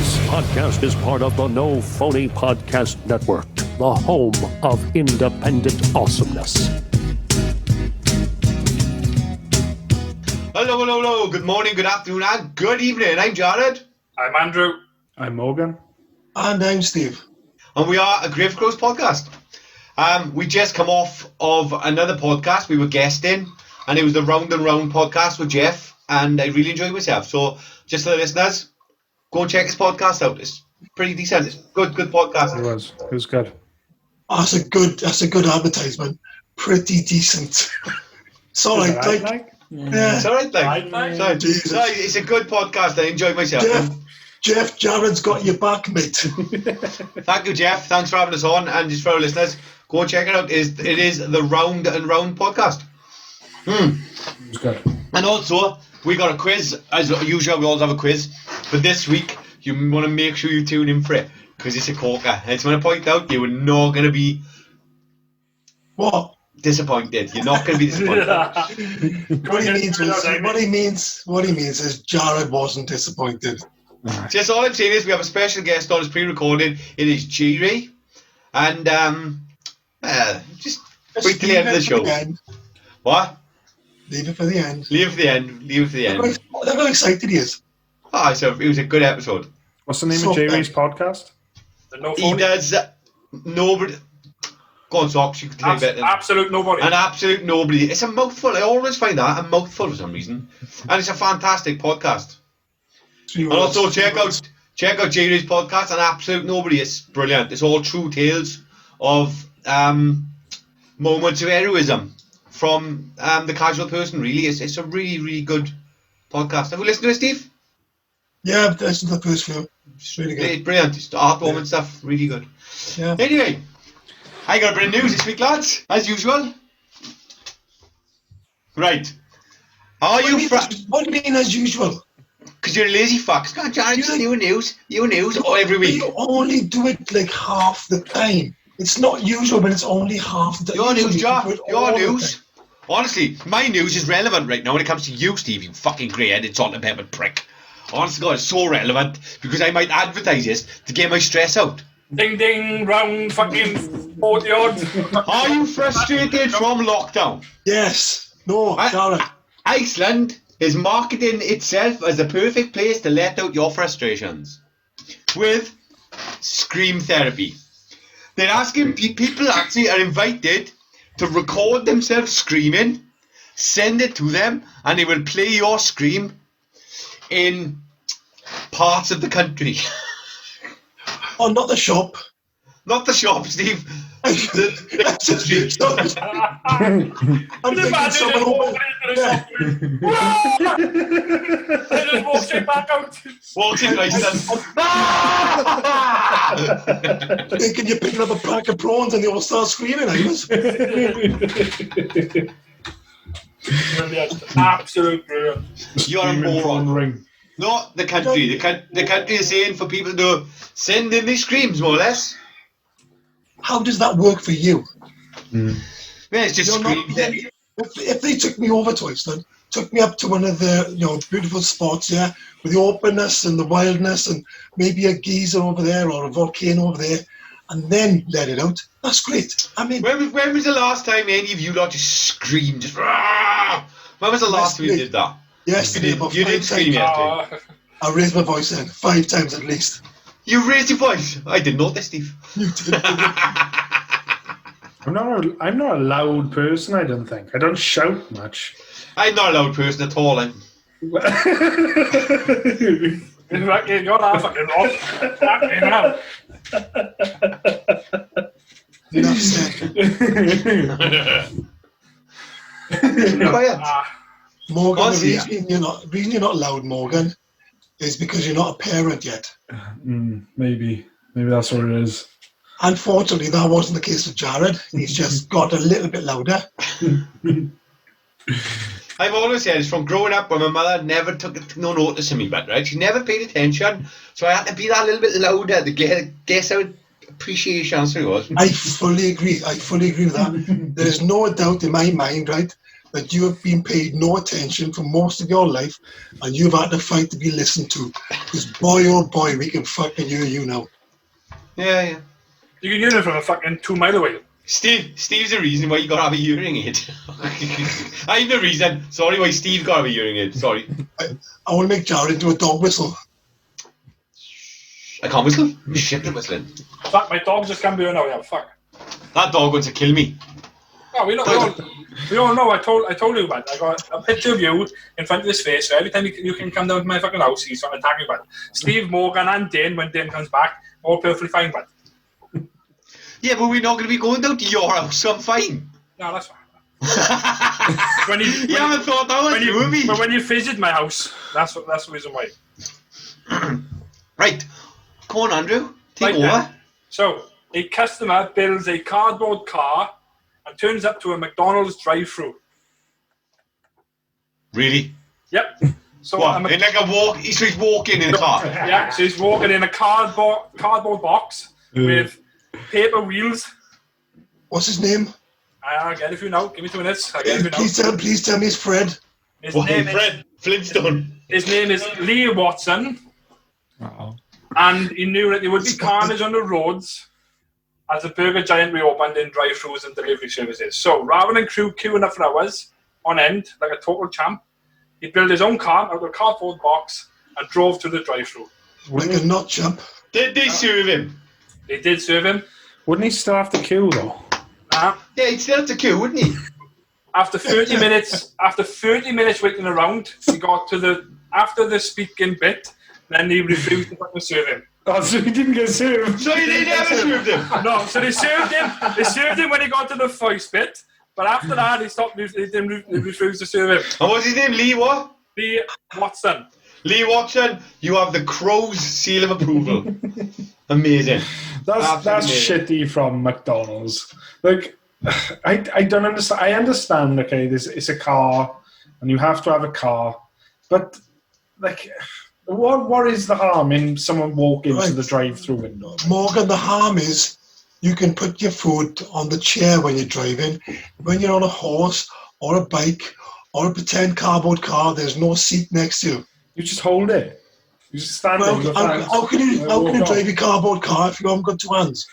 This podcast is part of the No Phony Podcast Network, the home of independent awesomeness. Hello. Good morning, good afternoon, and good evening. I'm Jared. I'm Andrew. I'm Morgan. And I'm Steve. And we are a Grave Crows podcast. We just come off of another podcast we were guesting, and it was the Round and Round podcast with Jeff, and I really enjoyed myself. So, just for the listeners, go and check his podcast out. It's pretty decent. It's good podcast. It was good. Oh, that's a good advertisement. Pretty decent. It's all right, yeah. It's all right, it's a good podcast. I enjoyed myself. Jeff, Jared's got your back, mate. Thank you, Jeff. Thanks for having us on. And just for our listeners, go and check it out. It is the Round and Round podcast. It was good. And also, we got a quiz. As usual, we always have a quiz. But this week, you want to make sure you tune in for it, because it's a corker. I just want to point out, you are not going to be disappointed. You're not going to be disappointed. What he means is Jared wasn't disappointed. Just all I'm saying is we have a special guest on. It's pre-recorded. It is JayRay. And just wait till the end of the show. What? Leave it for the end. Look how excited he is. It was a good episode. What's the name of JayRay's podcast? He does nobody. Go on, Socks. You can tell me better. Absolute nobody. An absolute nobody. It's a mouthful. I always find that a mouthful for some reason, and it's a fantastic podcast. And also check out JayRay's podcast. An absolute nobody. It's brilliant. It's all true tales of moments of heroism from the casual person. Really, it's a really good podcast. Have you listened to it, Steve? Yeah, I've listened to the first few. It's really good. It's brilliant. It's heartwarming stuff. Really good. Yeah. Anyway, I got a bit of news this week, lads, as usual. Right. What do you mean as usual? Because you're a lazy fuck. God, Jared, you news every week. You only do it like half the time. It's not usual, but it's only half the time. Your news, Jar. Your news. Honestly, my news is relevant right now when it comes to you, Steve, you fucking grey-headed, salt-and-peppered prick. Honestly, God, it's so relevant because I might advertise this to get my stress out. Ding ding, round fucking 40 odd. Are you frustrated from lockdown? Yes. No, Jared. Iceland is marketing itself as the perfect place to let out your frustrations with scream therapy. They're asking people actually are invited to record themselves screaming, send it to them, and they will play your scream in parts of the country. Oh, not the shop. Not the shop, Steve. I'm thinking someone open. I just walked straight back out. Walks in like Thinking you're picking up a pack of prawns and they all start screaming at us. Absolute brilliant. You're a moron. Not the country. The country is saying for people to send in these screams, more or less. How does that work for you? Yeah, it's just screaming. If they took me over to Iceland, took me up to one of the beautiful spots, yeah, with the openness and the wildness and maybe a geyser over there or a volcano over there, and then let it out, that's great. I mean, when was the last time any of you lot just screamed? Just, when was the last time you did that? Yesterday, you did scream yesterday. I raised my voice then 5 times at least. You raised your voice? I didn't know this, Steve. You did. I'm not a loud person, I don't think. I don't shout much. I'm not a loud person at all. You're not fucking wrong. Fucking hell. Quiet. Morgan, the reason you're not loud, Morgan, is because you're not a parent yet. Maybe that's what it is. Unfortunately, that wasn't the case with Jared. He's just got a little bit louder. I've always said it's from growing up when my mother never took no notice of me, but right, she never paid attention, so I had to be that little bit louder to guess how appreciation. So it was. I fully agree with that. There is no doubt in my mind, right, that you have been paid no attention for most of your life, and you've had to fight to be listened to. Because boy, oh boy, we can fucking hear you now. Yeah. You can hear it from a fucking 2 mile away. Steve's the reason why you gotta have a hearing aid. I'm the reason. Sorry, why Steve got a hearing aid. Sorry. I want to make Jared into a dog whistle. I can't whistle. Shit, I'm whistling. Fuck, my dog just can't be here now. Yeah, fuck. That dog wants to kill me. Oh, we all know. I told you, man. I got a picture of you in front of his face. So every time you can come down to my fucking house, he's trying to attack me, man. Steve, Morgan, and Dane, when Dane comes back, all perfectly fine, man. Yeah, but we're not going to be going down to your house, so I'm fine. No, that's fine. You haven't thought that one through with me. But when you visit my house, that's the reason why. Right. Come on, Andrew. Take over. Then. So, a customer builds a cardboard car and turns up to a McDonald's drive-thru. Really? Yep. So what? In like a walk? He's walking in a car? Yeah, so he's walking in a cardboard box with paper wheels. What's his name? I'll get it for you now. Give me 2 minutes. Please tell me it's Fred. His name Fred Flintstone. His name is Lee Watson. Uh-oh. And he knew that there would be carnage on the roads as the Burger Giant reopened in drive-thrus and delivery services. So rather than queuing up for hours on end, like a total champ, he built his own car out of a cardboard box and drove to the drive-thru. Like a nut champ. Did they serve him? They did serve him. Wouldn't he still have to queue though? Yeah, he'd still have to queue, wouldn't he? After 30 minutes waiting around, he got to after the speaking bit, then he refused to fucking serve him. Oh, so he didn't get served. So they never served him? No, so they served him. They served him when he got to the voice bit, but after that, they refused to serve him. And what's his name? Lee what? Lee Watson. Lee Watson, you have the Crow's seal of approval. Amazing. That's shitty from McDonald's. Like, I don't understand. I understand. Okay, it's a car, and you have to have a car, but like, what is the harm in someone walking to the drive-through window? Morgan, the harm is you can put your food on the chair when you're driving. When you're on a horse or a bike or a pretend cardboard car, there's no seat next to you. You just hold it. You just stand there. How can you drive a cardboard car if you haven't got 2 hands?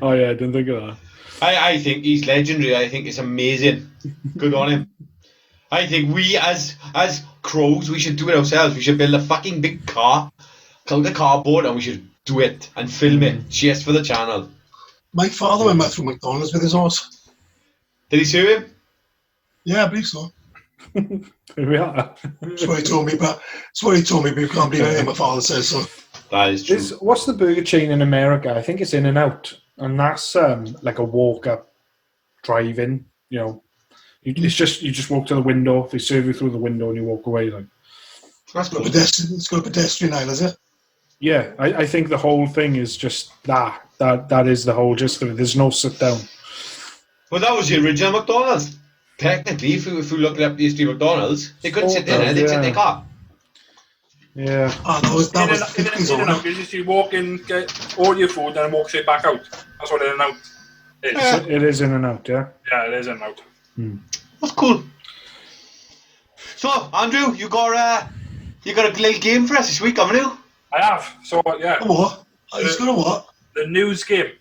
Oh yeah, I didn't think of that. I think he's legendary. I think it's amazing. Good on him. I think we as crows, we should do it ourselves. We should build a fucking big car, out of cardboard, and we should do it and film it just for the channel. My father went through McDonald's with his horse. Did he sue him? Yeah, I believe so. Here we are. That's what he told me, but you can't believe anything my father says so. That is true. What's the burger chain in America? I think it's In-N-Out, and that's like a walk-up drive-in. You know, you just walk to the window. They serve you through the window, and you walk away. Like that's cool. It's got a pedestrian aisle, is it? Yeah, I think the whole thing is just that. That is the whole gist of it. There's no sit down. Well, that was the original McDonald's. Technically, if we look at the history of McDonald's, they couldn't sit there, they'd sit in their car. Yeah. That was the 50s. You just walk in, get all your food, and then walk straight back out. That's what In-N-Out is. So it is In-N-Out, yeah? Yeah, it is In-N-Out. That's cool. So, Andrew, you got a little game for us this week, haven't you? I have. So, yeah. What? He's got a what? The news game.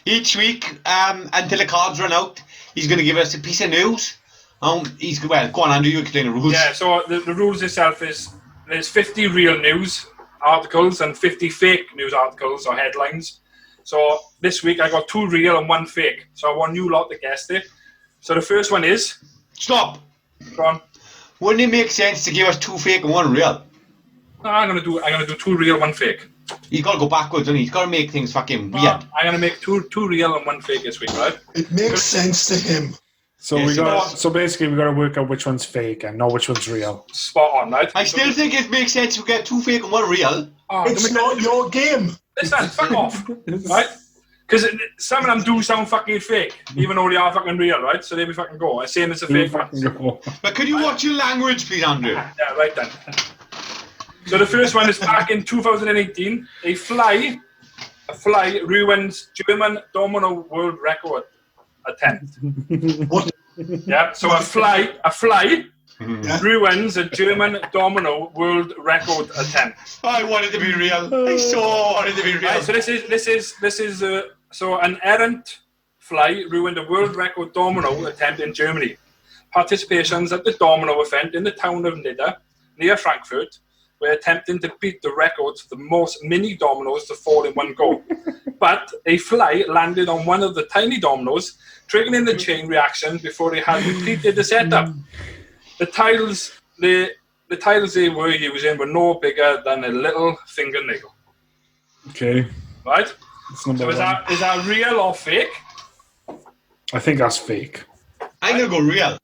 Each week, until the cards run out, he's going to give us a piece of news. Go on, Andrew, you explain the rules. Yeah, so the rules itself is there's 50 real news articles and 50 fake news articles or headlines. So this week I got 2 real and 1 fake. So I want you lot to guess it. So the first one is... Stop! Go on. Wouldn't it make sense to give us 2 fake and 1 real? No, I'm gonna do 2 real, 1 fake. He's got to go backwards, and he's got to make things fucking weird. I'm gonna make two real and 1 fake this week, right? It makes sense to him. So basically we got to work out which one's fake and not which one's real. Spot on, right? I still think it makes sense to get 2 fake and 1 real. It's not your game. Listen, fuck off, right? Because some of them do sound fucking fake, even though they are fucking real, right? So they be fucking go. I'm saying it's a fake one. But could you watch your language, please, Andrew? Yeah, right then. So the first one is back in 2018. A fly ruins German domino world record attempt. What? Yeah, so a fly ruins a German domino world record attempt. I want it to be real. I so want it to be real. Right, so this is so an errant fly ruined a world record domino attempt in Germany. Participations at the domino event in the town of Nidda, near Frankfurt, were attempting to beat the record for the most mini dominoes to fall in one go. But a fly landed on one of the tiny dominoes, triggering the chain reaction before they had completed the setup. The tiles they were using were no bigger than a little fingernail. Okay. Right? So is that real or fake? I think that's fake. I'm going to go real.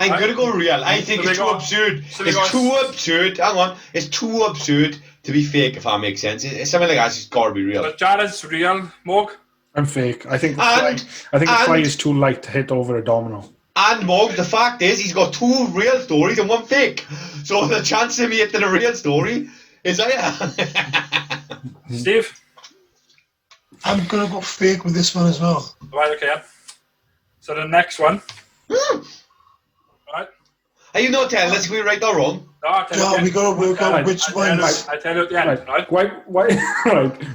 I'm going to go real. I think it's too absurd. It's too absurd. Hang on. It's too absurd to be fake, if that makes sense. It's something like that. It's got to be real. So Jared's real, Morg? I'm fake. I think the fly is too light to hit over a domino. And Morg, the fact is, he's got 2 real stories and 1 fake. So the chance of me hitting a real story is higher. Steve? I'm going to go fake with this one as well. Right, okay. So the next one. Right. Are you not telling us if we're right or wrong? No, we got to work out which ones. I tell you at the end, right?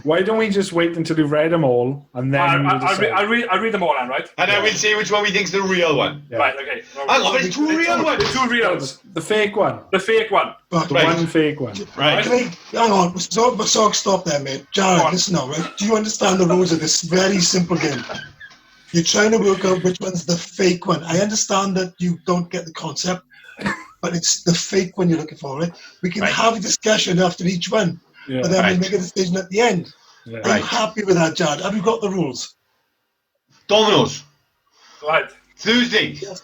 Why don't we just wait until we've read them all and then I'll read them all, then, right? And then we'll see which one we think's the real one. Yeah. Right, okay. Hang on, but it's 2 real ones. The 2 reals. The fake one. The fake one. But, The one fake one. Right. Hang on, stop there, mate. Jared, listen now, right? Do you understand the rules of this very simple game? You're trying to work out which one's the fake one. I understand that you don't get the concept, but it's the fake one you're looking for, right? We can have a discussion after each one, but then we make a decision at the end. Yeah. Are you happy with that, Jared? Have you got the rules? Dominoes. Right. Tuesday. Yeah.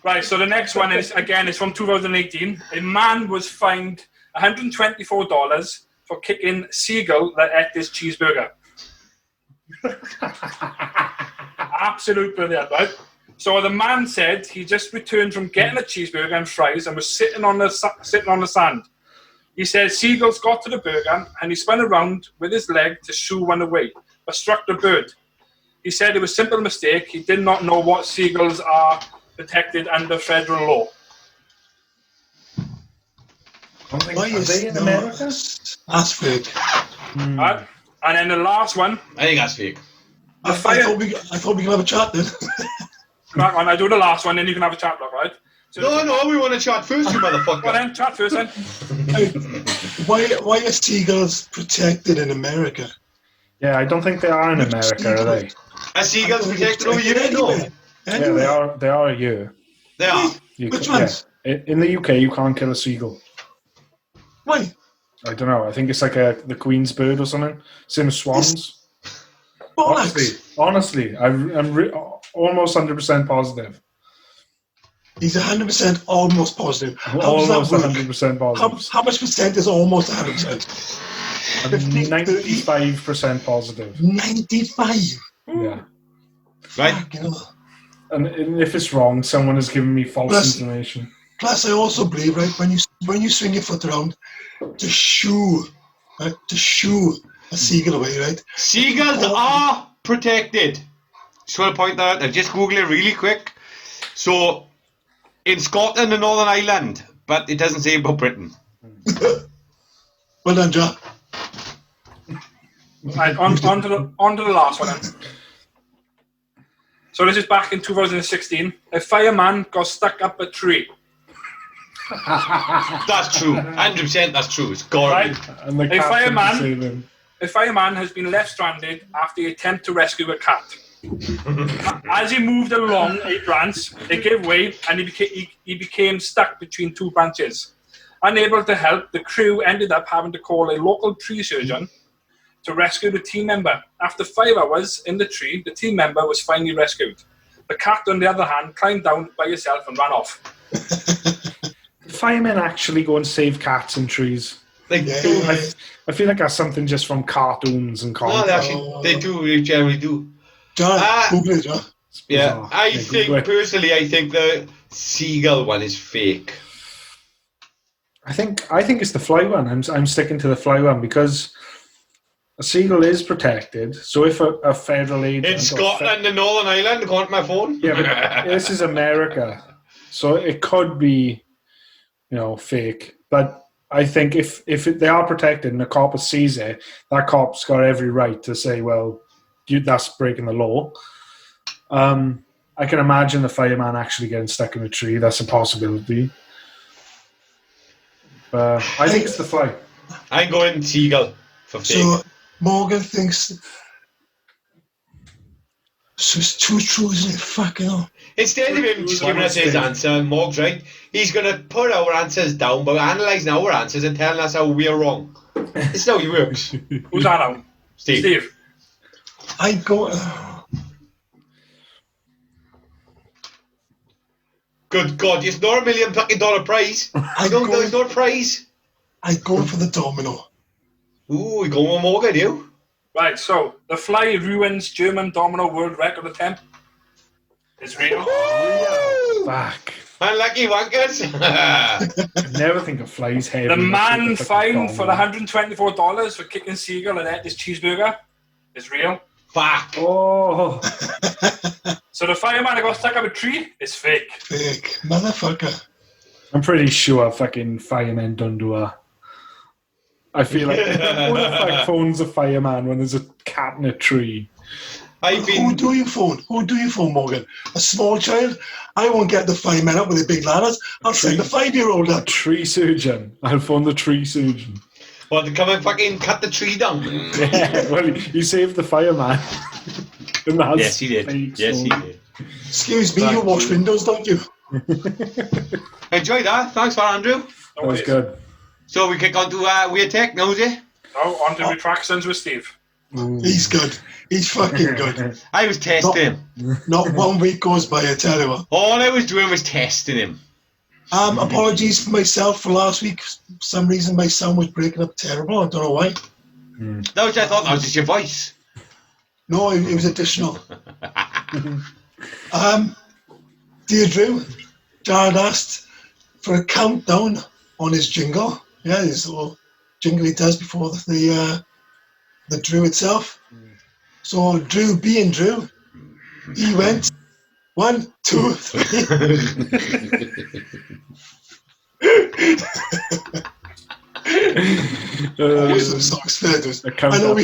Right, so the next one is, again, it's from 2018. A man was fined $124 for kicking seagull that ate his cheeseburger. Absolute brilliant, right? So the man said he just returned from getting a cheeseburger and fries and was sitting on the sand. He said seagulls got to the burger and he spun around with his leg to shoo one away, but struck the bird. He said it was a simple mistake. He did not know what seagulls are protected under federal law. Why is they in America? That's fake. Right? And then the last one. I think that's fake. I thought we could have a chat then. Crack on, I do the last one, then you can have a chat block, right? So no, we want to chat first, you motherfucker. Well then, chat first then. Why are seagulls protected in America? Yeah, I don't think they are in America, are they? Are seagulls protected over here? No. Yeah, they are here. They are. Which ones? Yeah. In the UK, you can't kill a seagull. Why? I don't know. I think it's like the Queen's bird or something. Same as swans. Honestly, I'm almost 100% positive. He's 100% almost positive. Almost 100% positive. How much percent is almost 100%? I'm 95% positive. 95? Yeah. Right. And if it's wrong, someone has given me false information. Plus, I also believe, right, when you swing your foot around to shoo a seagull away, right? Seagulls are protected. Just want to point that out. I'll just Google it really quick. So, in Scotland and Northern Ireland, but it doesn't say about Britain. Well done, John. Right, on to the last one then. So this is back in 2016. A fireman got stuck up a tree. That's true. 100% that's true. It's garbage. Right? And a fireman has been left stranded after the attempt to rescue a cat. As he moved along a branch, it gave way and he became stuck between 2 branches. Unable to help, the crew ended up having to call a local tree surgeon to rescue the team member. After 5 hours in the tree, the team member was finally rescued. The cat, on the other hand, climbed down by itself and ran off. Firemen actually go and save cats in trees. They do. I feel like that's something just from cartoons and comics. No, they do. They generally do. John, Google it, John. Yeah, I think the seagull one is fake. I think it's the fly one. I'm sticking to the fly one because A seagull is protected, so if a federal agent... In Scotland and Northern Ireland, according to my phone. Yeah, but this is America, so it could be, fake. But I think if they are protected and a cop sees it, that cop's got every right to say, well, that's breaking the law. I can imagine the fireman actually getting stuck in a tree. That's a possibility. I think it's the fly. I'm going seagull for fake. So Morgan thinks so it's too true, isn't it? Fucking hell. Instead of him just giving us his answer, Morg's right, he's going to put our answers down by analysing our answers and telling us how we're wrong. This is how he works. Who's that now? Steve. I go... Good God, it's not $1 million prize. There's no prize. I go for the domino. Ooh, we go with Morgan, you. Right, so the fly ruins German domino world record attempt. It's real. Fuck. Unlucky wankers. I never think of flies heavy. The man fined for $124 for kicking seagull and ate his cheeseburger is real. Fuck. Oh. So the fireman that got stuck up a tree is fake. Fake. Motherfucker. I'm pretty sure fucking firemen don't do that. I feel like who the fuck phones a fireman when there's a cat in a tree? Who do you phone? Morgan? A small child? I won't get the fireman up with the big ladders. I'll send the 5-year-old up. Tree surgeon. I'll phone the tree surgeon. Well, to come and fucking cut the tree down. Yeah, well, you saved the fireman. Yes, he did. Excuse me, you wash windows, don't you? Enjoy that. Thanks for Andrew. That was good. So we kick on to Weird Tech now, is it? No, on to retractions with Steve. He's good. He's fucking good. I was testing him. Not 1 week goes by, I tell you what. All I was doing was testing him. Apologies for myself for last week. For some reason my sound was breaking up terrible. I don't know why. That was, I thought that was just your voice. No, it was additional. Dear Drew, Jared asked for a countdown on his jingle. Yeah, his little jingle he does before the Drew itself. So Drew being Drew, he went 1, 2, 3. Some socks fed. I know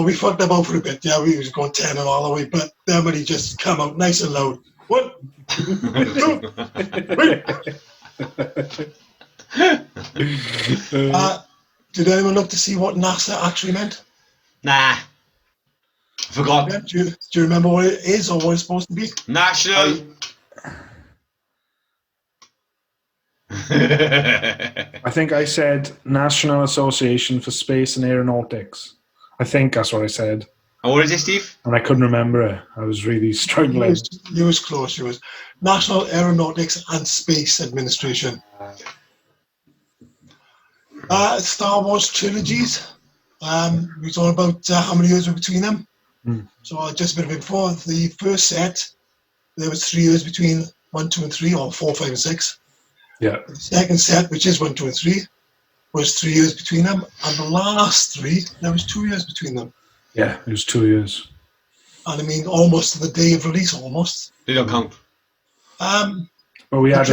we fucked about for a bit. Yeah, we was going 10 and all the way, but then when he just come out nice and loud. 1, 2, 3. Did anyone look to see what NASA actually meant? Nah. Forgot. Do you remember what it is or what it's supposed to be? National. I think I said National Association for Space and Aeronautics. I think that's what I said. And what is it, Steve? And I couldn't remember it. I was really struggling. You was close. You was National Aeronautics and Space Administration. Star Wars trilogies. We talking about how many years were between them. So just a bit of info. The first set, there was 3 years between 1, 2, and 3, or 4, 5, and 6. Yeah. The second set, which is 1, 2, and 3, was 3 years between them, and the last 3, there was 2 years between them. Yeah, it was 2 years. And I mean, almost to the day of release, almost. They don't count. Well, we had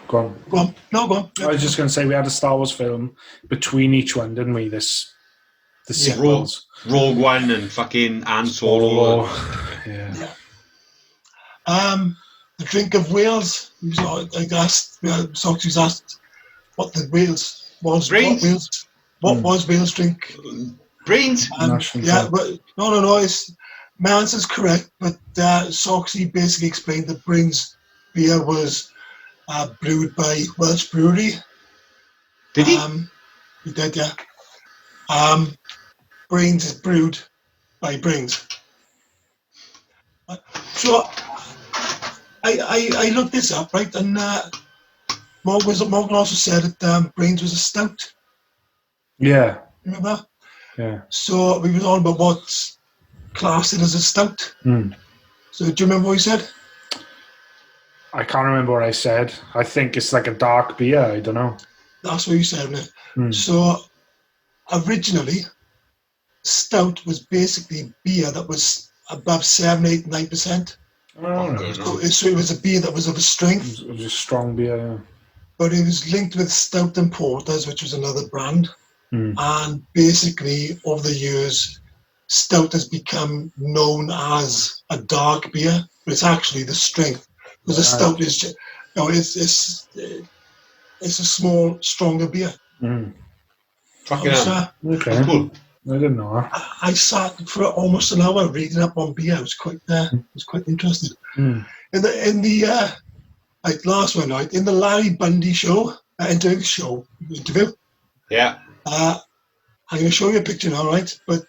Go on. No, go on. I was just going to say we had a Star Wars film between each one, didn't we? The sequels. Rogue One and fucking Han Solo. Yeah. The drink of Wales. Sox was asked what the Wales was. What was Wales drink? Brains. Yeah, but no. My answer's correct, but Soxy basically explained that Brains beer was brewed by Welsh Brewery. Did he? He did, yeah. Brains is brewed by Brains. So I looked this up, right, and Morgan also said that Brains was a stout. Yeah. Remember that? Yeah. So we were on about what's classed as a stout. So do you remember what he said? I can't remember what I said. I think it's like a dark beer. I don't know. That's what you said, isn't it? So originally, stout was basically beer that was above 7, 8, 9%. So it was a beer that was of a strength. It was a strong beer, yeah. But it was linked with stout and porters, which was another brand. And basically, over the years, stout has become known as a dark beer, but it's actually the strength. Because a stout is, it's a small, stronger beer. Okay. Cool. I didn't know that. I sat for almost an hour reading up on beer. I was quite interested. In the last one, right? In the Larry Bundy show, interview. Yeah. I'm going to show you a picture now, right? But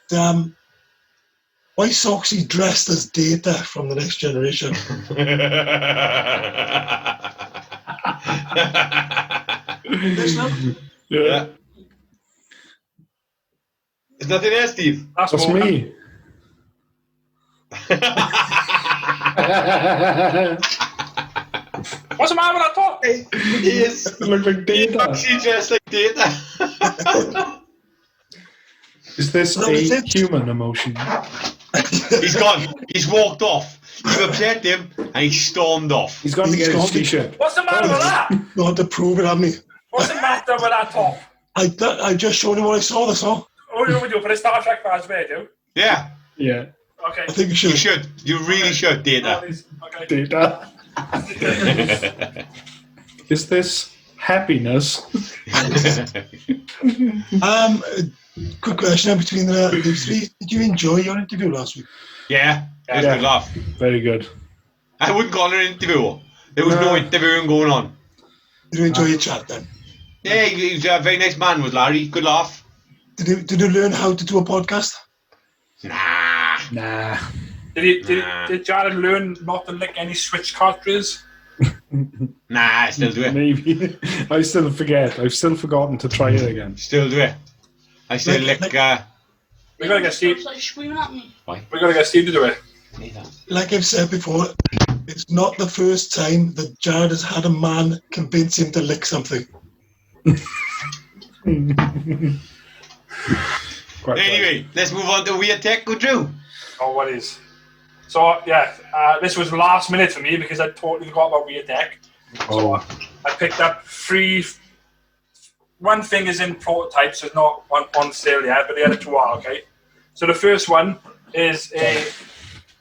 why is Soxy dressed as Data from the Next Generation? Yeah. Is nothing there, Steve? That's me. What's the matter with that top? Yes. It looks like Data. Actually dressed like Data. Is this a human emotion? He's gone. He's walked off. You've upset him, and he stormed off. He's gone to get his t-shirt. What's the matter with that? You want to prove it, haven't you? What's the matter with that top? I just showed him what I saw, that's all. Oh, you know what we do for the Star Trek fans, we do? Yeah. Yeah. Okay. I think you should. You should. You really should, Data. Okay. Data. Is this happiness? Quick question between the three. Did you enjoy your interview last week? Yeah. It was a good laugh. Very good. I wouldn't call it an interview. There was no interviewing going on. Did you enjoy your chat then? Yeah, he was a very nice man, was Larry. Good laugh. Did you learn how to do a podcast? Nah. Did Jared learn not to lick any Switch cartridges? Nah, I still do it. Maybe. I still forget. I've still forgotten to try it again. Still do it. I still lick... We gotta get Steve. Why? We gotta get Steve to do it. Like I've said before, it's not the first time that Jared has had a man convince him to lick something. Anyway, let's move on to Weird Tech. Go, Drew. Oh, what is? So, yeah, this was last minute for me because I totally forgot about Weird Tech. So I picked up one thing is in prototype, so it's not on sale yet, but the other two are, okay? So the first one is a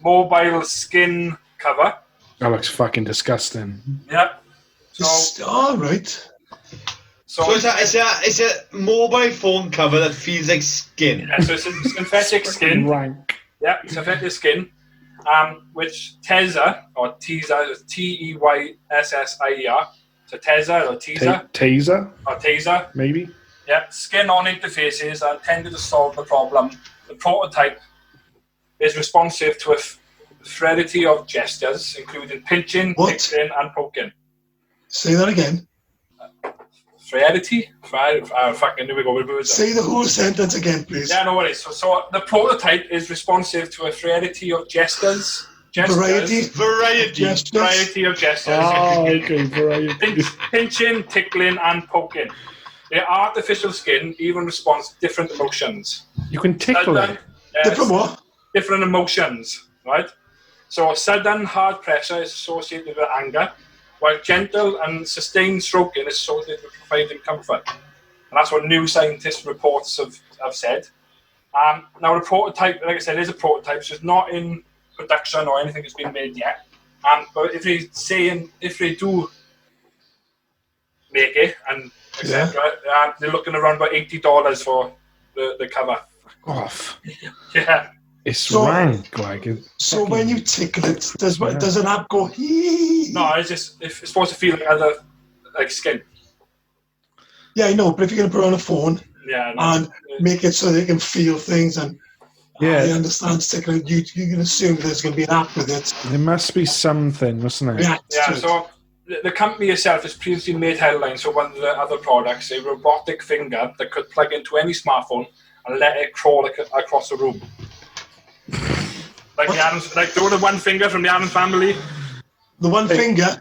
mobile skin cover. That looks fucking disgusting. Yeah. All right. So it's a mobile phone cover that feels like skin. Yeah, so it's a synthetic skin. Rank. Yeah, synthetic skin. Which Tezza, or Teaser, Teyssier. So Tezza or Teaser. Taser? Or Taser. Maybe. Yeah, skin-on interfaces are intended to solve the problem. The prototype is responsive to a variety of gestures, including pinching, tickling, and poking. Say that again. Variety? Fucking here we go with words. Say the whole sentence again, please. Yeah, no worries. So the prototype is responsive to a variety of gestures. Variety of gestures. Oh, okay, variety. Pinching, tickling, and poking. The artificial skin even responds to different emotions. You can tickle it. Different what? Different emotions, right? So sudden hard pressure is associated with anger, while gentle and sustained stroking is associated with providing comfort. And that's what new scientist reports have said. Now the prototype, like I said, is a prototype, so it's not in production or anything that's been made yet. But if they do make it and etc., they're looking around about $80 for the cover. Fuck off. Yeah. It's rank, like. So when you tickle it, does an app go? Hee? No, it's supposed to feel like other skin. Yeah, I know, but if you're gonna put it on a phone, and make it so they can feel things, and I understand tickling, you can assume there's gonna be an app with it. There must be something, mustn't there? Yeah. So the company itself has previously made headlines for one of the other products, a robotic finger that could plug into any smartphone and let it crawl across the room. Like the Addams, like the one finger from the Addams Family. The one finger.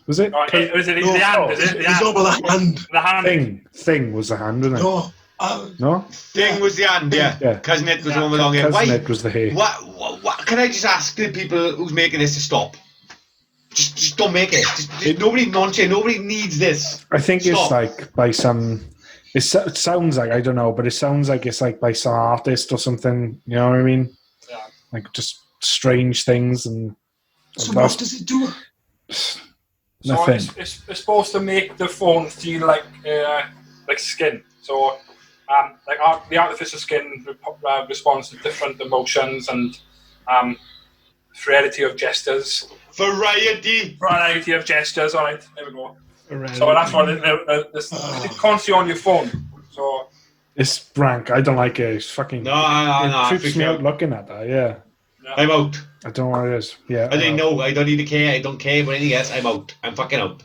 Was it? Is it the hand? Is it? It's over the hand. The hand. Thing was the hand, isn't it? No, No? Thing was the hand, yeah. Cousin Nick was the one with long hair. Cousin Nick was the hair. What? Can I just ask the people who's making this to stop? Just don't make it. Nobody needs this. I think Stop. it's like by some... It sounds like, I don't know, but it sounds like it's like by some artist or something, you know what I mean? Yeah. Like just strange things and... So what does it do? Nothing. So it's supposed to make the phone feel like skin. So the artificial skin responds to different emotions and variety of gestures. Variety of gestures. All right, there we go. So that's what it's constantly on your phone. So it's rank. I don't like it. It's fucking. No. It creeps me out looking at that. Yeah. I'm out. I don't know what it is. Yeah. I didn't know. I don't even care. I don't care. But anything else, I'm out. I'm fucking out.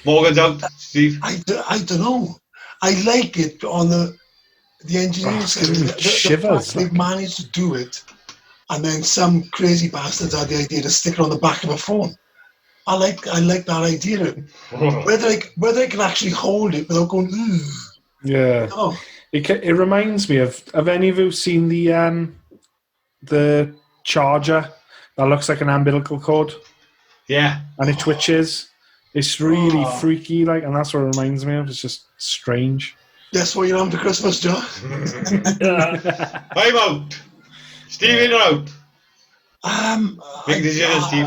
Morgan's out. Steve. I don't know. I like it on the engineering skills. Shivers. They've managed to do it, and then some crazy bastards had the idea to stick it on the back of a phone. I like that idea. Whether I can actually hold it without going. Ooh. Yeah. Oh. It reminds me of. Have any of you seen the charger that looks like an umbilical cord? Yeah. And it twitches. It's really freaky, like, and that's what it reminds me of. It's just strange. That's what you're on for Christmas, Joe. I'm out. Steve, in or out? Make a decision, Steve.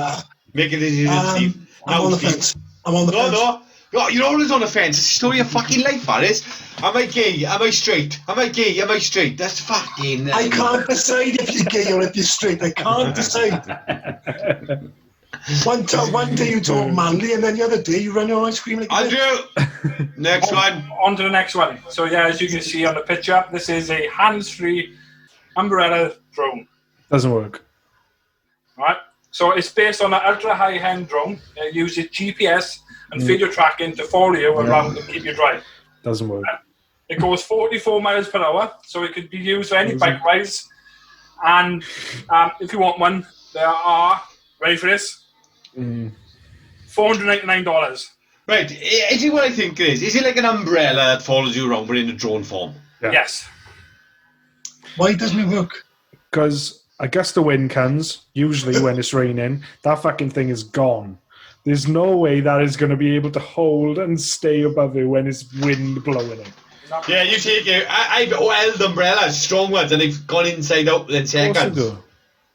Make a decision, Steve. I'm on the fence. I'm on the fence. No, you're always on the fence. It's the story of fucking life, that is. Am I gay? Am I straight? Am I gay? Am I straight? That's fucking... I can't decide if you're gay or if you're straight. I can't decide. One day you talk manly, and then the other day you run your ice cream like Andrew! Next one. On to the next one. So yeah, as you can see on the picture, this is a hands-free umbrella drone. Doesn't work. Alright. So it's based on an ultra-high-end drone. It uses GPS and video tracking to follow you around and keep you dry. Doesn't work. It goes 44 miles per hour, so it could be used for any bike rides. And if you want one, there are, ready for this? $499. Right, is it what I think it is? Is it like an umbrella that follows you around but in a drone form? Yeah. Yes. Why doesn't it work? Because I guess the wind comes, usually when it's raining, that fucking thing is gone. There's no way that is going to be able to hold and stay above it when it's wind blowing it. Yeah, you take it. I've held umbrellas, strong ones, and they've gone inside out within seconds.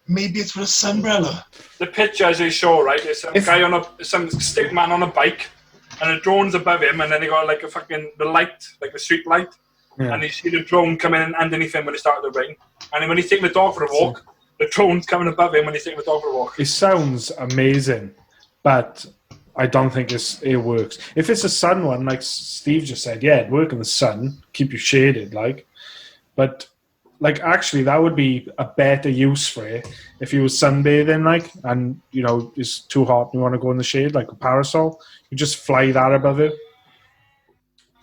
Maybe it's for a sunbrella. The picture, as they show, right, there's some stick man on a bike, and the drone's above him, and then they got like the light, like a street light, and you see the drone coming in underneath him when it started to rain. And then when he's taking the dog for a walk, the drone's coming above him when he's taking the dog for a walk. It sounds amazing, but I don't think it works. If it's a sun one, like Steve just said, yeah, it'd work in the sun, keep you shaded, like. But, like, actually, that would be a better use for it if you was sunbathing, like, and, you know, it's too hot and you want to go in the shade, like a parasol. You just fly that above it.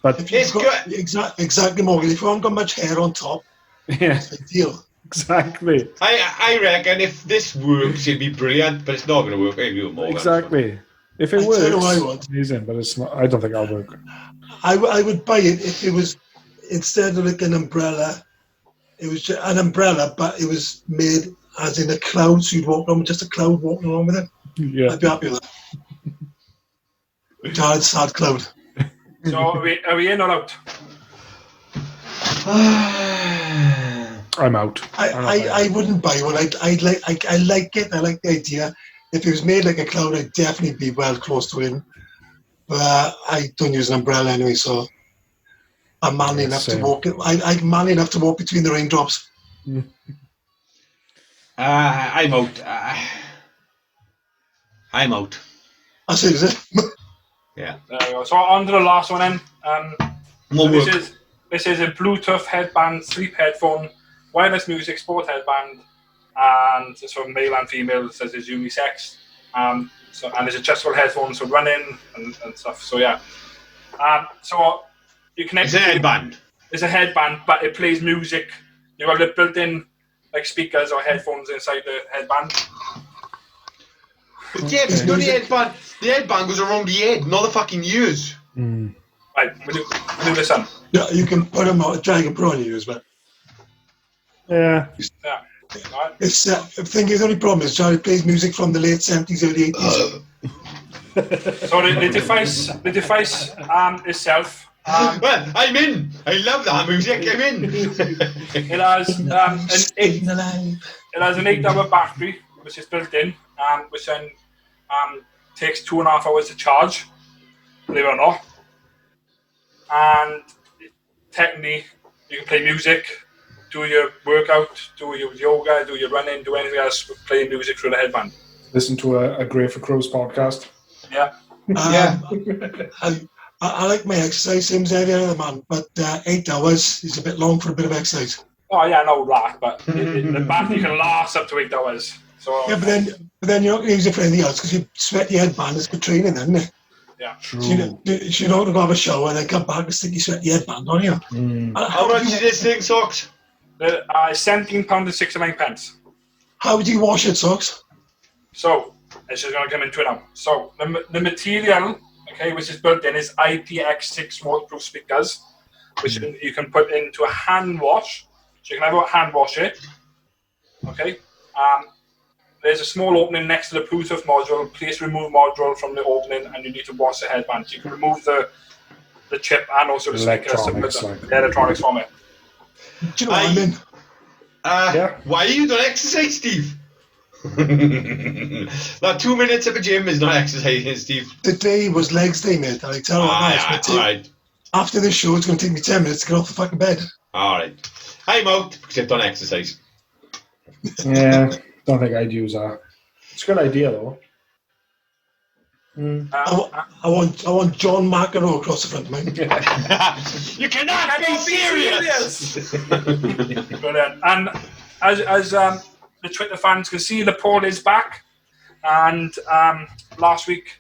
But exactly, Morgan. If you haven't got much hair on top, it's ideal. Exactly. I reckon if this works, it'd be brilliant, but it's not going to work. Exactly. If it works, it's amazing, but it's not. I don't think I'll work. I would buy it if it was, instead of like an umbrella, it was just an umbrella, but it was made as in a cloud, so you'd walk around with just a cloud walking around with it. Yeah. I'd be happy with that. Jared's sad cloud. So are we in or out? I'm out. I wouldn't buy one. I like it. I like the idea. If it was made like a cloud, I'd definitely be well close to him. But I don't use an umbrella anyway, so I'm manly enough to walk. I'm manly enough to walk between the raindrops. I'm out. I'm out. That's it, is it? Yeah. There we go. So on to the last one then. This is a Bluetooth headband, sleep headphone, wireless music, sport headband, and it's for male and female. It says it's unisex. And it's adjustable headphones for running and stuff. So yeah. So you connect. It's a headband. It's a headband, but it plays music. You have the built-in like speakers or headphones inside the headband. But yeah, it's not the headband. The headband goes around the head, not the fucking ears. Right, we'll do this one. Yeah, you can put them out, drag and put on you as well. Yeah. It's I think the only problem is Charlie plays music from the late 70s, early 80s. So the device itself. Well, I'm in. I love that music. I'm in. It has an 8-hour battery which is built in, which then takes 2.5 hours to charge, believe it or not. And technically, you can play music, do your workout, do your yoga, do your running, do anything else, play music through the headband. Listen to a Grey for Crows podcast. Yeah. I like my exercise, same as every other man, but 8 hours is a bit long for a bit of exercise. Oh yeah, I know that, but the battery can last up to 8 hours. So yeah, but then you're not going to use it for anything else because you sweat your headband is for training, isn't it? Yeah, true. So you're not going to have a shower and then come back and stick your sweaty headband on you. How much is this thing, Socks? £17.69. How do you wash it, Socks? So it's just going to come into it now. So the material, okay, which is built in is IPX6 waterproof speakers, which you can put into a hand wash. So you can have a hand wash it. Okay. There's a small opening next to the Bluetooth module. Please remove module from the opening, and you need to wash the headband. You can remove the chip and also the electronics from it. Do you know what I mean? Why are you doing exercise, Steve? That 2 minutes at the gym is not exercising, Steve. Today was legs day, mate. I tell you right. After this show, it's going to take me 10 minutes to get off the fucking bed. All right. I'm out because I've done exercise. Yeah, don't think I'd use that. It's a good idea, though. I want John McEnroe across the front of mine. You cannot be serious! Brilliant. And as the Twitter fans can see, the poll is back. And last week,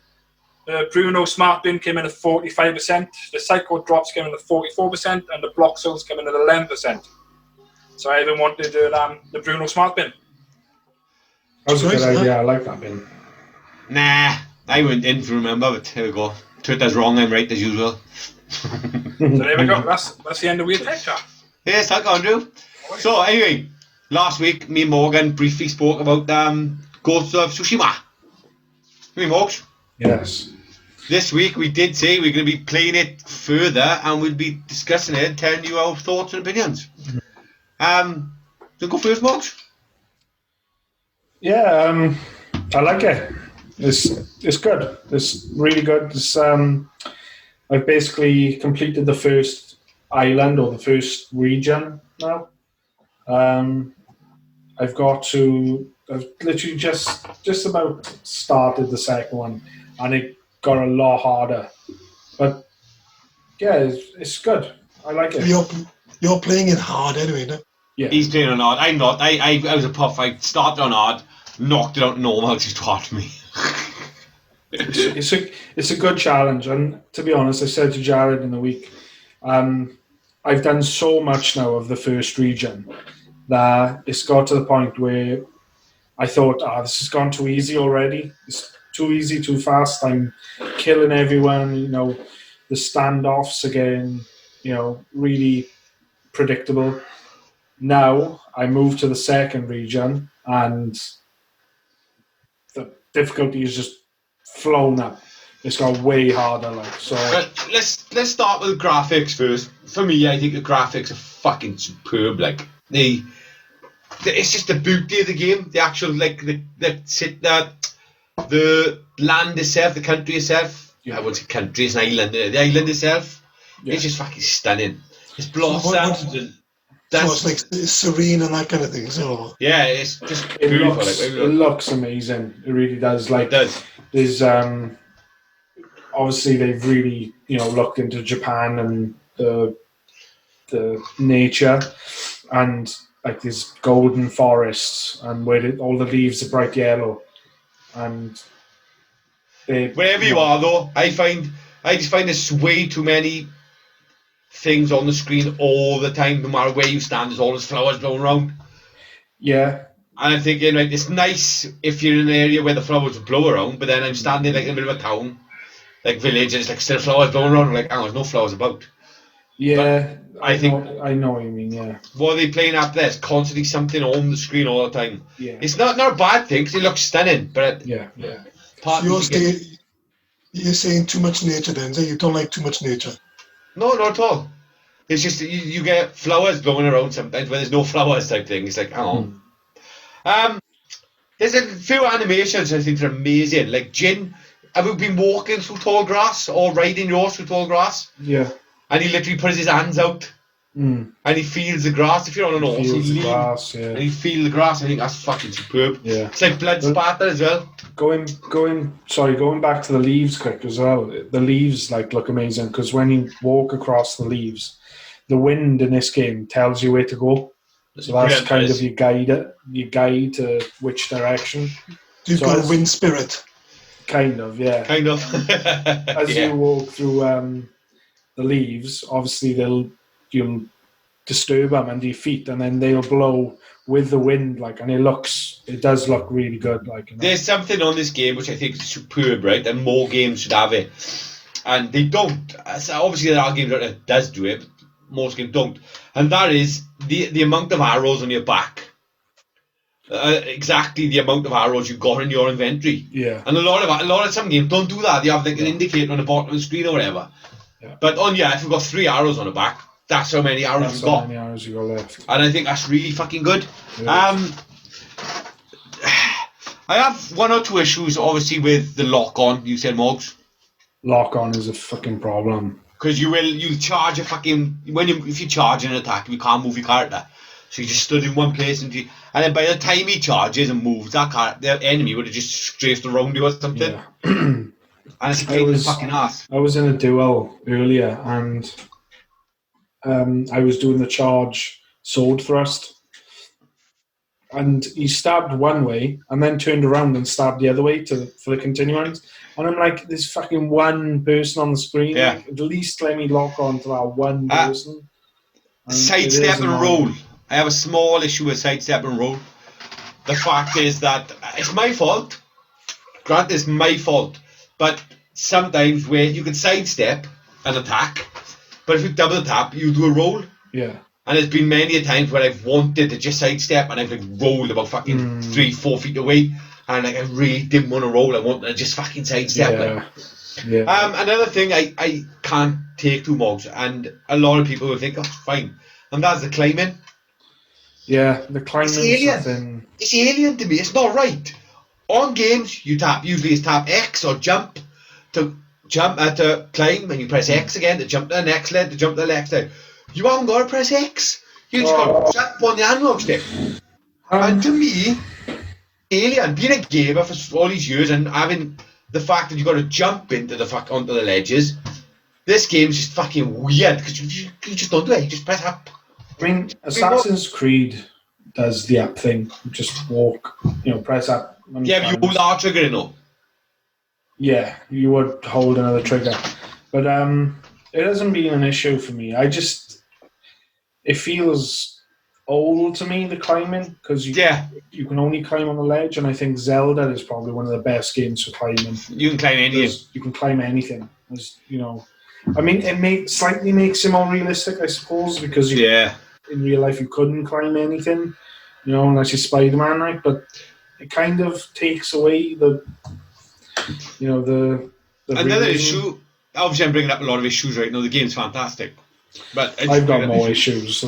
the Bruno Smart Bin came in at 45%, the Psycho Drops came in at 44%, and the Block Souls came in at 11%. So I even wanted the Bruno Smart Bin. That was a good idea. I like that bin. Nah, I went in to remember, but here we go. Twitter's wrong, I'm right as usual. So there we go. That's the end of Weird Tech Chat. Yes, I can do. So anyway, last week me and Morgan briefly spoke about Ghost of Tsushima. Me, Morgs? Yes. This week we did say we're going to be playing it further and we'll be discussing it and telling you our thoughts and opinions. So go first, Morgs. Yeah, I like it. It's good. It's really good. I've basically completed the first island or the first region now. I've literally just about started the second one, and it got a lot harder. But yeah, it's good. I like it. You're playing it hard anyway, no? Yeah. He's playing on hard. I'm not. I was a puff. I started on hard, knocked it out normal. It's just hard for me. It's a good challenge, and to be honest, I said to Jared in the week, I've done so much now of the first region that it's got to the point where I thought, this has gone too easy already. It's too easy, too fast. I'm killing everyone. The standoffs again. Really predictable. Now I move to the second region, and the difficulty is just flown up. It's got way harder, so. Well, let's start with the graphics first. For me, I think the graphics are fucking superb. It's just the beauty of the game. The actual the land itself, the country itself. Yeah. I wouldn't say country, it's an island. The island itself, it's just fucking stunning. It's blossoms so it's like serene and that kind of thing. So yeah, it's just beautiful. It looks amazing. It really does. It does. There's obviously they've really looked into Japan and the nature, and these golden forests and where all the leaves are bright yellow, and wherever you are though, I just find there's way too many things on the screen all the time. No matter where you stand, there's always flowers blowing around. Yeah. And I'm thinking, it's nice if you're in an area where the flowers blow around, but then I'm standing in the middle of a town, village, and it's still flowers blowing around. I'm there's no flowers about. Yeah, I think I know what you mean. Yeah. What are they playing up there? It's constantly something on the screen all the time. Yeah. It's not a bad thing because it looks stunning, but Yeah. Part So you're saying too much nature then? So you don't like too much nature? No, not at all. It's just you get flowers blowing around sometimes where there's no flowers type thing. It's like, hang on. There's a few animations I think are amazing. Like Jin, have you been walking through tall grass or riding your horse through tall grass? Yeah. And he literally puts his hands out and he feels the grass. If you're on an horse, you lean and you feel the grass. I think that's fucking superb. Yeah. It's like blood spatter as well. Going back to the leaves quick as well. The leaves look amazing because when you walk across the leaves, the wind in this game tells you where to go. So that's kind of your guide to which direction. You've got a wind spirit. Kind of, yeah. Kind of. As you walk through the leaves, obviously you'll disturb them under your feet, and then they'll blow with the wind, and it does look really good. There's something on this game which I think is superb, right? And more games should have it, and they don't. So obviously, there are games that does do it, but most games don't. And that is the amount of arrows on your back. Exactly the amount of arrows you got in your inventory. Yeah. And a lot of some games don't do that. They have an indicator on the bottom of the screen or whatever. Yeah. But if you've got 3 arrows on the back, that's how many arrows you've got. How many arrows you got left. And I think that's really fucking good. I have 1 or 2 issues, obviously, with the lock-on. You said, Moggs. Lock-on is a fucking problem. Because you charge a fucking... If you charge an attack, you can't move your character. So you just stood in one place and then by the time he charges and moves, the enemy would have just strafed around you or something. Yeah. And it's a pain in the fucking ass. I was in a duel earlier and I was doing the charge sword thrust. And he stabbed one way and then turned around and stabbed the other way for the continuance. And I'm like, there's fucking one person on the screen. Yeah. At least let me lock on to that one person. Sidestep and roll. I have a small issue with sidestep and roll. The fact is that it's my fault. Grant, it's my fault. But sometimes where you can sidestep an attack, but if you double tap, you do a roll. Yeah. And there's been many a times where I've wanted to just sidestep and I've rolled about fucking 3-4 feet away, and I really didn't want to roll. I wanted to just fucking sidestep. Yeah. Another thing I can't take too much, and a lot of people will think, oh, fine, and that's the climbing. Yeah, the climbing. It's alien. It's alien to me. It's not right. On games, usually it's tap X or jump to climb, and you press X again to jump to the next leg, to jump to the next leg. You haven't got to press X. You just got to jump on the analog stick. And to me, alien, being a gamer for all these years and having the fact that you've got to jump onto the ledges, this game's just fucking weird because you just don't do it. You just press up. I mean, Assassin's Creed does the up thing. You just walk, press up. Yeah, but you hold R trigger, Yeah, you would hold another trigger. But it hasn't been an issue for me. It feels old to me, the climbing, because you can only climb on the ledge, and I think Zelda is probably one of the best games for climbing. You can climb anything. You can climb anything. I mean, it slightly makes it more realistic, I suppose, because in real life you couldn't climb anything, unless you're Spider-Man, right? But it kind of takes away the another issue. Obviously, I'm bringing up a lot of issues right now. The game's fantastic, but I've got more issues.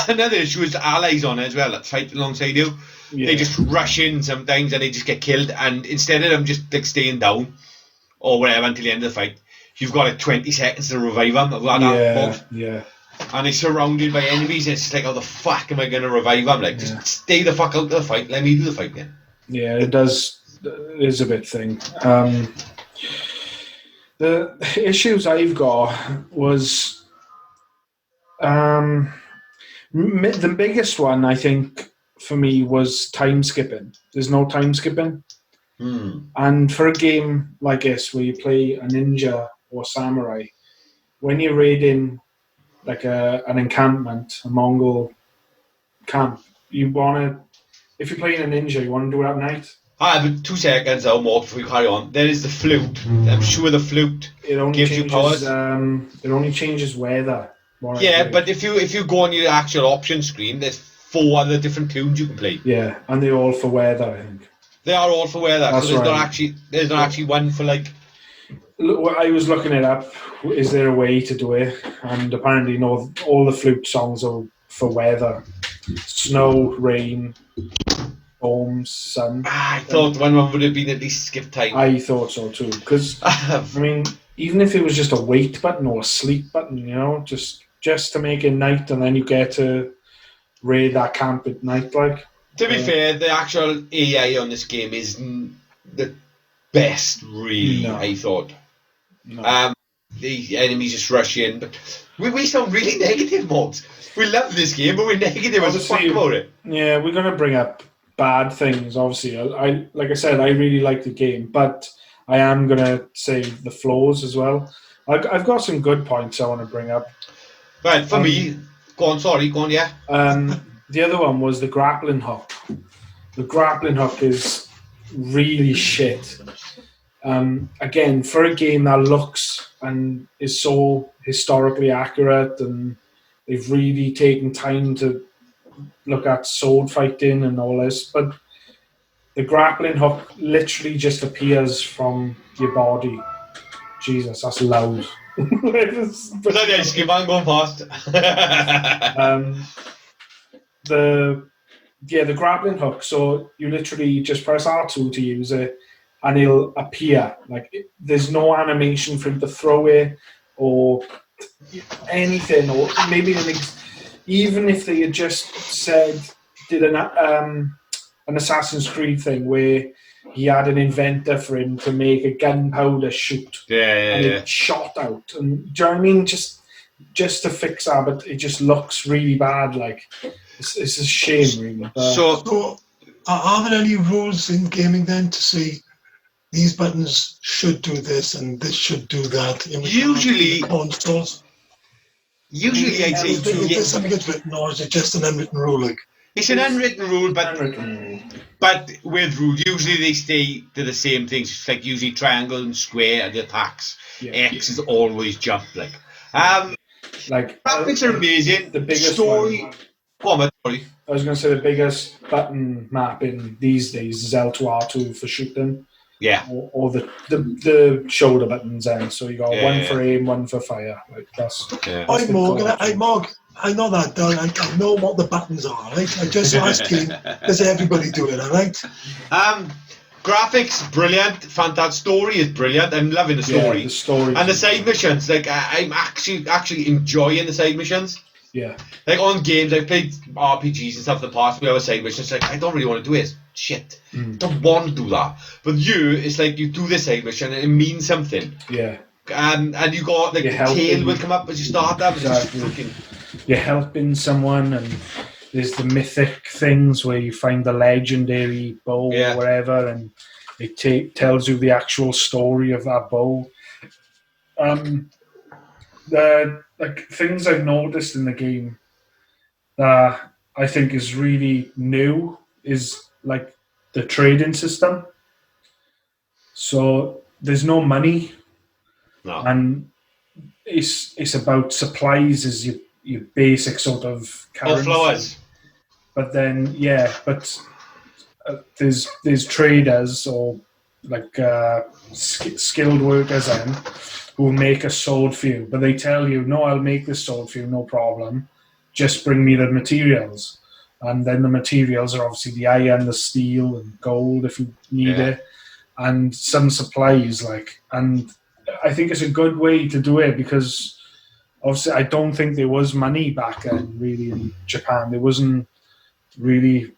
Another issue is the allies on it as well that fight alongside you. Yeah. They just rush in sometimes and they just get killed. And instead of them just staying down or whatever until the end of the fight, you've got 20 seconds to revive them. Yeah. And they're surrounded by enemies. And it's just like, how the fuck am I going to revive them? Like, just stay the fuck out of the fight. Let me do the fight then. Yeah, it does. It is a bit thing. The issues I've got was the biggest one, I think, for me was time skipping. There's no time skipping. And for a game like this where you play a ninja or samurai, when you're raiding like an encampment, a Mongol camp, if you're playing a ninja, you want to do it at night. But 2 seconds or more before we carry on. There is the flute. I'm sure the flute gives you powers. It only changes weather. Yeah, but if you go on your actual option screen, there's 4 other different tunes you can play. Yeah, and they're all for weather, I think. They are all for weather, That's so right. there's not actually one for like. Look, I was looking it up. Is there a way to do it? And apparently, no. All the flute songs are for weather: snow, rain, storms, sun. I thought one would have been at least skip time. I thought so too, because I mean, even if it was just a wait button or a sleep button, you know, just to make it night, and then you get to raid that camp at night, like. To be fair, the actual AI on this game isn't the best, really. No. I thought. No. The enemies just rush in, but we sound really negative, mods. We love this game, but we're negative as fuck about it. Yeah, we're gonna bring up bad things. Obviously, I like I said, I really like the game, but I am gonna say the flaws as well. I've got some good points I want to bring up. Right, for me, go on, yeah. The other one was the grappling hook. The grappling hook is really shit. Again, for a game that looks and is so historically accurate, and they've really taken time to look at sword fighting and all this, but the grappling hook literally just appears from your body. Jesus, that's loud. But I just keep on going fast. The grappling hook, so you literally just press R2 to use it and it'll appear. Like, there's no animation for him to throw it or anything, or maybe even if they had just did an Assassin's Creed thing where he had an inventor for him to make a gunpowder shoot. And it shot out. And do you know what I mean? Just to fix that, but it just looks really bad. Like, it's a shame, really. So, are there any rules in gaming then to say these buttons should do this and this should do that? Usually, consoles. Usually, I'd say is there something that's written, or is it just an unwritten rule? Like, it's an unwritten rule, but with rules, usually they stay to the same things. It's like usually triangle and square are the attacks. Yeah. X is always jump. Graphics are amazing. The biggest story. Sorry. I was going to say the biggest button mapping these days is L to R2 for shooting. Yeah. Or the shoulder buttons then. So you got one for aim, one for fire. Like that's. Yeah. Morgan, I know that, Don. I know what the buttons are, right? I just asked you, does everybody do it, all right? Graphics, brilliant. Fantastic. Story is brilliant. I'm loving the story. Yeah, the story. And the side missions, like, I'm actually enjoying the side missions. Yeah. Like, on games, I've played RPGs and stuff in the past, we have a side mission, it's like, I don't really want to do it. Shit. Don't want to do that. But it's like, you do this side mission and it means something. Yeah. And you got, like, the tail will come up as you start that. Exactly. You're helping someone, and there's the mythic things where you find the legendary bow or whatever, and it tells you the actual story of that bow. The things I've noticed in the game that I think is really new is like the trading system. So there's no money, and it's about supplies is your basic sort of currency. Flowers. But then there's traders or like skilled workers then who will make a sword for you, but they tell you, no, I'll make this sword for you, no problem, just bring me the materials. And then the materials are obviously the iron, the steel and gold if you need it, and some supplies, and I think it's a good way to do it because obviously I don't think there was money back then really in Japan. There wasn't really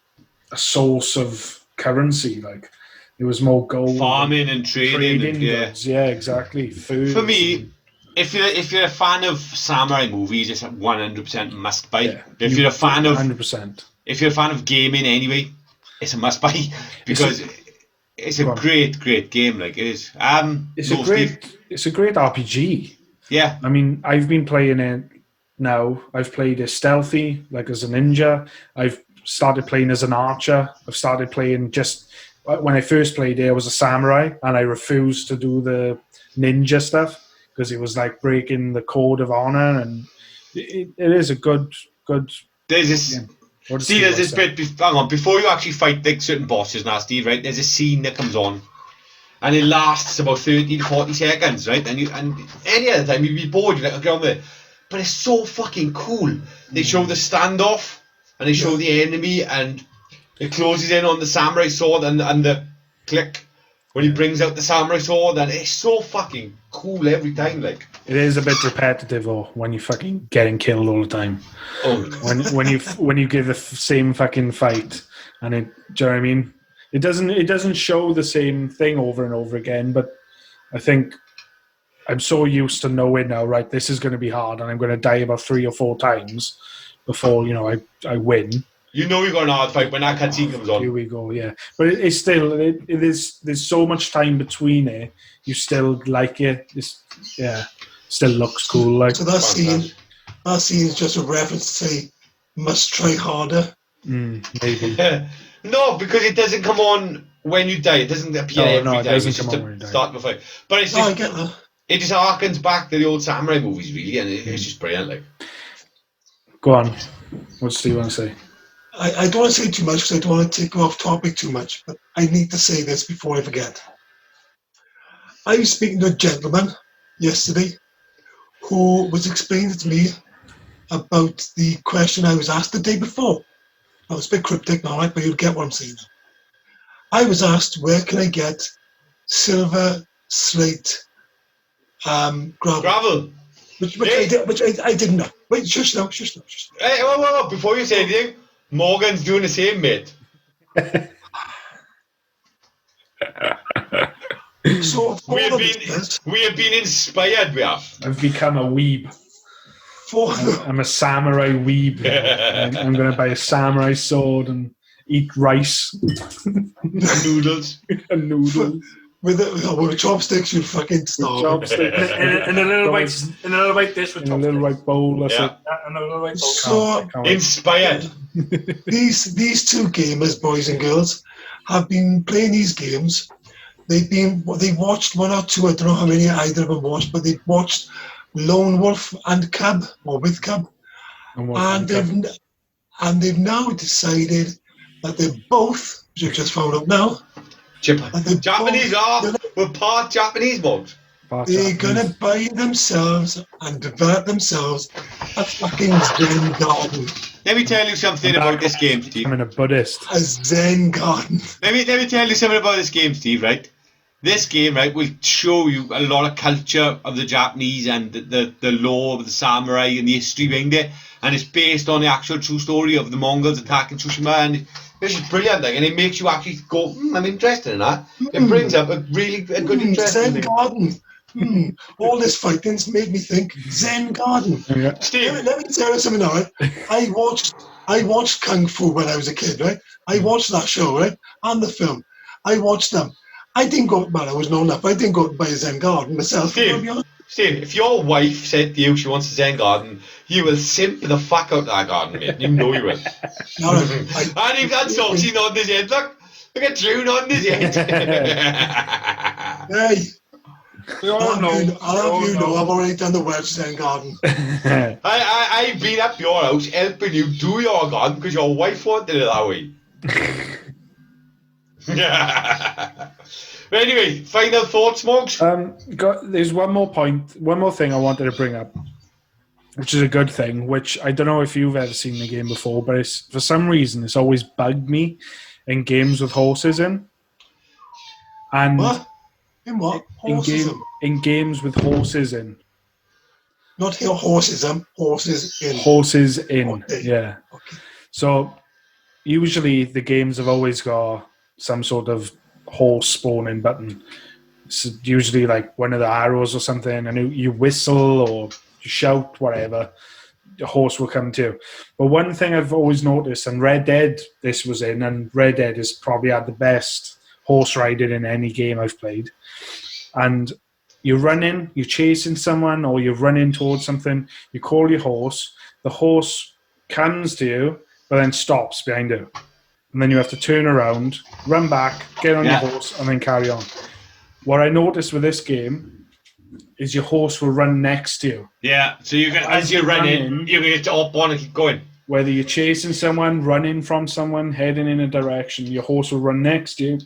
a source of currency. Like, there was more gold, farming and trading goods. Yeah, exactly. Food. For me, if you're a fan of samurai movies, it's 100% must buy. Yeah, if you're a fan of 100%, if you're a fan of gaming anyway, it's a must buy because it's a great game. Like, it is. It's a great RPG. Yeah. I mean, I've been playing it now. I've played as stealthy, like as a ninja. I've started playing as an archer. I've started playing when I first played it, I was a samurai, and I refused to do the ninja stuff because it was like breaking the code of honor, and It is a good. There's this. Yeah. See, there's this bit. Hang on, before you actually fight like certain bosses now, Steve. Right? There's a scene that comes on, and it lasts about 30 to 40 seconds, right? And any other time you'd be bored, you're like, okay, on there. But it's so fucking cool. They show the standoff, and they show the enemy, and it closes in on the samurai sword, and the click when he brings out the samurai sword, and it's so fucking cool every time. Like, it is a bit repetitive, though, when you fucking getting killed all the time. Oh, when you give the same fucking fight, and do you know what I mean? It doesn't show the same thing over and over again, but I think I'm so used to knowing now, right, this is going to be hard, and I'm going to die about 3 or 4 times before, I win. You know you're going to hard fight when that cutscene comes on. Here we go, yeah. But it's still, there's so much time between it, you still like it. Still looks cool. Like. So that scene is just a reference to say, must try harder. Maybe. No, because it doesn't come on when you die. It doesn't appear every time. It doesn't come on when you die. Start the fight. But it's just, I get that. It just harkens back to the old samurai movies, really, and it's just brilliant. Like, go on. What do you want to say? I don't want to say too much because I don't want to take off topic too much, but I need to say this before I forget. I was speaking to a gentleman yesterday who was explaining to me about the question I was asked the day before. I was a bit cryptic now, right, but you'll get what I'm saying. I was asked, where can I get silver slate gravel? Which I didn't know. Wait, shush now. Hey, whoa, before you say anything, Morgan's doing the same, mate. So we have been inspired, we have. I've become a weeb. I'm a samurai weeb. I'm going to buy a samurai sword and eat rice. Noodles. With chopsticks, you fucking starve. Chopsticks. in a little white dish with chopsticks. In a little white bowl. That's it. In a little white bowl. So inspired. These two gamers, boys and girls, have been playing these games. They watched 1 or 2. I don't know how many either of them watched, but they watched Lone Wolf and Cub, or with Cub, and they've now decided that they're both, which I've just found out now. Japanese we're part Japanese mugs. They're gonna buy themselves and develop themselves a fucking Zen garden. Let me tell you something about this game, Steve. I'm a Buddhist. A Zen garden. Let me tell you something about this game, Steve. Right, this game, right, will show you a lot of culture of the Japanese and the law of the samurai and the history behind it, and it's based on the actual true story of the Mongols attacking Tsushima, and this is brilliant, like, and it makes you actually go, I'm interested in that. It brings up a good interest. Zen garden. All this fighting's made me think Zen garden. Yeah. Steve, let me tell you something now, right? I watched Kung Fu when I was a kid, right? I watched that show, right? And the film. I watched them. I didn't go, I was known enough. I didn't go buy a Zen garden myself. Steve, if your wife said to you she wants a Zen garden, you will simp the fuck out of that garden, mate. You know you will. And you've got Salty nodding his head. Look at Drew nodding his head. Hey. We all know. I'll have you know, I've already done the Welsh Zen garden. I've been up your house helping you do your garden because your wife wanted it that way. But anyway, final thoughts, Moggs? There's one more thing I wanted to bring up, which is a good thing, which I don't know if you've ever seen the game before, but for some reason it's always bugged me in games with horses in. And what? In what? In games with horses in. Not here horses in. Horses in. Horses in, okay. Yeah. Okay. So usually the games have always got some sort of horse spawning button. It's usually like one of the arrows or something, and you whistle or you shout, whatever, the horse will come to you. But one thing I've always noticed, and Red Dead this was in, and Red Dead has probably had the best horse riding in any game I've played. And you're running, you're chasing someone, or you're running towards something, you call your horse, the horse comes to you, but then stops behind you. And then you have to turn around, run back, get on your horse, and then carry on. What I noticed with this game is your horse will run next to you. Yeah, so you can, as you're running, you can get up one and keep going. Whether you're chasing someone, running from someone, heading in a direction, your horse will run next to you.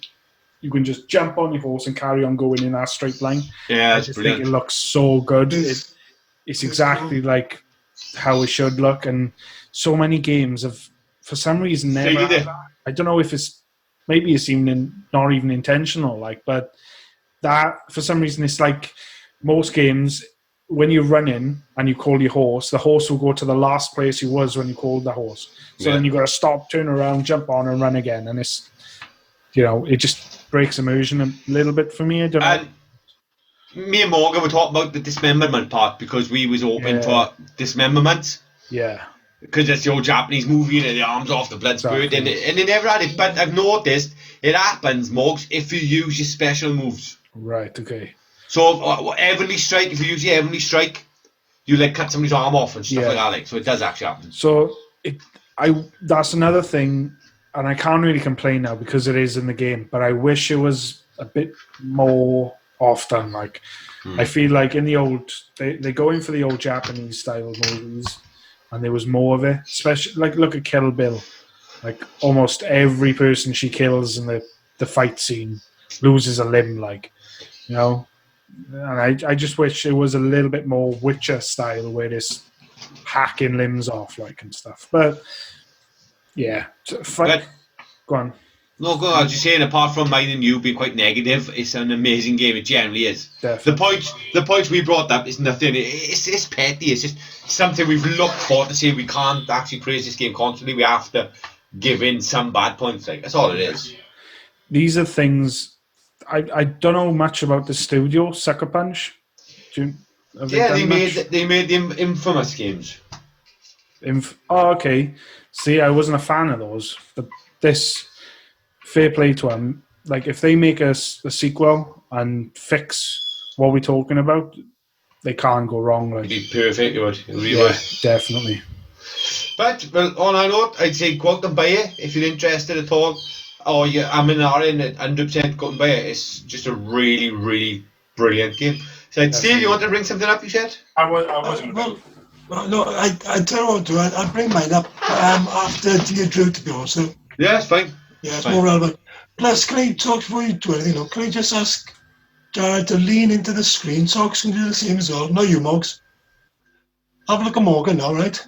You can just jump on your horse and carry on going in that straight line. Yeah, I just think it looks so good. It's exactly like how it should look, and so many games have, for some reason, never had that. I don't know if maybe it's even not even intentional, but that for some reason it's like most games. When you're running and you call your horse, the horse will go to the last place he was when you called the horse. So then you've got to stop, turn around, jump on, and run again. And it's, it just breaks immersion a little bit for me. I don't know. Me and Morgan were talking about the dismemberment part because we was open for dismemberment. Yeah. Because it's the old Japanese movie and the arms off, the blood spurt, and they never had it. But I've noticed it happens, Morgs, if you use your special moves. Right, okay. So, Heavenly Strike, if you use your Heavenly Strike, you cut somebody's arm off and stuff like that. So it does actually happen. So that's another thing, and I can't really complain now because it is in the game, but I wish it was a bit more often. I feel like in the old, they go in for the old Japanese style movies, and there was more of it. Especially, look at Kill Bill. Almost every person she kills in the fight scene loses a limb, And I just wish it was a little bit more Witcher style where it's hacking limbs off and stuff. But yeah, go on. No, go on. I was just saying, apart from mine and you being quite negative, it's an amazing game. It generally is. Definitely. The points we brought up is nothing. It's petty. It's just something we've looked for to say we can't actually praise this game constantly. We have to give in some bad points. That's all it is. These are things. I don't know much about the studio, Sucker Punch. They made the infamous games. Okay. See, I wasn't a fan of those. But this, fair play to them. If they make a sequel and fix what we're talking about, they can't go wrong. It'd be perfect, it would. Definitely. But, on that note, I'd say go out and buy it if you're interested at all. Oh, yeah, I'm in at 100% go and buy it. It's just a really, really brilliant game. So, Steve, you want to bring something up, you said? I wasn't. No, I tell you what to do. I'll bring mine up after JayRay, to be honest. So, yeah, it's fine. Yeah, it's more relevant. Plus, can I talk before you do anything? Can I just ask Jared to lean into the screen? Sox can do the same as well. No, you, Moggs. Have a look at Morgan now, right?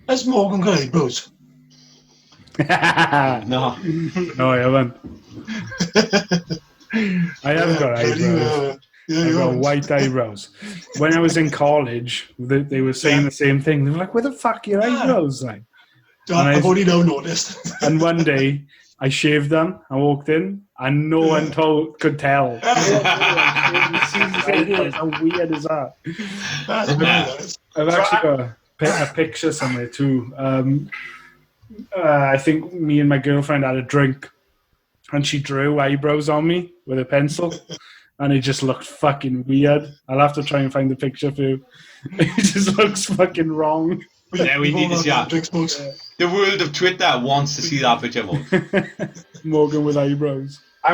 Has Morgan got eyebrows? No, I haven't. I haven't got eyebrows. I got white eyebrows. When I was in college, they were saying the same thing. They were like, "Where the fuck are your eyebrows?" I've only now noticed. And one day, I shaved them. I walked in, and no one could tell. How weird is that? I've actually got a picture somewhere too. I think me and my girlfriend had a drink, and she drew eyebrows on me with a pencil, and it just looked fucking weird. I'll have to try and find the picture for you. It just looks fucking wrong. Yeah, we need to see that. The world of Twitter wants to see that picture, Morgan with eyebrows. I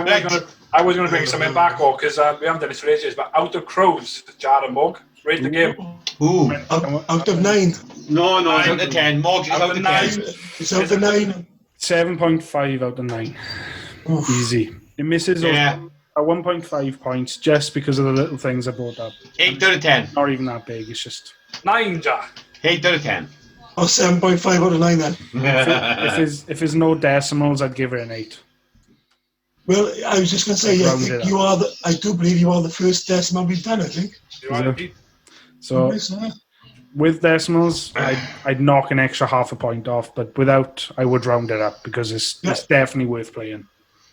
was going to bring something back, because we haven't done this for ages, but Out of Crows, Jar and Mog, rate the game. Ooh. Out of 9. No, it's out of 10. Mog is out of 10. It's out of 9. 7.5 out of 9. Oof. Easy. It misses at 1.5 points just because of the little things I brought up. 8 out of 10. Not even that big, it's just... 9, Jar. 8 out of 10. Oh, 7.5 out of 9 then. If there's no decimals, I'd give it an 8. Well, I was just going to say, I do believe you are the first decimal we've done, I think. So, with decimals, I'd knock an extra half a point off, but without, I would round it up because it's definitely worth playing.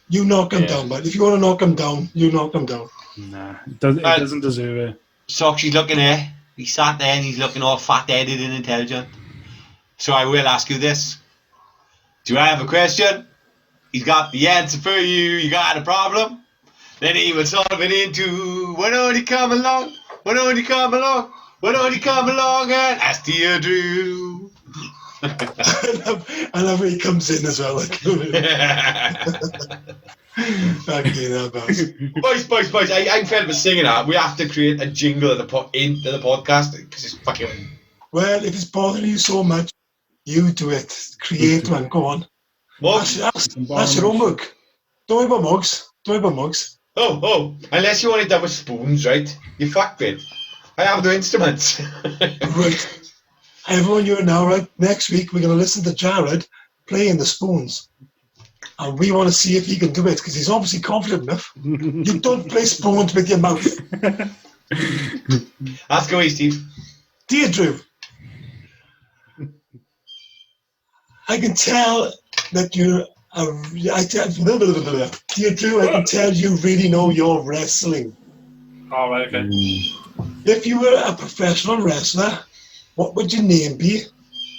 You knock them down, but if you want to knock them down, you knock them down. Nah, it doesn't deserve it. Soxy's looking there. He sat there and he's looking all fat-headed and intelligent. So I will ask you this. Do I have a question? He's got the answer for you. You got a problem? Then he will solve it into, why don't you come along? Why don't you come along? Why don't you come along and ask JayRay? I love when he comes in as well. Okay, that was. Boys, I'm fed with singing that. We have to create a jingle into the podcast because it's fucking... Well, if it's bothering you so much, you do it. Create one. Go on. Mugs? That's your own mug. Don't worry about mugs. Oh, unless you want it done with spoons, right? You fuckwit. I have no instruments. Right. Everyone, you're now, right? Next week, we're going to listen to Jared playing the spoons. And we want to see if he can do it, because he's obviously confident enough. You don't play spoons with your mouth. Ask away, Steve. Dear Drew, I can tell that you're Dear Drew, I can tell you really know your wrestling. All right, okay. If you were a professional wrestler, what would your name be?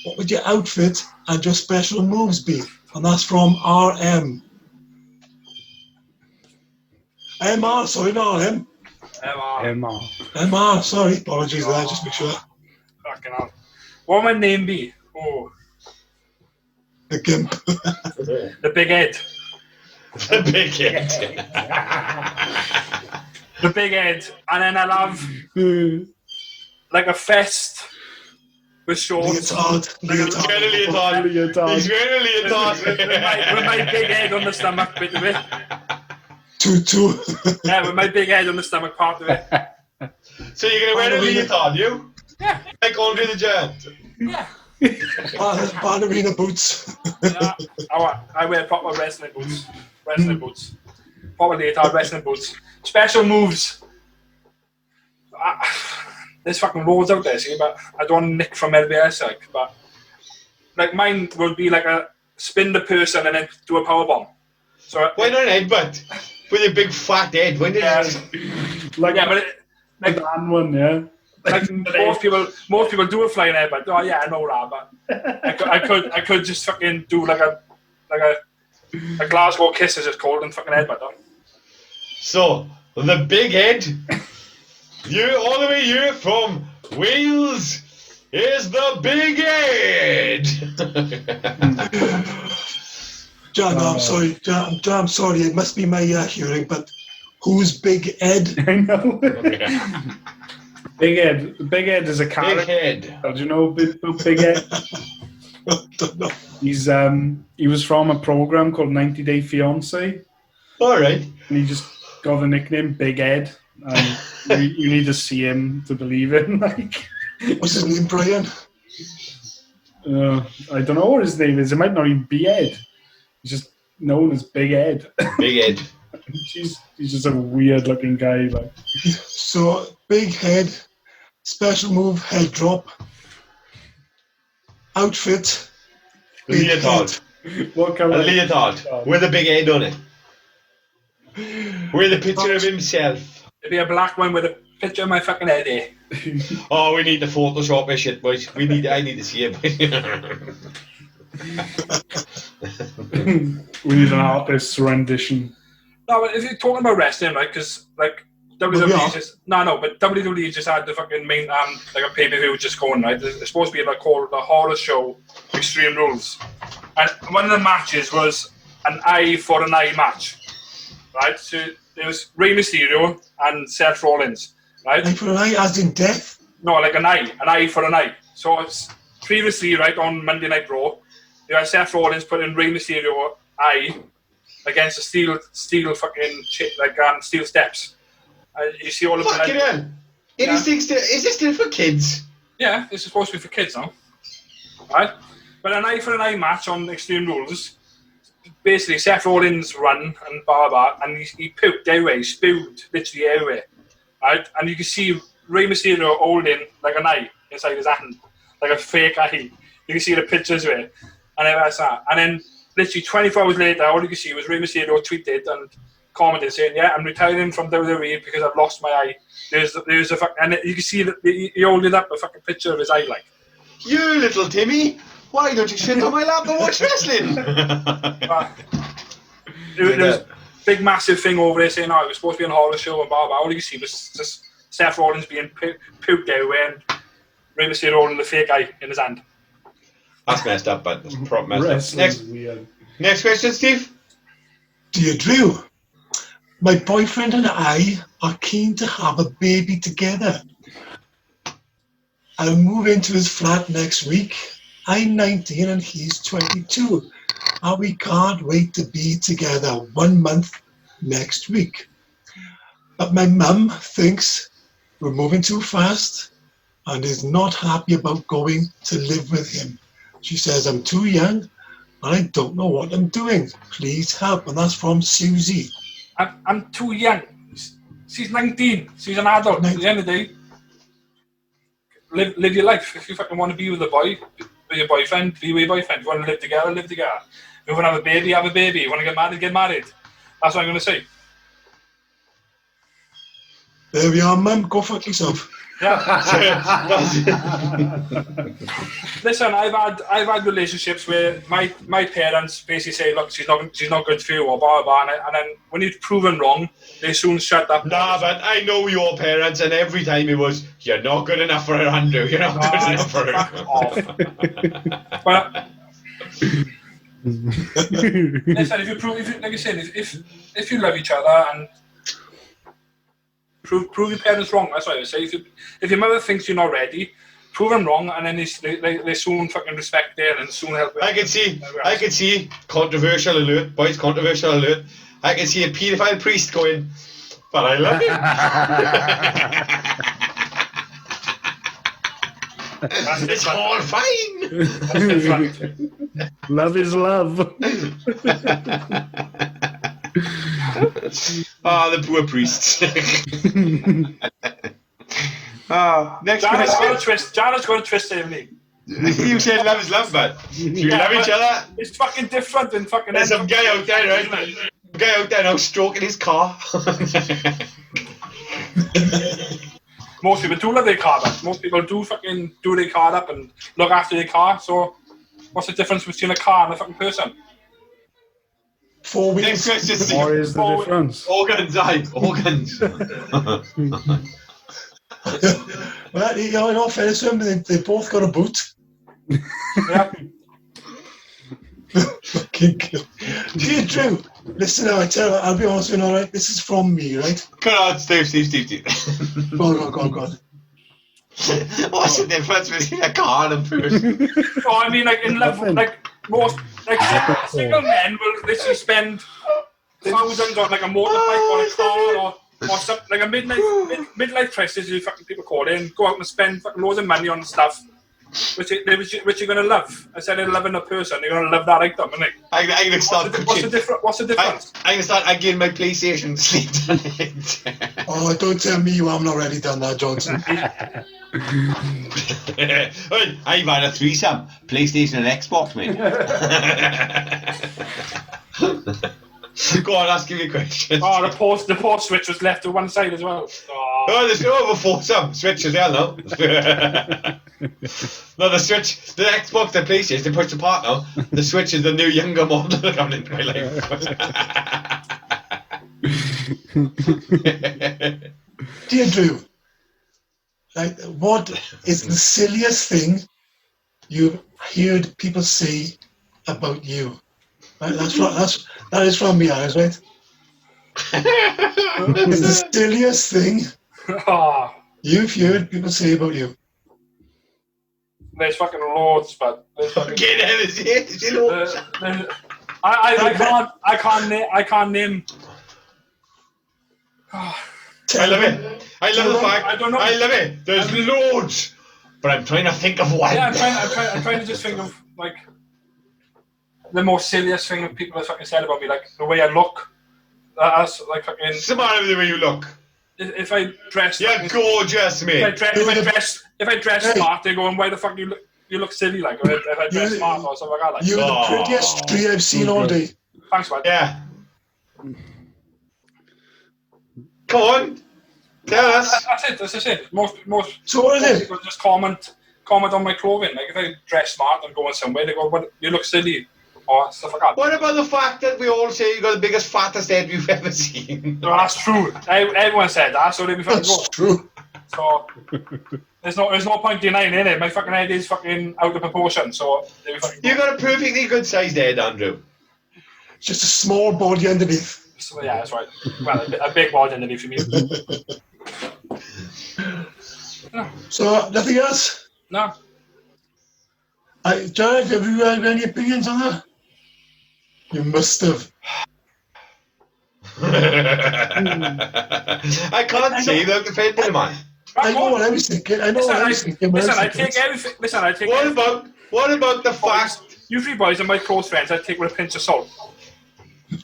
What would your outfit and your special moves be? And that's from RM. MR, sorry, not RM. MR, sorry, apologies there, just make sure. Fucking hell. What would my name be? Oh. The Gimp. The Big Ed. The Big Ed. The Big Ed. And then I'll have like a vest with shorts. Leotard. He's wearing a leotard. with my big head on the stomach bit of it. Tutu. Yeah, with my big head on the stomach part of it. So you're going to wear a leotard, you? Yeah. Like Andre the Giant? Yeah. Ballerina boots. Yeah. I wear proper wrestling boots. Proper leotard wrestling boots. Special moves. There's fucking loads out there, see, but I don't want to nick from everybody else, but like mine would be like a spin the person and then do a powerbomb. So why not an headbutt? With a big fat head, when did like like that one, yeah. Like most people do a flying headbutt. Oh yeah, I know that, but I could just fucking do like a Glasgow kiss, as it's called, and fucking headbutt them. So the Big Head, all the way here from Wales, is the Big Head. John, I'm sorry. John, I'm sorry. It must be my hearing, but who's Big Ed? I know. Big Ed. Big Ed is a character. Big Head. Do you know Big Ed? I don't know. He was from a program called 90 Day Fiancé. All right. And he just got the nickname Big Ed. And you need to see him to believe it. Like, what's his name, Brian? I don't know what his name is. It might not even be Ed. He's just known as Big Ed. Big Ed. He's just a weird looking guy. Like. So, big head, special move, head drop, outfit, leotard. What color? A leotard with a big head on it. With a picture of himself. It'd be a black one with a picture of my fucking head here. Oh, we need to Photoshop this shit, boys. I need to see it. We need an artist's rendition. No, but if you're talking about wrestling, right? Because like WWE but WWE just had the fucking main like a pay-per-view just going, right? It's supposed to be like called the horror show Extreme Rules, and one of the matches was an eye for an eye match, right? So there was Rey Mysterio and Seth Rollins, right? Eye for an eye, as in death? No, like an eye for an eye. So it's previously, right, on Monday Night Raw, you had Seth Rollins put in Rey Mysterio eye against the steel fucking shit, like steel steps. You see all of fucking hell. Is this still for kids? Yeah, this is supposed to be for kids now. Right? But an eye for an eye match on Extreme Rules. Basically, Seth Rollins run and and he pooped everywhere. He spewed literally everywhere. Right? And you can see Rey Mysterio holding like an eye inside his hand, like a fake eye. You can see the pictures of it. And that's that. And then literally 24 hours later, all you can see was Rey Mysterio tweeted and commented saying, "Yeah, I'm retiring from WWE because I've lost my eye." There's a and you can see that he holding up a fucking picture of his eye, like. You little Timmy, why don't you sit on my lap and watch wrestling? There was a big massive thing over there saying, "Oh, it was supposed to be a horror show," and blah blah. All you can see was just Seth Rollins being pooped everywhere and Rey Mysterio holding the fake eye in his hand. That's messed up, but it's prop messed up. Next question, Steve. Dear Drew, My boyfriend and I are keen to have a baby together. I'll move into his flat next week. I'm 19 and he's 22. And we can't wait to be together 1 month next week. But my mum thinks we're moving too fast and is not happy about going to live with him. She says I'm too young and I don't know what I'm doing. Please help. And that's from Susie. I'm too young. She's 19. She's an adult. At the end of the day, live your life. If you fucking want to be with a boy, with your boyfriend, be with your boyfriend. If you want to live together, live together. If you want to have a baby, have a baby. If you want to get married, get married. That's what I'm going to say. There we are, Mum. Go fuck yourself. Yeah. Listen, I've had relationships where my parents basically say, look, she's not good for you, or blah blah, and then when you've proven wrong, they soon shut up. Nah, but I know your parents, and every time it was, you're not good enough for her, Andrew. You're not good enough for her. But listen, like I said, if you love each other and prove your parents wrong. That's what I would say. If your mother thinks you're not ready, prove them wrong, and then they soon fucking respect it and soon help. I can see controversial alert, boys. Controversial alert. I can see a paedophile priest going, but I love it. It's all fine. Love is love. The poor priests. Next Janet's question. Janet's going to twist it. You said love is love, man. You love each other. It's fucking different than fucking. There's some guy out there, right? Some guy out there now stroking his car. Most people do love their car up. Most people do fucking do their car up and look after their car. So, what's the difference between a car and a fucking person? 4 weeks. What is the difference? Organs. Well, in all fairness to them, they both got a boot. Yeah. Fucking kill. Dear Drew, listen now, I'll be honest with you, alright? This is from me, right? Come on, Steve. Go on. What's the difference between a car and a person? Oh, I mean, like in love, like most, like single men will literally spend thousands on like a motorbike or a car or something like a midlife crisis. You fucking people call in, go out and spend fucking loads of money on stuff, which you're gonna love. Instead of loving a person, you're gonna love that item, isn't it? I'm gonna start What's the difference? I'm gonna start again my PlayStation sleep tonight. Oh, don't tell me you haven't already done that, Johnson. Well, I've had a threesome, PlayStation and Xbox, mate. Go on, ask me a question. Oh, the port switch was left to one side as well. Oh, there's no over foursome switch as well now. No, the Switch, the Xbox, the PlayStation, they pushed apart now. The Switch is the new younger model coming into my life. Dear Drew, like, what is the silliest thing you've heard people say about you? Right, that is from me, Alex, right? It's the silliest thing you've heard people say about you. There's fucking loads, but there's fucking. I can't name. I love it. I love the fact. I don't know. I love it. There's loads, but I'm trying to think of one. Yeah, I'm trying to just think of like the most silliest thing that people have fucking said about me, like the way I look. That's like fucking. What's the matter with the way you look? If I dress, you're gorgeous, mate. If I dress smart, they go, and why the fuck you look silly, like if I dress smart or something like that. You're the prettiest tree I've seen all day. Thanks, man. Yeah. Come on, tell us. That's it. Most. So what is it? People just comment on my clothing. Like if I dress smart and going somewhere, they go, "What? You look silly." Or stuff like that. What about the fact that we all say you got the biggest, fattest head you've ever seen? No, that's true. Everyone said that, so they'd be fucking That's true. So there's no point denying it. My fucking head is fucking out of proportion. So they'd be fucking. You got a perfectly good sized head, Andrew. Just a small body underneath. So, yeah, that's right. Well, a big more than for me. No. So, nothing else? No. Jared, have you any opinions on that? You must have. I can't say that depending, man. I know what I was thinking. Listen, I take everything. Listen, I take. What about the fact? You three boys are my close friends. I take with a pinch of salt.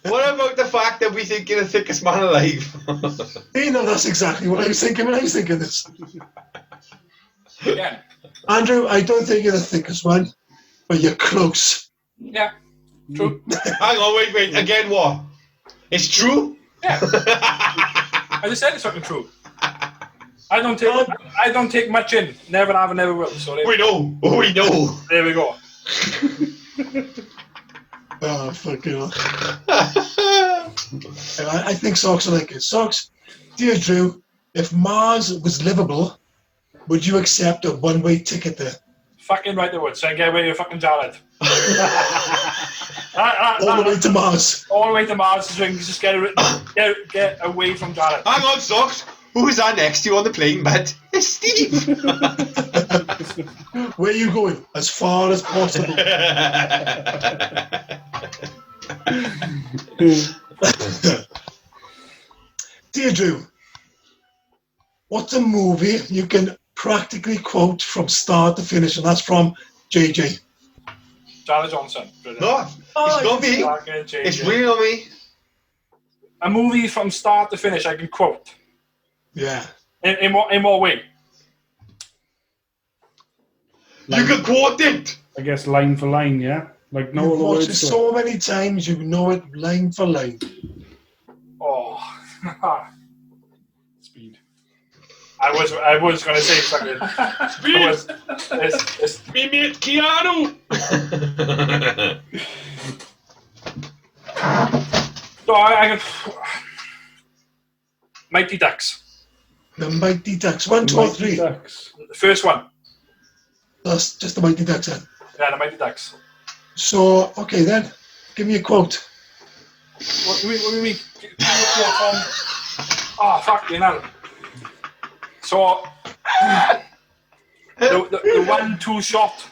What about the fact that we think you're the thickest man alive? You know, that's exactly what I was thinking when I was thinking this. Yeah. Andrew, I don't think you're the thickest one, but you're close. Yeah. True. Hang on, wait. Again, what? It's true? Yeah. I just said it's fucking true. I don't take much in. Never have and never will. So we know. There we go. Oh, fucking hell. I think Socks are like it. Socks, dear Drew, if Mars was livable, would you accept a one-way ticket there? Fucking right they would. So I can get away with fucking Jared. All the way to Mars. All the way to Mars so you can just get away from Jared. Hang on, Socks. Who is that next to you on the plane, mate? It's Steve. Where are you going? As far as possible. Dear Drew, what's a movie you can practically quote from start to finish? And that's from JJ. Jared Johnson. Brilliant. No, it's not me. It's really not me. A movie from start to finish I can quote. Yeah. In what way? You can quote it. I guess line for line, yeah? Like no You've other watched words. it so many times, you know it line for line. Oh. Speed. I was going to say something. Speed. It's Me mate Keanu. So I can... Mighty Ducks. The Mighty Ducks. 1, 2, or 3. Ducks. The first one. That's just the Mighty Ducks then. Yeah, the Mighty Ducks. So, okay then. Give me a quote. What do you mean? Oh, fuck you know. So, the 1-2 shot.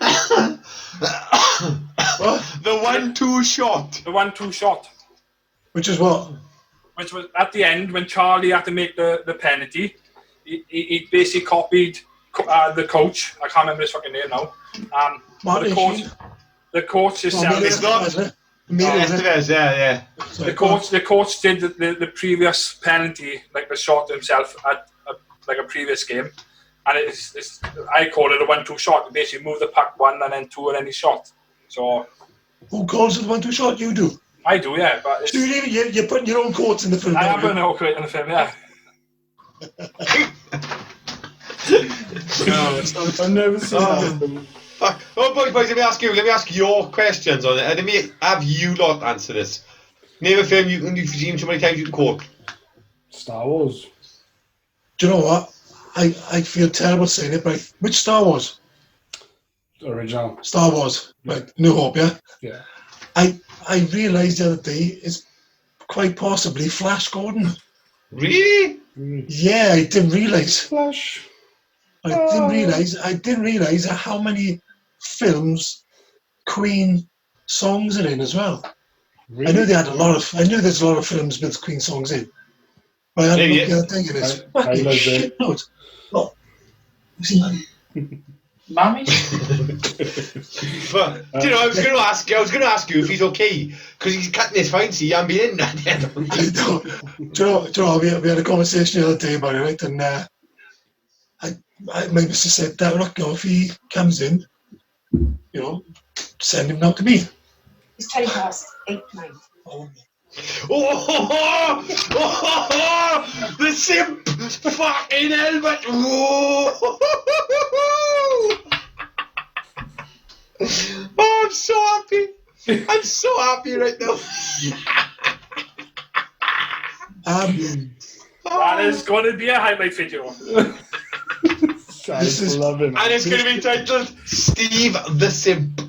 What? The 1-2 shot. The 1-2 shot. Which is what? Which was at the end when Charlie had to make the penalty. He basically copied the coach. I can't remember his fucking name now. The coach himself. It's not. Yeah. The coach did the previous penalty, like the shot himself at like a previous game, and it's I call it a 1-2 shot. You basically move the puck 1 and then 2 and then he shot. So who calls it 1-2 shot? You do. I do, yeah. But so you're putting your own quotes in the film. I am putting my own quote in the film, yeah. No, I've never seen that. Oh, boys, let me ask your questions on it. Let me have you lot answer this. Name a film you've seen so many times you can quote. Star Wars. Do you know what? I feel terrible saying it, but which Star Wars? Original. Star Wars. Right, New Hope, yeah? Yeah. I realised the other day it's quite possibly Flash Gordon. Really? Yeah, I didn't realise. Flash. I didn't realise how many films Queen songs are in as well. Really? I knew there's a lot of films with Queen songs in. But I had a look at the thing and it's fucking shit notes. Oh, you see that? Mammy? I was going to ask you if he's okay because he's cutting his fine. See, I'm being in that. Do you know, we had a conversation the other day about it, right? And my missus said that if he comes in, send him down to me. It's 8:09. Oh, the simp! Fucking hell, but oh, I'm so happy. I'm so happy right now. That is going to be a highlight video. This is loving it. And it's going to be titled Steve the Simp.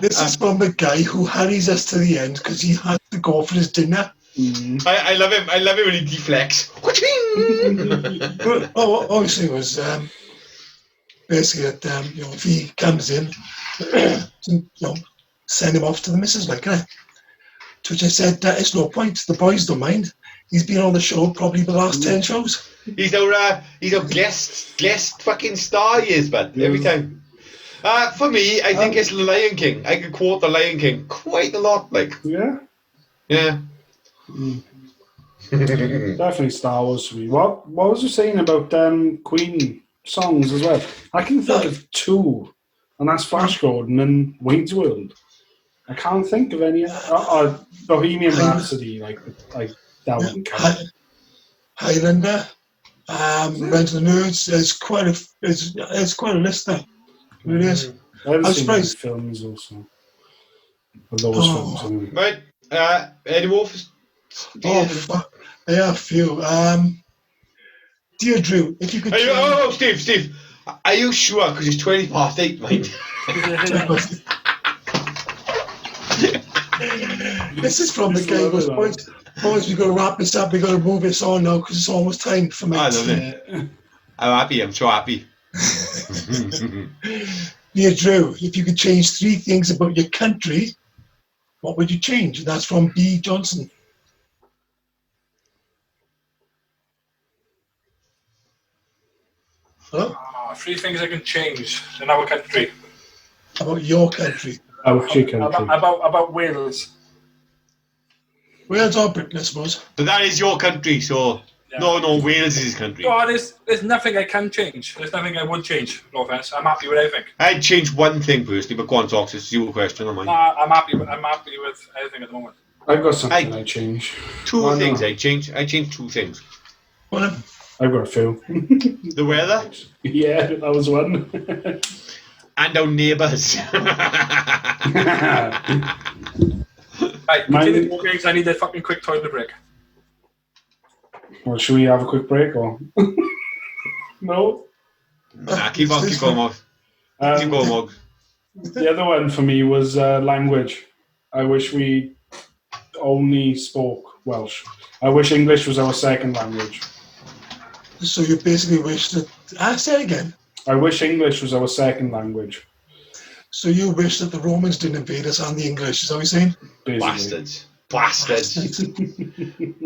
This is from the guy who hurries us to the end because he had to go for his dinner. I love him. I love it when he deflects. Obviously, it was basically that if he comes in, send him off to the missus, like, to which I said, it's no point. The boys don't mind. He's been on the show probably the last 10 shows. He's our guest fucking star he is, but every time. For me, I think it's The Lion King. I could quote The Lion King quite a lot, like. Yeah. Yeah. Definitely Star Wars for me. What was you saying about Queen songs as well? I can think of two, and that's Flash Gordon and Wayne's World. I can't think of any. Bohemian Rhapsody, like that one. Highlander, Revenge of the Nerds. It's quite a list there. It really is. I'm surprised. Films also. Those films. Anyway. Right. Any more? Yeah, a few. Dear Drew, if you could... Steve, are you sure? Because it's 20 past 8, mate. This is from the guy who goes, boys, we've got to wrap this up. We've got to move this on now because it's almost time for me. I love it. I'm happy. I'm so happy. Dear Drew, if you could change 3 things about your country, what would you change? And that's from B. Johnson. Hello? 3 things I can change in our country. About your country. About Wales. Wales or Britain, I suppose. But that is your country, so... Yeah. No, Wales is his country. No, there's nothing I can change. There's nothing I would change. No offence. I'm happy with everything. I'd change one thing personally, but go on, Tox. It's your question, not mine. I'm happy with everything at the moment. I've got something I'd change. 2 things I'd change. I'd change 2 things. Well, I've got a few. The weather? Yeah, that was one. And our neighbours. Right, continue more games. I need a fucking quick toilet break. Well, should we have a quick break or? No? Nah, keep going, Mog. Keep going, Mog. The other one for me was language. I wish we only spoke Welsh. I wish English was our second language. So you basically wish that... say it again. I wish English was our second language. So you wish that the Romans didn't invade us and the English, is that what you're saying? Basically. Bastards.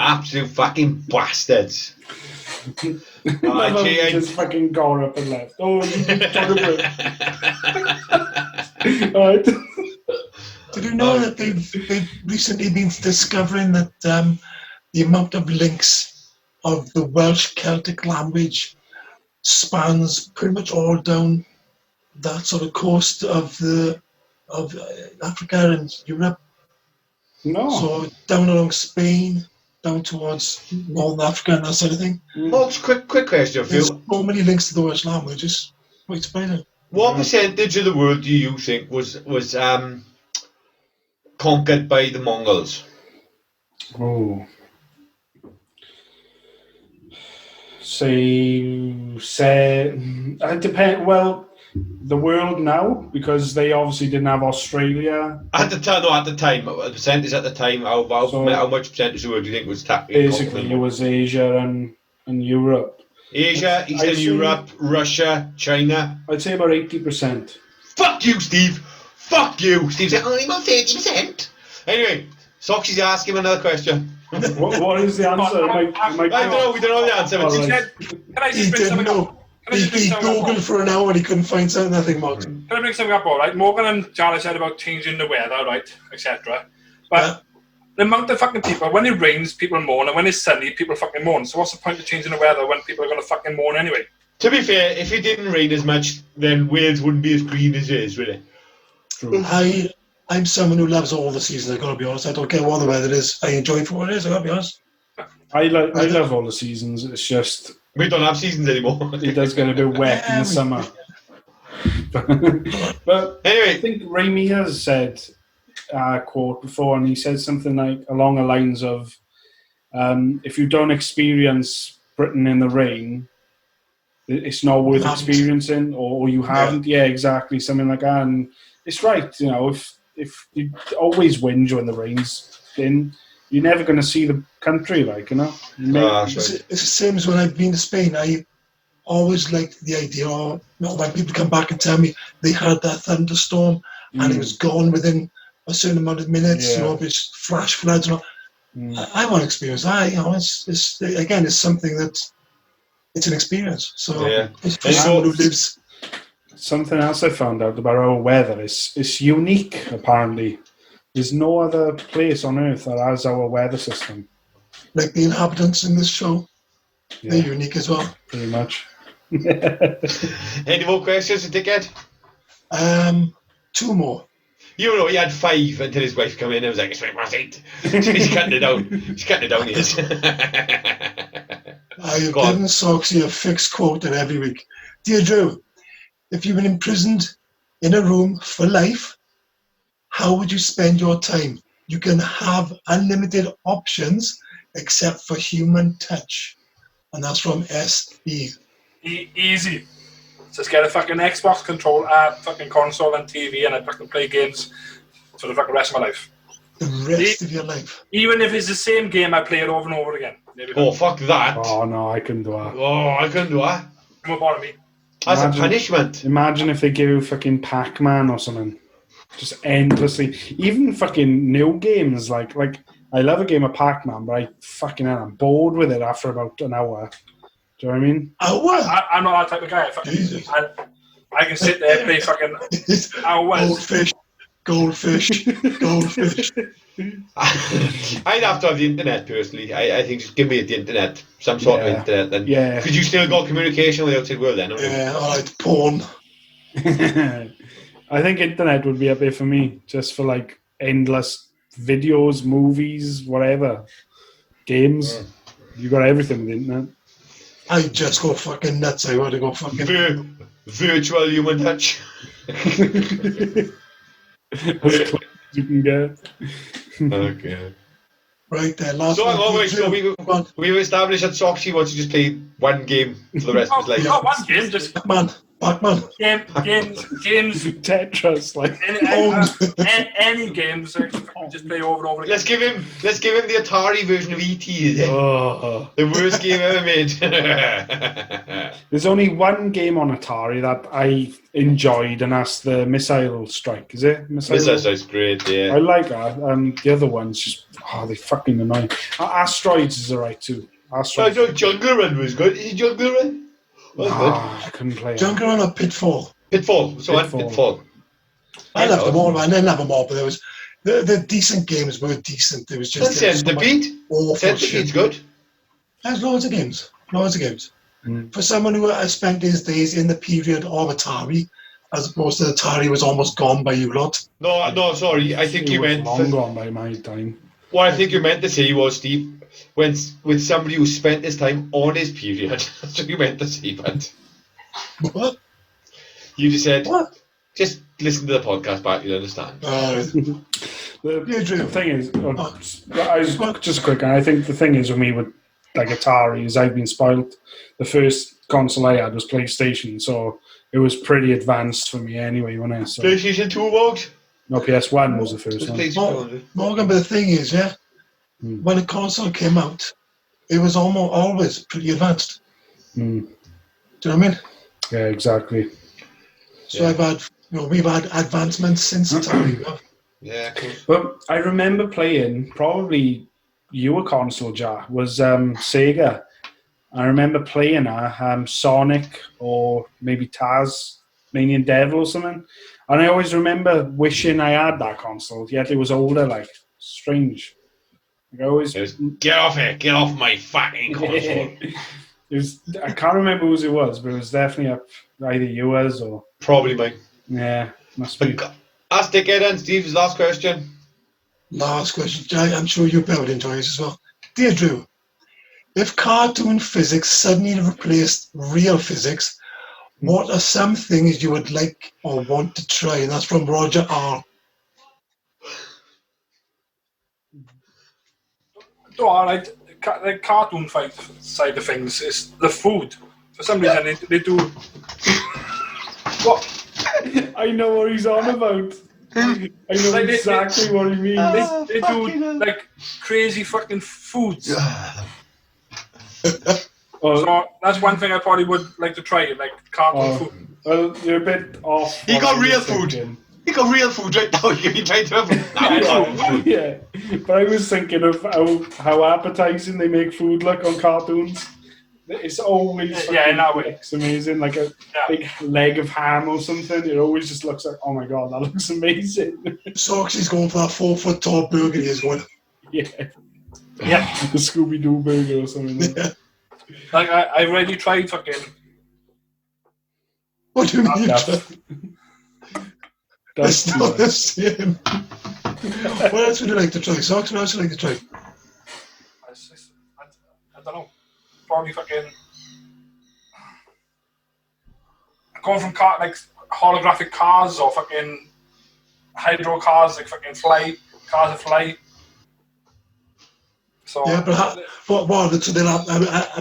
Absolute fucking bastards. I just fucking gone up and left. Oh, you keep talking about it. Alright. Did you know that they've recently been discovering that the amount of links of the Welsh Celtic language spans pretty much all down that sort of coast of Africa and Europe? No. So down along Spain, down towards Northern Africa and that sort of thing. Folks, quick question, Phil. There's so many links to the Welsh language, it's quite surprising. What percentage of the world do you think was conquered by the Mongols? Oh. Say, it depends. Well, the world now, because they obviously didn't have Australia. At the time, the percentage at the time, how much percentage of the world do you think was basically, it was Asia and Europe. Asia, Eastern Europe, Russia, China. I'd say about 80%. Fuck you, Steve. Fuck you. Steve said only about 30%. Anyway, Soxy's asking him another question. What is the answer? I don't know. We don't know the answer. But can I just bring something up? He googled for an hour and he couldn't find something. Nothing, Morgan. Can I bring something up? All right, Morgan and Charlie said about changing the weather, right, etc. But the amount of fucking people, when it rains, people mourn, and when it's sunny, people fucking mourn. So what's the point of changing the weather when people are going to fucking mourn anyway? To be fair, if it didn't rain as much, then Wales wouldn't be as green as it is, really. True. I'm someone who loves all the seasons. I gotta be honest. I don't care what the weather is. I enjoy it for what it is. I gotta be honest. I love all the seasons. It's just we don't have seasons anymore. It does get a bit wet in the summer. But anyway, I think Raimi has said a quote before, and he said something like along the lines of, "If you don't experience Britain in the rain, it's not worth experiencing, or you haven't." Yeah, exactly, something like that. And it's right, you know. if you always whinge when the rain's in, you're never going to see the country, like, you know. It's the same as when I've been to Spain. I always liked the idea of when people come back and tell me they had that thunderstorm and it was gone within a certain amount of minutes. You know, it's flash floods and all. I want to experience that. You know, it's again, it's something that it's an experience. So it's for someone who lives. Something else I found out about our weather is it's unique. Apparently, there's no other place on Earth that has our weather system. Like the inhabitants in this show, they're unique as well. Pretty much. Any more questions, dickhead? 2 more. You know, he had 5 until his wife came in and was like, it's 8. She's cutting it down. She's cutting it down, he is. I've given Soxy a fixed quota every week. Dear Drew, if you've been imprisoned in a room for life, how would you spend your time? You can have unlimited options except for human touch. And that's from SB. Easy. Just get a fucking Xbox control, fucking console and TV, and I fucking play games for the fucking rest of my life. The rest of your life. Even if it's the same game, I play it over and over again. Oh, fuck that. Oh, no, I couldn't do that. Oh, I couldn't do that. Come on, me. As a punishment. Imagine if they give you fucking Pac-Man or something. Just endlessly. Even fucking new games, like I love a game of Pac-Man, but I'm bored with it after about an hour. Do you know what I mean? I'm not that type of guy. I can sit there and play fucking hours. Goldfish. I'd have to have the internet, personally. I think just give me the internet, some sort of internet. Then. Yeah. Because you still got communication with the outside world then, alright, porn. I think internet would be up there for me, just for like endless videos, movies, whatever. Games. You got everything with the internet. I just go fucking nuts. I want to go fucking... Virtual human touch. As close as you can get. Okay. Right there, last one. So we've established that Soxy wants to just play one game for the rest of his life. Not one game, just... Pac-Man. Games. Tetris, like... Any games, just play over and over again. Let's give him the Atari version of E.T. The worst game ever made. There's only one game on Atari that I enjoyed, and that's the Missile Strike. Is it? Missile Strike's great, yeah. I like that. The other ones just... they fucking annoying. Asteroids is alright too. I thought Jungle Run was good. Is it Jungle Run? I couldn't play it. Jungle Run or Pitfall? Pitfall. I loved them all, man. I didn't have them all, but there was the decent games were decent. There was just the beat. Awful shit. The beat's good. There's loads of games. For someone who has spent his days in the period of Atari, as opposed to Atari was almost gone by you lot. No, sorry. I think you meant long gone by my time. What I think you meant to say was, Steve, with somebody who spent his time on his period. That's what you meant to say, but... What? You just said... What? Just listen to the podcast back, you'll understand. The thing is... just quick, I think the thing is with me with like Atari is I've been spoiled. The first console I had was PlayStation, so it was pretty advanced for me anyway, wasn't it? So, PlayStation 2, Vogue? No, PS1 was the first one. Morgan, but the thing is, when a console came out, it was always pretty advanced. Do you know what I mean? Yeah, exactly. So we've had advancements since Atari. Yeah, cool. But I remember playing, probably your console, Jar, was Sega. I remember playing Sonic or maybe Tasmanian Devil or something. And I always remember wishing I had that console, yet it was older, like, strange. Like, get off here, get off my fucking console. I can't remember whose it was, but it was definitely either yours or... Probably mine. Yeah, must be. Ask Dickhead and Steve's last question. Last question. I'm sure you'll be able to enjoy this as well. Dear Drew, if cartoon physics suddenly replaced real physics, what are some things you would like or want to try? And that's from Roger R. The cartoon fight side of things is the food. For some reason, they do... What? I know what he's on about. I know Like, exactly what you mean. They do like crazy fucking foods. So that's one thing I probably would like to try, like cartoon food. Well, you're a bit off. He got real food. You got real food right now. You can try to have Yeah, but I was thinking of how appetizing they make food look on cartoons. It's always in that way. Looks amazing, like a big leg of ham or something. It always just looks like, oh my god, that looks amazing. Soxy's going for that 4 foot tall burger he's going. Yeah, the Scooby Doo burger or something. Yeah. Like I already tried fucking. What do you mean? That's not the same. What else would you like to try? Socks, what else would you like to try? I don't know. Probably fucking. Going from holographic cars or fucking hydro cars, like fucking cars that fly. So, yeah, but what? So they'll have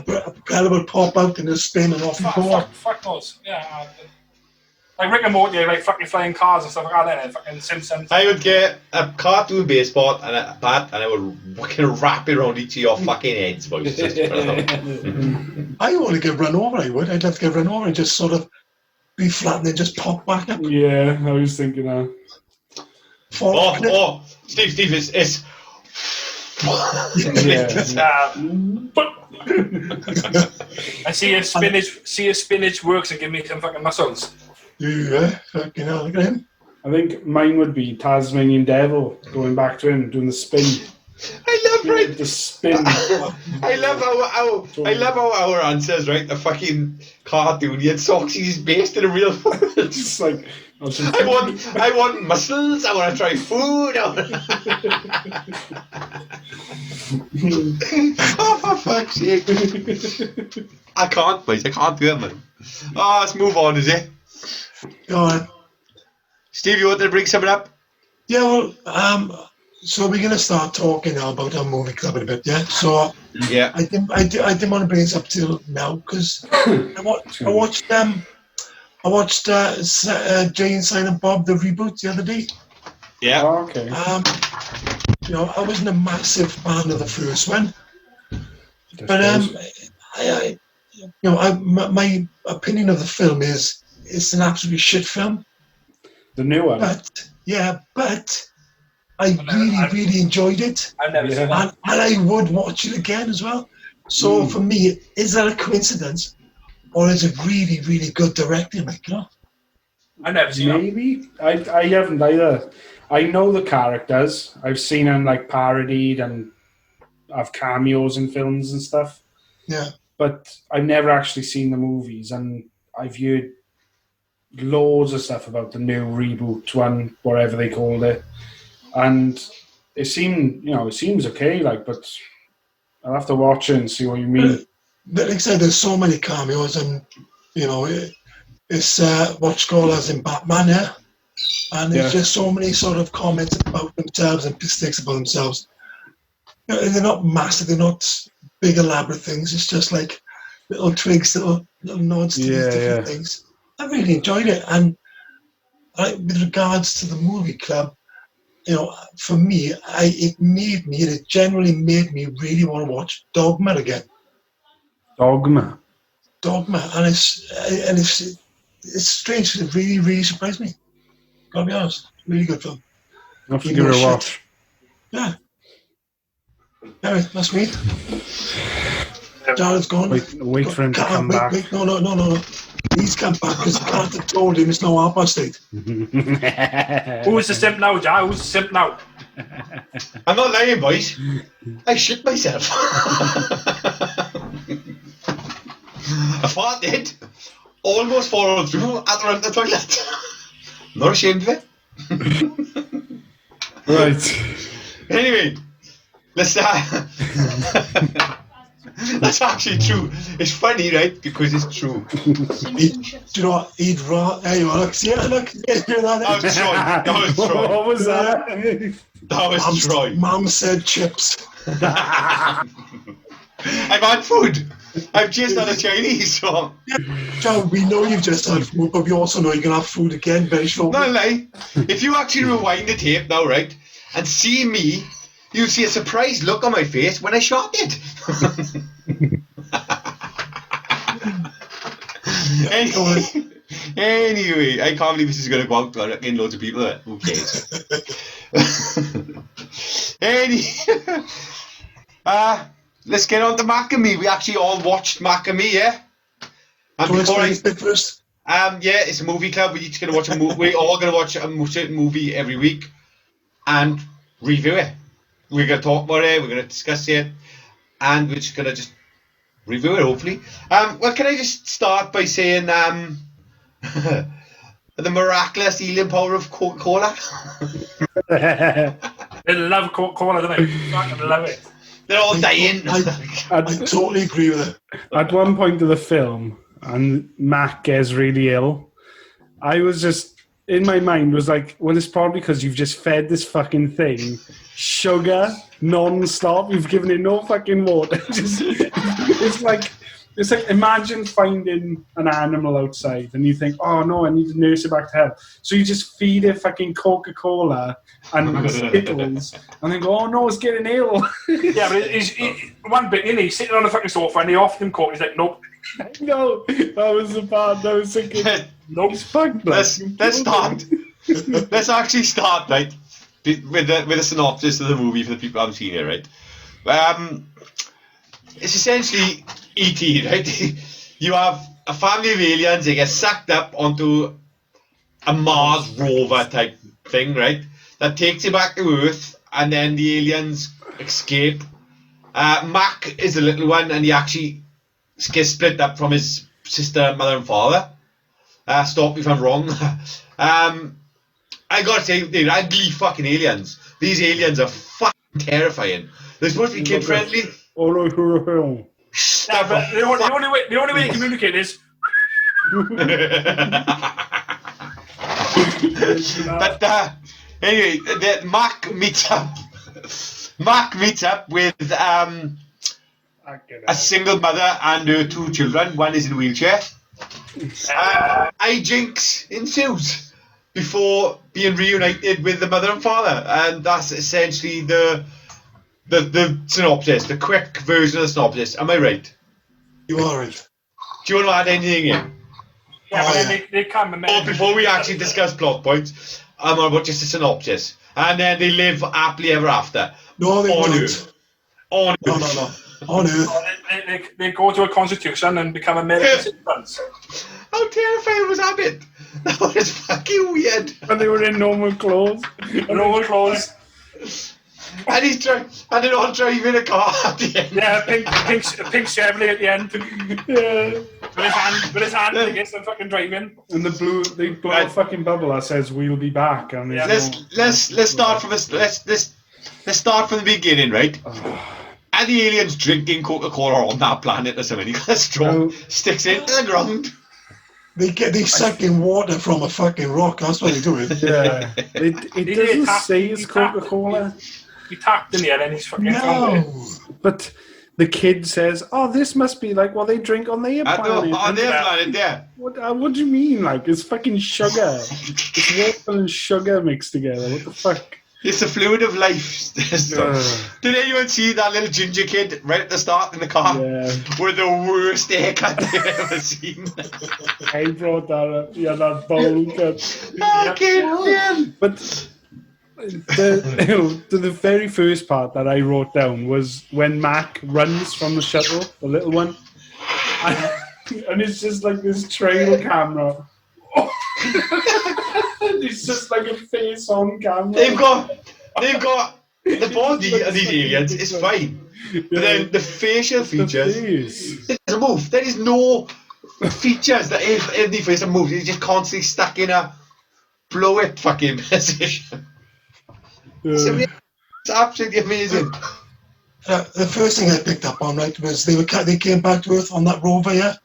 a propeller will pop out and they'll spin and off you go. Fuck those. Yeah. Like Rick and Morty, like fucking flying cars and stuff like that, and fucking Simpsons. I would get a cartoon baseball and a bat, and I would fucking wrap it around each of your fucking heads, boys. I want to get run over. I would. I'd love to get run over and just sort of be flat and then just pop back up. Yeah, I was thinking that. Steve, it's. I see if spinach works and give me some fucking muscles. Yeah, fucking hell, look at him. I think mine would be Tasmanian Devil, going back to him, doing the spin. I love the spin. I love how our answers, right? The fucking cartoon, yet Soxy's based in a real world. It's like, I want muscles. I want to try food. Oh, for fuck's sake! I can't, boys. I can't do it, man. Oh, let's move on, is it? Go on. Steve, you want to bring something up? Yeah, well, so we're going to start talking now about our movie club in a bit, yeah? So, yeah. I didn't want to bring this up till now, because I watched Jay and Silent Bob, the reboot, the other day. Yeah. Oh, okay. I wasn't a massive fan of the first one. But, my opinion of the film is it's an absolutely shit film. The new one? But I really enjoyed it. I've never seen that. And I would watch it again as well. So for me, is that a coincidence? Or is it really, really good directing? Like, I've never seen it. Maybe. I haven't either. I know the characters. I've seen them like parodied and have cameos in films and stuff. Yeah. But I've never actually seen the movies, and I've heard loads of stuff about the new reboot one, whatever they called it. And it seems okay, but I'll have to watch it and see what you mean. But like I said, there's so many cameos, and it's what's called as in Batman, yeah. And there's just so many sort of comments about themselves and mistakes about themselves. They're not massive, they're not big elaborate things. It's just like little twigs, little nods to these different things. I really enjoyed it, and with regards to the movie club, for me, it generally made me really want to watch Dogma again. Dogma, and it's strange. It really, really surprised me. Gotta be honest, really good film. I'll have to give it a watch. Yeah. Anyway, that's me. Jared's gone. Wait for him to come back. Wait, no. He's come back because I can't have told him it's no 8:30. Who's the simp now, Jared? Who's the simp now? I'm not lying, boys. I shit myself. I farted. Almost followed through around the toilet. Not ashamed of it. Right. Anyway, let's that's actually true. It's funny, right? Because it's true. Do you know what? He'd raw. There you are. Look. See it? Look. That was Troy. What was that? That was Troy. Mum said chips. I've had food. I've just had a Chinese, so... Joe, we know you've just had food, but we also know you're going to have food again very shortly. No lie. If you actually rewind the tape now, right, and see me, you'll see a surprised look on my face when I shot it. Anyway, I can't believe this is going to go out to getting loads of people. Who cares? Let's get on to Mac and Me. We actually all watched Mac and Me, yeah? And before I speak first? yeah, it's a movie club. We're each going to watch a movie. We're all going to watch a certain movie every week and review it. We're going to talk about it. We're going to discuss it, and we're just going to just review it. Hopefully. Well, can I just start by saying the miraculous healing power of Coca-Cola? They love Coca-Cola, don't they? Fucking love it. They're all dying. I totally agree with it. At one point of the film, and Mac gets really ill, I was just, in my mind, was like, well, it's probably because you've just fed this fucking thing sugar non-stop. You've given it no fucking water. It's like imagine finding an animal outside and you think, oh no, I need to nurse it back to health. So you just feed it fucking Coca-Cola and Skittles and then go, oh no, it's getting ill. Yeah, but one bit, he's sitting on the fucking sofa and he offered him Coke. He's like, nope. No, that was the part I was thinking, nope. Let's start. Let's actually start, right, with a synopsis of the movie for the people who haven't seen it, right? It's essentially E.T., right? You have a family of aliens, they get sucked up onto a Mars rover type thing, right? That takes you back to Earth, and then the aliens escape. Mac is the little one, and he actually gets split up from his sister, mother, and father. Stop me if I'm wrong. I gotta say, they're ugly fucking aliens. These aliens are fucking terrifying. They're supposed to be kid friendly. Yeah, but the only way to communicate is. But anyway, Mac meets up with a single mother and her two children. One is in a wheelchair. Hijinks ensues before being reunited with the mother and father, and that's essentially the synopsis, the quick version of the synopsis. Am I right? You are right. Do you want to add anything in? Yeah, but then they come and before we actually discuss plot points, I'm on about just a synopsis. And then they live happily ever after. No, they on don't. Earth. On Earth. No. On Earth. They go to a constitution and become American citizens. How terrifying was that bit? That was fucking weird. And they were in normal clothes. And they're all driving a car at the end. Yeah, pink Chevrolet at the end. Yeah. With his hand against the fucking driving. And they blow a fucking bubble that says we'll be back. And let's start from let's start from the beginning, right? Are the aliens drinking Coca-Cola on that planet or something? You got a straw, sticks it into the ground. They suck in water from a fucking rock. That's what they do. Yeah. It doesn't say it's Coca-Cola. He tapped in the end and he's fucking But the kid says, oh, this must be like what they drink on their planet. On their planet, yeah. What do you mean? Like, it's fucking sugar. It's water and sugar mixed together. What the fuck? It's the fluid of life. Did anyone see that little ginger kid right at the start in the car? Yeah. With the worst haircut they've ever seen. I brought that up. Yeah, that bowl cut. But the very first part that I wrote down was when Mac runs from the shuttle, the little one. And it's just like this trail camera. It's just like a face on camera. They've got the body of these aliens is fine, but then the facial features doesn't move. There is no features that if the face moves, it's just constantly stuck in a blow it fucking position. It's absolutely amazing. The first thing I picked up on, right, was they came back to Earth on that rover, yeah?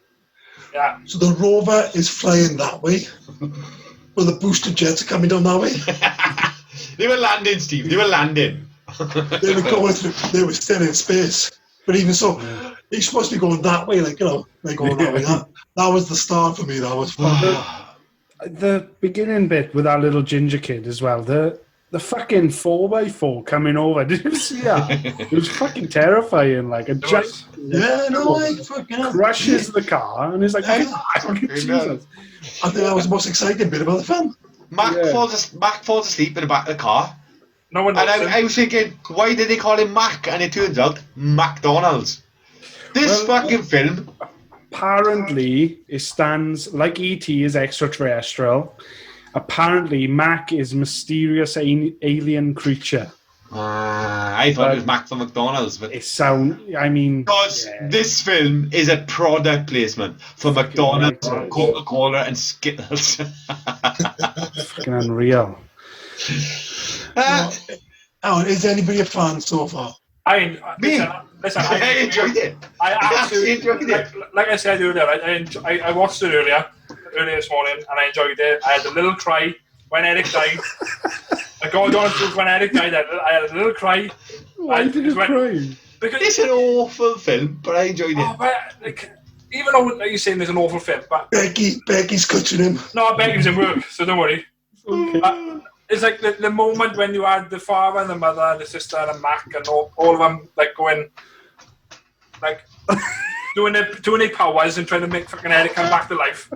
Yeah. So the rover is flying that way. Well, the booster jets are coming down that way. They were landing, Steve. They were landing. They were going through. They were still in space. But even so, he's supposed to be going that way, like, you know, like going that way. That was the start for me. That was fun. The beginning bit with that little ginger kid as well. The fucking 4x4 coming over. Did you see that? It was fucking terrifying. Like a giant. Yeah, no, I fucking crushes the car and he's like, Jesus. I think that was the most exciting bit about the film. Mac falls asleep in the back of the car. No one and I was thinking, why did they call him Mac? And it turns out, McDonald's. This fucking film. Apparently, it stands, like E.T. is extraterrestrial. Apparently, Mac is mysterious alien creature. I thought it was Mac from McDonald's. But it because this film is a product placement for McDonald's, Coca-Cola and Skittles. Fucking unreal. Is anybody a fan so far? Listen, I enjoyed it. I absolutely enjoyed it. Like I said earlier, I watched it earlier this morning, and I enjoyed it. I had a little cry when Eric died. I got on when Eric died. I had a little cry. Why did you cry? Because it's an awful film, but I enjoyed it. But, even though you're saying there's an awful film, but Becky's coaching him. No, Becky's in work, so don't worry. Okay. It's like the moment when you had the father and the mother and the sister and the and all of them like going, like doing their powers and trying to make fucking Eric come back to life.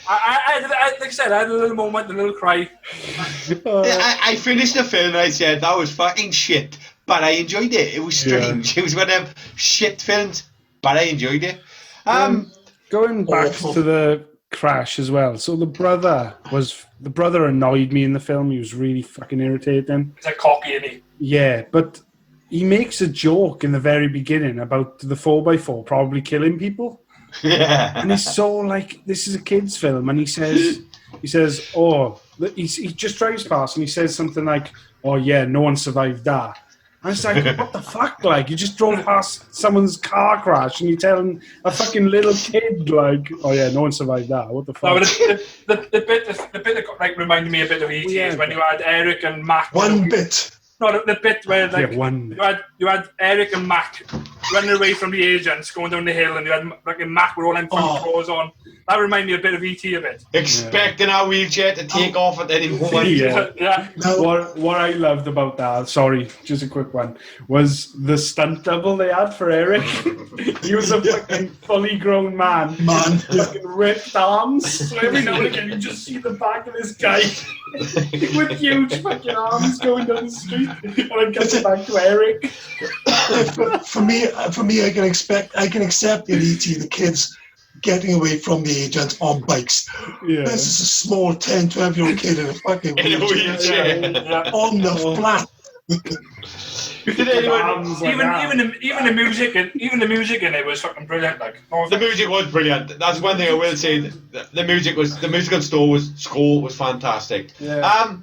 I like I said, I had a little moment, a little cry. I finished the film and I said that was fucking shit, but I enjoyed it. It was strange. It was one of them shit films, but I enjoyed it. Going back to the crash as well. So the brother annoyed me in the film. He was really fucking irritating. He's like cocky, isn't he? Yeah, but he makes a joke in the very beginning about the 4x4 probably killing people. Yeah. And he's so like, this is a kid's film, and he says, he just drives past and he says something like, oh yeah, no one survived that. And it's like, what the fuck? Like, you just drove past someone's car crash and you're telling a fucking little kid, like, oh yeah, no one survived that. What the fuck? No, but the bit that like reminded me a bit of E.T. is when you had Eric and Mac. One bit. No, the bit where like you had Eric and Mac running away from the agents, going down the hill, and you had like Mac with all them front clothes on. That reminded me a bit of E.T. a bit. Expecting our wheelchair to take off at any moment. Yeah. What I loved about that, sorry, just a quick one, was the stunt double they had for Eric. He was a fucking fully grown man. Fucking ripped arms. So every now and again you just see the back of this guy with huge fucking arms going down the street. And I get back to Eric. For me, I can accept in E.T. the kids getting away from the agents on bikes. Yeah. This is a small 10, 12-year-old kid in a fucking wheelchair. On the flat. Did anyone, even the music in it was fucking brilliant. Like the music was brilliant. That's one thing I will say. The musical score was fantastic. Yeah.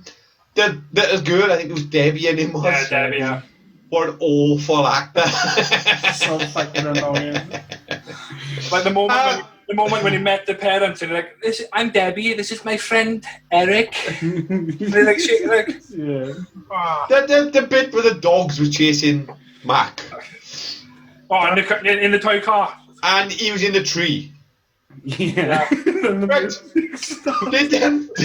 The girl, I think it was Debbie, and it was. Yeah, Debbie. Yeah. What an awful actor. So fucking annoying. Like the moment when he met the parents, and like, I'm Debbie. This is my friend Eric. They like shit, like. Yeah. The bit where the dogs were chasing Mac. Oh, in the toy car. And he was in the tree. Yeah. Right.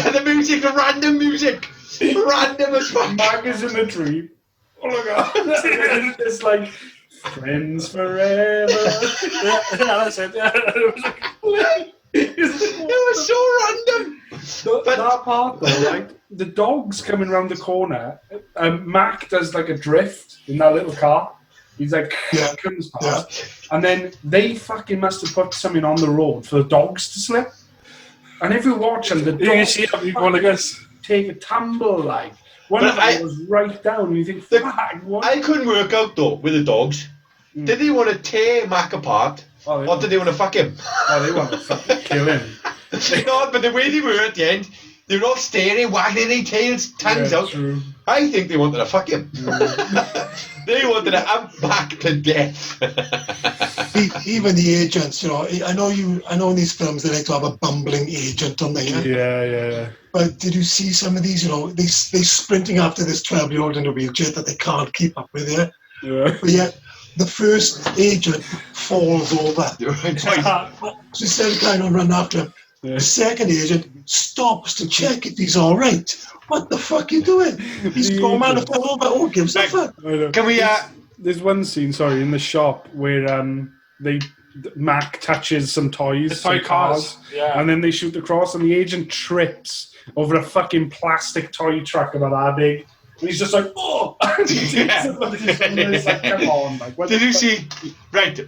The music, the random music, random as fuck. Mac is in the tree. Oh my god. It's like friends forever. Yeah, that's it. Yeah. It was so random. That part though, like the dogs coming around the corner, Mac does like a drift in that little car. He's like comes past, and then they fucking must have put something on the road for the dogs to slip. And if you watch them, the dogs take a tumble like. One of them was right down, and you think, what? I couldn't work out though with the dogs. Did they want to tear Mac apart, or did they want to fuck him? Oh, they want to fucking kill him. No, but the way they were at the end, they were all staring, wagging their tails, tongues out. True. I think they wanted to fuck him. They wanted to have Mac to death. Even the agents, you know, I know in these films they like to have a bumbling agent, don't they? Yeah. But did you see some of these, you know, they sprinting after this 12-year-old in a wheelchair that they can't keep up with, Yeah. But yet, the first agent falls over. So instead of trying to run after him, the second agent stops to check if he's all right. What the fuck are you doing? He's poor man fell over. Who gives a fuck? Can we? There's one scene, in the shop where Mac touches some toys, toy cars, and then they shoot across, and the agent trips over a fucking plastic toy truck about that big. And he's just like, oh! It's like, come on. Like, did you see? Right,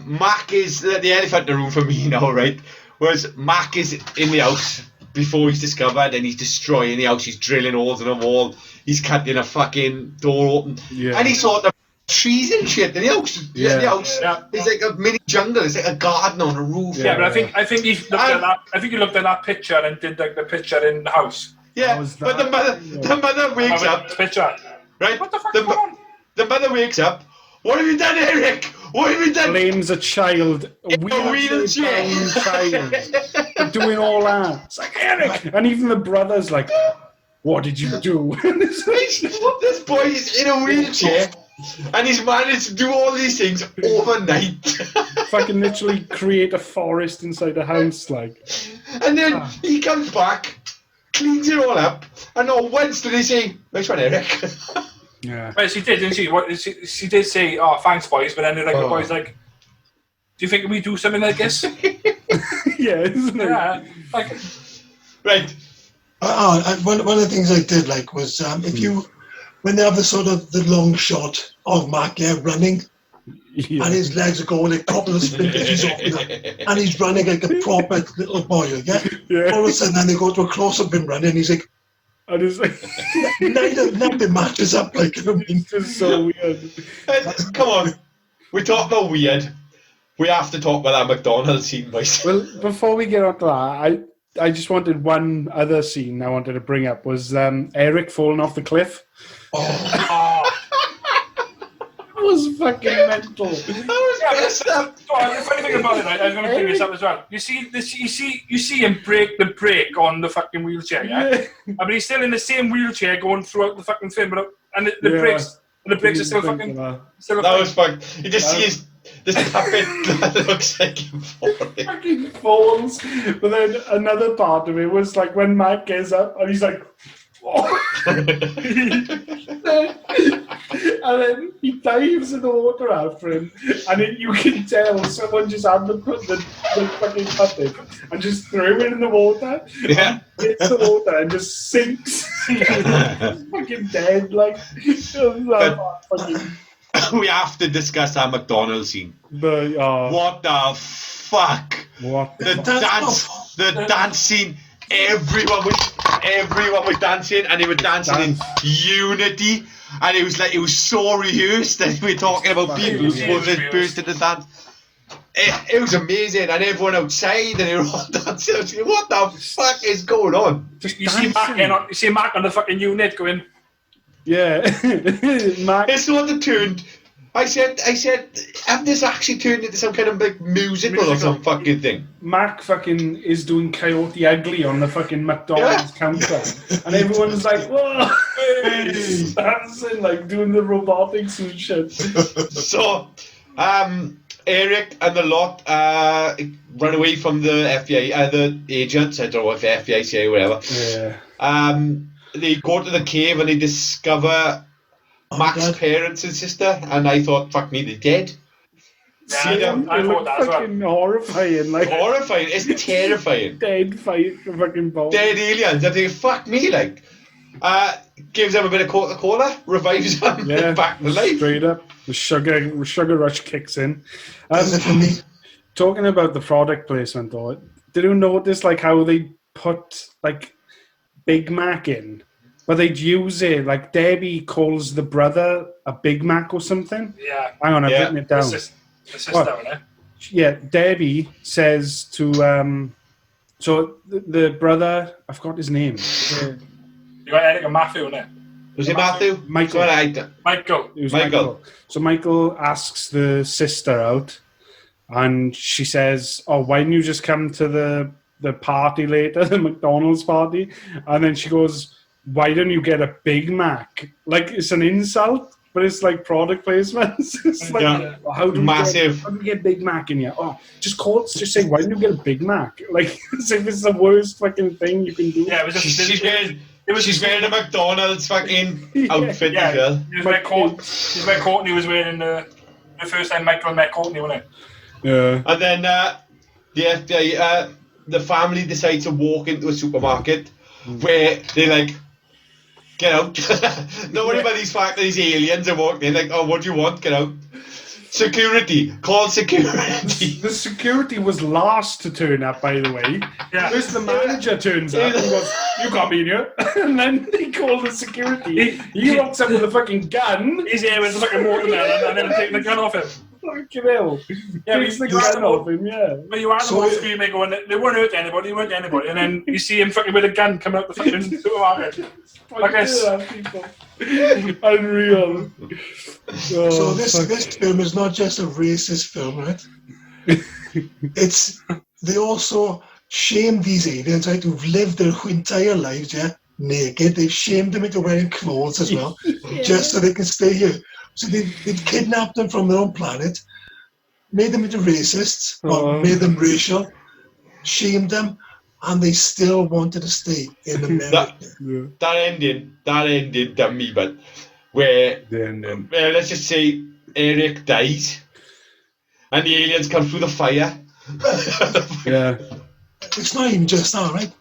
Mac is the elephant in the room for me now, right? Whereas Mac is in the house before he's discovered and he's destroying the house. He's drilling holes in the wall. He's cutting a fucking door open. Yeah. And he saw the trees and shit in the house. Yeah. The house is like a mini jungle. It's like a garden on a roof. Yeah, but I think he looked at that. I think he looked at that picture and did like the picture in the house. Yeah, but the mother wakes up. Picture. Right? What the fuck is going on? The mother wakes up. What have you done, Eric? What have you done? Blames a child. A wheelchair child. Doing all that. It's like, Eric! And even the brother's like, what did you do? This boy is in a wheelchair and he's managed to do all these things overnight. Fucking literally create a forest inside the house, like. And then he comes back, cleans it all up, and not once did he say, nice one, Eric. Yeah. Well, she did, didn't she? She did say, oh, thanks, boys, but then the boy's like, do you think we do something like this? Yeah, isn't it? Yeah. Like, right. One of the things I did like was when they have the long shot of Mac running, and his legs are going like proper spinach and he's running like a proper little boy, all of a sudden then they go to a close up of him running, he's like, and it's like nothing matches up, like, you know what I mean? It's just so weird. Come on, we talk about weird. We have to talk about that McDonald's scene, boys. Well, before we get on to that, I just wanted one other scene I wanted to bring up was Eric falling off the cliff. oh. That was fucking mental. That was messed up. The funny thing about it, I was going to bring this up as well. You see him break the brake on the fucking wheelchair, yeah? I mean, he's still in the same wheelchair going throughout the fucking film, and the brakes are still fucking. That was fucking. You just see this puppet that looks like him falling. Fucking falls. But then another part of it was like when Mac gets up and he's like, oh. And then he dives in the water after him, and you can tell someone just had the fucking puppet and just threw it in the water. Yeah. Hits the water and just sinks. Fucking dead, like. We have to discuss that McDonald's scene. What the fuck? The dance scene. Everyone was dancing, and they were dancing in unity, and it was so rehearsed. And we were talking about people who burst into dance. It was amazing, and everyone outside, and they were all dancing. I was like, what the fuck is going on? You see Mac on the fucking unit going. Yeah, Mac. It's not the turned. I said, have this actually turned into some kind of like musical or some fucking thing? Mac fucking is doing Coyote Ugly on the fucking McDonald's counter, and everyone's like, whoa, he's dancing, like doing the robotics and shit. So, Eric and the lot run away from the FBI, the agents. I don't know what the FBI say or whatever. Yeah. They go to the cave and they discover Mac's parents and sister, and I thought, fuck me, they're dead. Yeah, I thought that as well. Fucking horrifying, like. Horrifying, it's terrifying. Dead fucking balls. Dead aliens. I think, fuck me, like. Gives them a bit of Coca-Cola, revives them back to life. Straight up. The sugar rush kicks in. Talking about the product placement, though, did you notice like how they put like Big Mac in? But they'd use it, like Debbie calls the brother a Big Mac or something. Yeah. Hang on, I've written it down. The sister, isn't it? Yeah, Debbie says to, so the brother, I forgot his name. You got Eric and Matthew, isn't it? Was it Matthew? Michael. Michael. It was Michael. So Michael asks the sister out, and she says, oh, why didn't you just come to the party later, the McDonald's party? And then she goes, why don't you get a Big Mac? Like, it's an insult. but it's like product placements. It's like, how do we get Big Mac in here? Oh, just say, why don't you get a Big Mac? Like, as if it's the worst fucking thing you can do. Yeah, she's wearing a McDonald's fucking outfit as well. He's wearing Courtney was wearing the first time Michael met Courtney, wasn't it? Yeah. And then the family decides to walk into a supermarket where they like, get out. Don't worry about these aliens are walking in, like, oh, what do you want? Get out. Security. Call security. The security was last to turn up, by the way. Yeah. First the manager turns up and goes, you can't be in here. And then they call the security. He walks up with a fucking gun. He's here with a fucking watermelon and then take the gun off him. Fucking hell. Yeah, takes the gun off him, yeah. But you are the screaming going, they won't hurt anybody, and then you see him fucking with a gun coming out the fucking supermarket. Unreal. So this film is not just a racist film, right? They also shame these aliens, right, who've lived their entire lives, naked. They've shamed them into wearing clothes as well, just so they can stay here. So they've kidnapped them from their own planet, made them into racists, made them racial, shamed them, and they still wanted to stay in America. That ended to me, but where let's just say Eric dies, and the aliens come through the fire. Yeah. It's not even just that, right?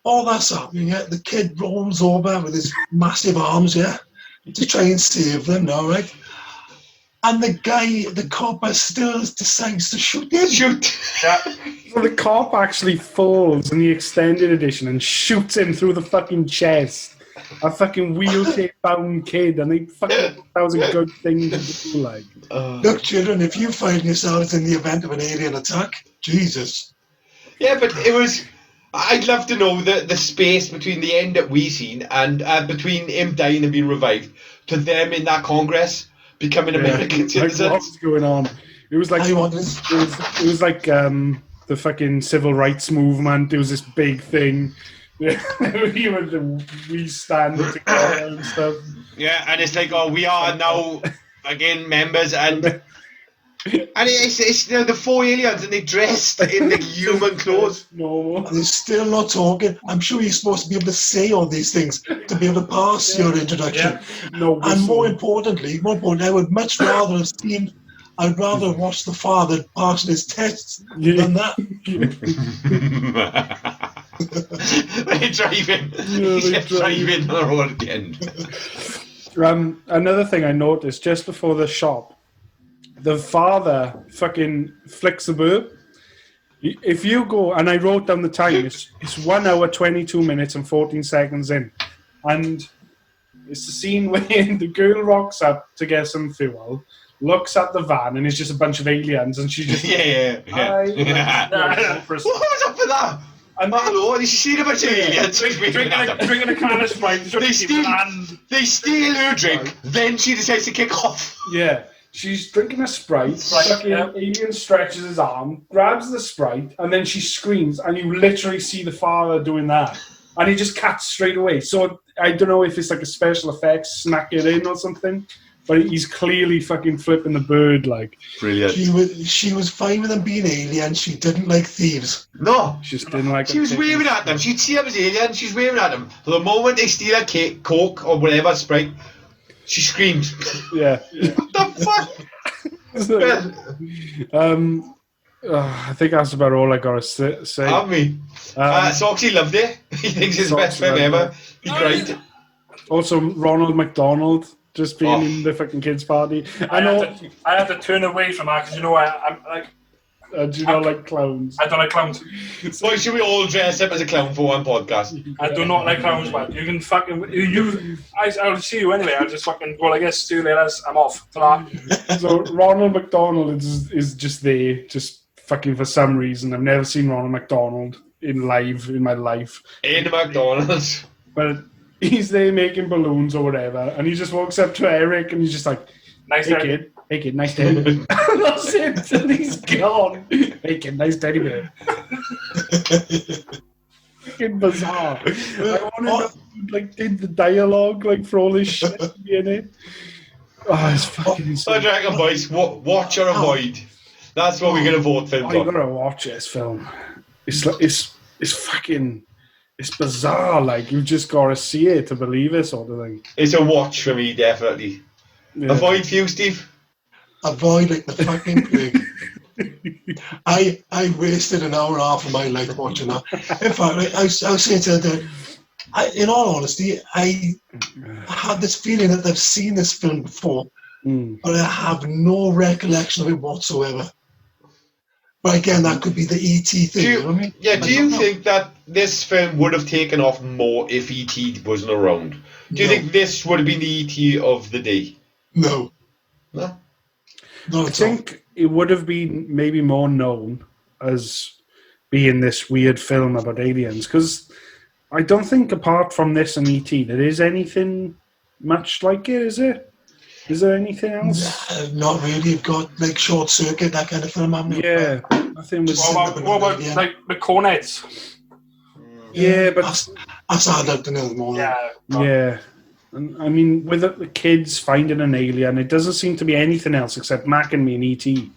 All that's happening, the kid rolls over with his massive arms, to try and save them now, right? And the cop still decides to shoot him. Yeah. So the cop actually falls in the extended edition and shoots him through the fucking chest. A fucking wheelchair-bound kid, and they fucking that was a good thing to do, like. Look, children, if you find yourselves in the event of an alien attack, Jesus. Yeah, but it was... I'd love to know the space between the end that we seen and between him dying and being revived to them in that Congress becoming American citizens. Like, what was going on? It was like it was like the fucking civil rights movement. It was this big thing. We stand together and stuff. Yeah, and it's like, oh, we are now again members and. And it's the 4 aliens and they dressed in the human clothes. No. And they're still not talking. I'm sure you're supposed to be able to say all these things to be able to pass your introduction. Yeah. No. And more importantly, I would much rather have seen. I'd rather watch the father passing his tests than that. They're driving. They're driving on the road again. Another thing I noticed just before the shop. The father fucking flicks the bird. If you go, and I wrote down the time, it's 1 hour, 22 minutes and 14 seconds in. And it's the scene where the girl rocks up to get some fuel, looks at the van, and it's just a bunch of aliens, and she's just What was up with that? And hello, did you see a bunch of aliens drinking a can of Sprite? They steal her drink, then she decides to kick off. Yeah. She's drinking a Sprite, alien stretches his arm, grabs the Sprite, and then she screams, and you literally see the father doing that. And he just cuts straight away. So I don't know if it's like a special effects, smack it in or something, but he's clearly fucking flipping the bird, like. Brilliant. She was fine with them being aliens. She didn't like thieves. No. She just didn't like She was waving at them. She'd see them as aliens, she's waving at them. So the moment they steal a Coke or whatever, Sprite, she screams. Yeah. What the fuck? I think that's about all I got to say. Have me. Soxy loved it. He thinks it's the best film ever. He cried. Also, Ronald McDonald just being in the fucking kids' party. I had to turn away from that because I'm like. Do you not like clowns? I don't like clowns. Why should we all dress up as a clown for one podcast? I do not like clowns, man. You can fucking... I'll see you anyway. I'll just fucking go like this, 2 later, I'm off. So Ronald McDonald is just there, just fucking for some reason. I've never seen Ronald McDonald in my life. In the McDonald's. But he's there making balloons or whatever, and he just walks up to Eric and he's just like, nice day. Hey kid, nice day. That's it, and he's gone. Hey kid, nice teddy bear. Fucking bizarre. I want to know who did the dialogue for all this shit to be in it. Oh, it's fucking insane. What do you reckon, boys? Watch or avoid? That's what we're going to vote films You on. gotta watch this film. It's fucking... It's bizarre, like, you've just got to see it to believe it, sort of thing. It's a watch for me, definitely. Yeah. Avoid for you, Steve? Avoid like the fucking plague. I wasted an hour and a half of my life watching that. In fact, I was saying to them, in all honesty, I had this feeling that I've seen this film before, but I have no recollection of it whatsoever. But again, that could be the E.T. thing. You know what I mean? Yeah, do you think that this film would have taken off more if E.T. wasn't around? Do you think this would have been the E.T. of the day? No. No? Not I at all. think it would have been maybe more known as being this weird film about aliens, because I don't think apart from this and E.T. there is anything much like it, is it? Is there anything else? Not really. You've got like Short Circuit, that kind of film. Yeah, I think it was... What about like the Coneheads? Yeah, but... That's hard out to know more. Yeah. And, I mean, with the kids finding an alien, it doesn't seem to be anything else except Mac and Me and E.T.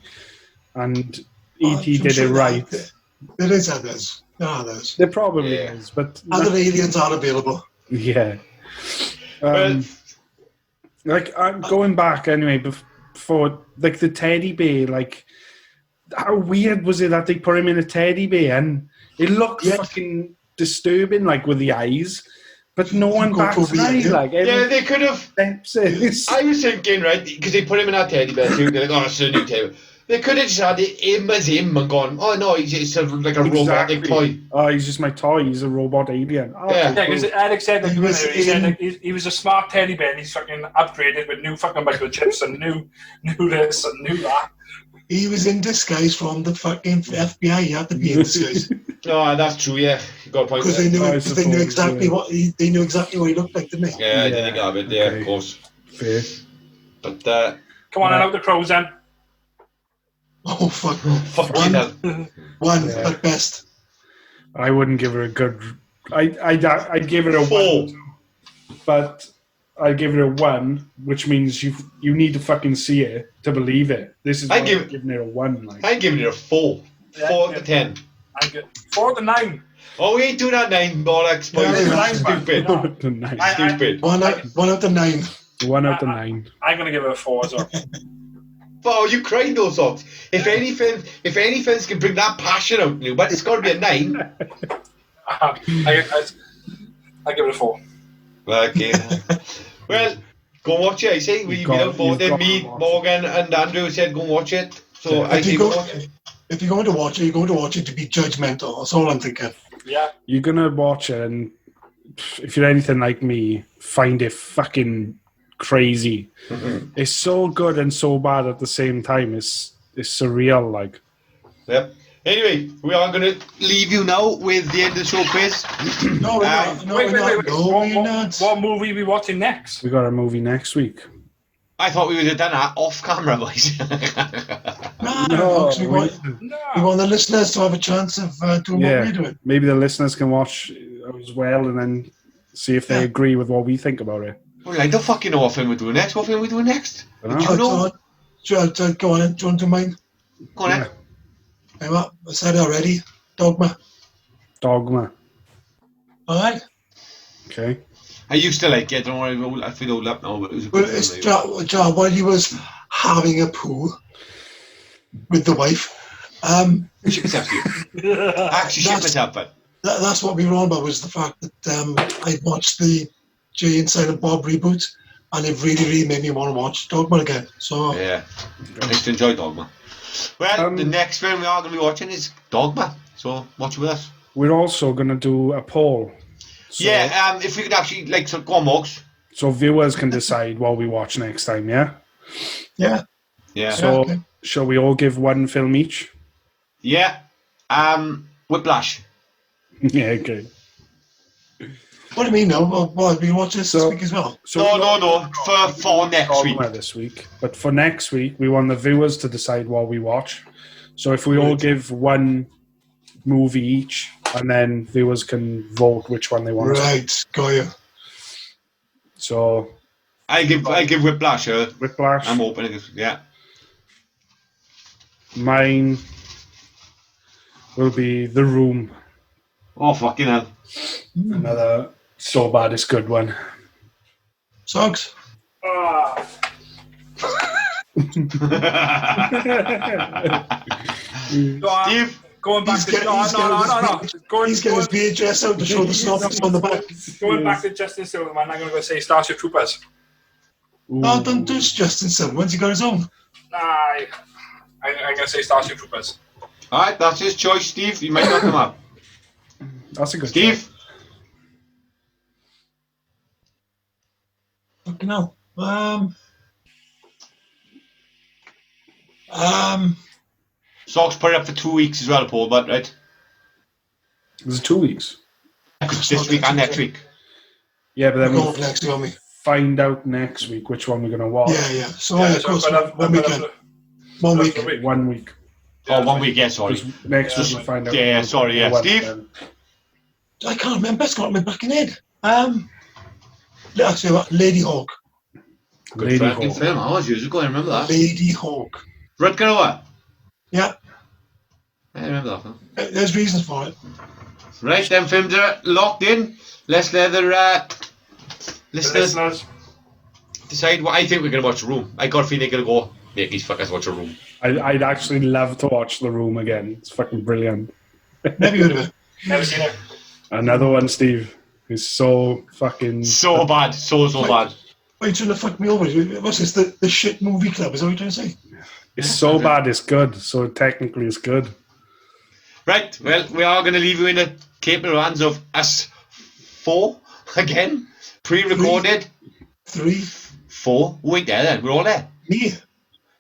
And E.T. did it right. There is others. There are others. There probably is, but... Other aliens are available. Yeah. Like, I'm going back anyway, before, like, the teddy bear, like, how weird was it that they put him in a teddy bear? And it looked fucking disturbing, like, with the eyes, but no one bats an eye, like. Yeah, they could have... I was thinking, right, because they put him in that teddy bear too, they're like, oh, it's a new teddy bear. They could have just had him as him and gone, oh no, he's just sort of like a robotic toy. Oh, he's just my toy, he's a robot alien. Oh, yeah, because Alex said that he was a smart teddy bear and he's fucking upgraded with new fucking microchips and new this and new that. He was in disguise from the fucking FBI. He had to be in disguise. No, that's true, yeah. You got a point. Because they knew exactly what he looked like, didn't they? Yeah, I didn't have it, yeah, of course. Fair. But, come on, and out the crows then. Oh, fuck. One at best. I wouldn't give her a good... I'd give it a 4. 1. But I'd give it a 1, which means you need to fucking see it to believe it. This is why I'm giving it a 1. Like. I'm giving it a 4. 4 out of 10. 4 out of 9. Oh, we ain't doing that 9, bollocks. Stupid. Stupid. 1 out of 9. 1 out of 9. I'm going to give it a 4 as well. Oh, you cried those songs. If any films can bring that passion out in you, but it's got to be a 9. I give it a 4. Okay. Well, go watch it. I say we voted. Me, Morgan, and Andrew said go watch it. So if you're going to watch it, you're going to watch it to be judgmental. That's all I'm thinking. Yeah. You're gonna watch it, and if you're anything like me, find it fucking crazy. Mm-hmm. It's so good and so bad at the same time. It's surreal, like. Yep. Anyway, we are going to leave you now with the end of the show quiz. No, we're not. What movie are we watching next? We got a movie next week. I thought we would have done that off camera, boys. No, we want the listeners to have a chance of doing what we're doing. Maybe the listeners can watch as well and then see if they agree with what we think about it. Well, I don't fucking know what film we're doing next. What film are we doing next? Do you know? Go on, do you want to do mine? Go on, then. I said it already. Dogma. All right. Okay. I used to like it. Don't worry, I feel old up now, but it was a Well, good it's film. while he was having a poo with the wife. Shit myself, Steve. Actually, shit myself, but that's what we were on about, was the fact that I watched the Jay and Silent Bob reboot, and it really, really made me want to watch Dogma again. So yeah, I used to enjoy Dogma. Well, the next film we are going to be watching is Dogma, so watch it with us. We're also going to do a poll. So, if we could actually, go on, Morgs. So viewers can decide what we watch next time, yeah? Yeah. Yeah. So, shall we all give one film each? Yeah. Whiplash. Yeah, okay. What do you mean, no? Well, we watch this week as well? No. For next week. This week. But for next week, we want the viewers to decide what we watch. So if we all give one movie each, and then viewers can vote which one they want. Right, got you. So I give Whiplash. Whiplash. I'm open. Yeah. Mine will be The Room. Oh, fucking hell. Another so bad it's good one. Socks. Steve? Going back to... No. He's got his VHS out to show the synopsis on the back. Going back to Justin Silverman, I'm going to go say Starship Troopers. No, don't do Justin Silverman's. He got his own. I'm going to say Starship Troopers. Alright, that's his choice, Steve. You might not come up. That's a good Steve? Fucking hell. Socks put it up for 2 weeks as well, Paul, but right? Is it 2 weeks? This week and next week. Yeah, but then we'll next week on me. find out next week which one we're going to watch. Yeah. So, of course, one weekend. 1 week. 1 week. Oh, 1 week, yeah, sorry. Next week we'll find out. Yeah, sorry, yeah. Steve? I can't remember. It's got me back in head. Actually, what? Lady Hawk. Good fucking film. I was years ago, I remember that. Lady Hawk. Rutger or what? Yeah. I remember that film. There's reasons for it. Right, them films are locked in. Let's let the listeners decide what I think we're going to watch. Room. I got a feeling they're going to go make these fuckers watch a Room. I'd actually love to watch The Room again. It's fucking brilliant. Never heard of it. Never seen it. Another one, Steve, is so fucking... So bad. So bad. Why are you trying to fuck me over? What's this, the shit movie club? Is that what you're trying to say? It's so bad it's good, so technically it's good. Right, well, we are going to leave you in the capable hands of us 4 again. Pre-recorded. 3. 4. Wait there then, we're all there. Me.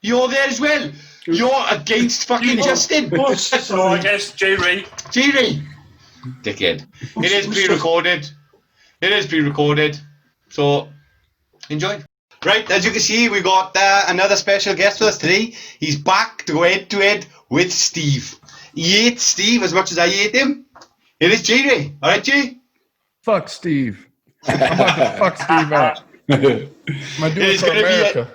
You're there as well. You're against fucking Justin. So I guess JayRay. JayRay. Dickhead. It is pre-recorded. So, enjoy. Right, as you can see, we got another special guest with us today. He's back to go head-to-head with Steve. He hates Steve as much as I hate him. It is JayRay. All right, Jay? Fuck Steve. I'm about to fuck Steve up. I'm going to do it for America.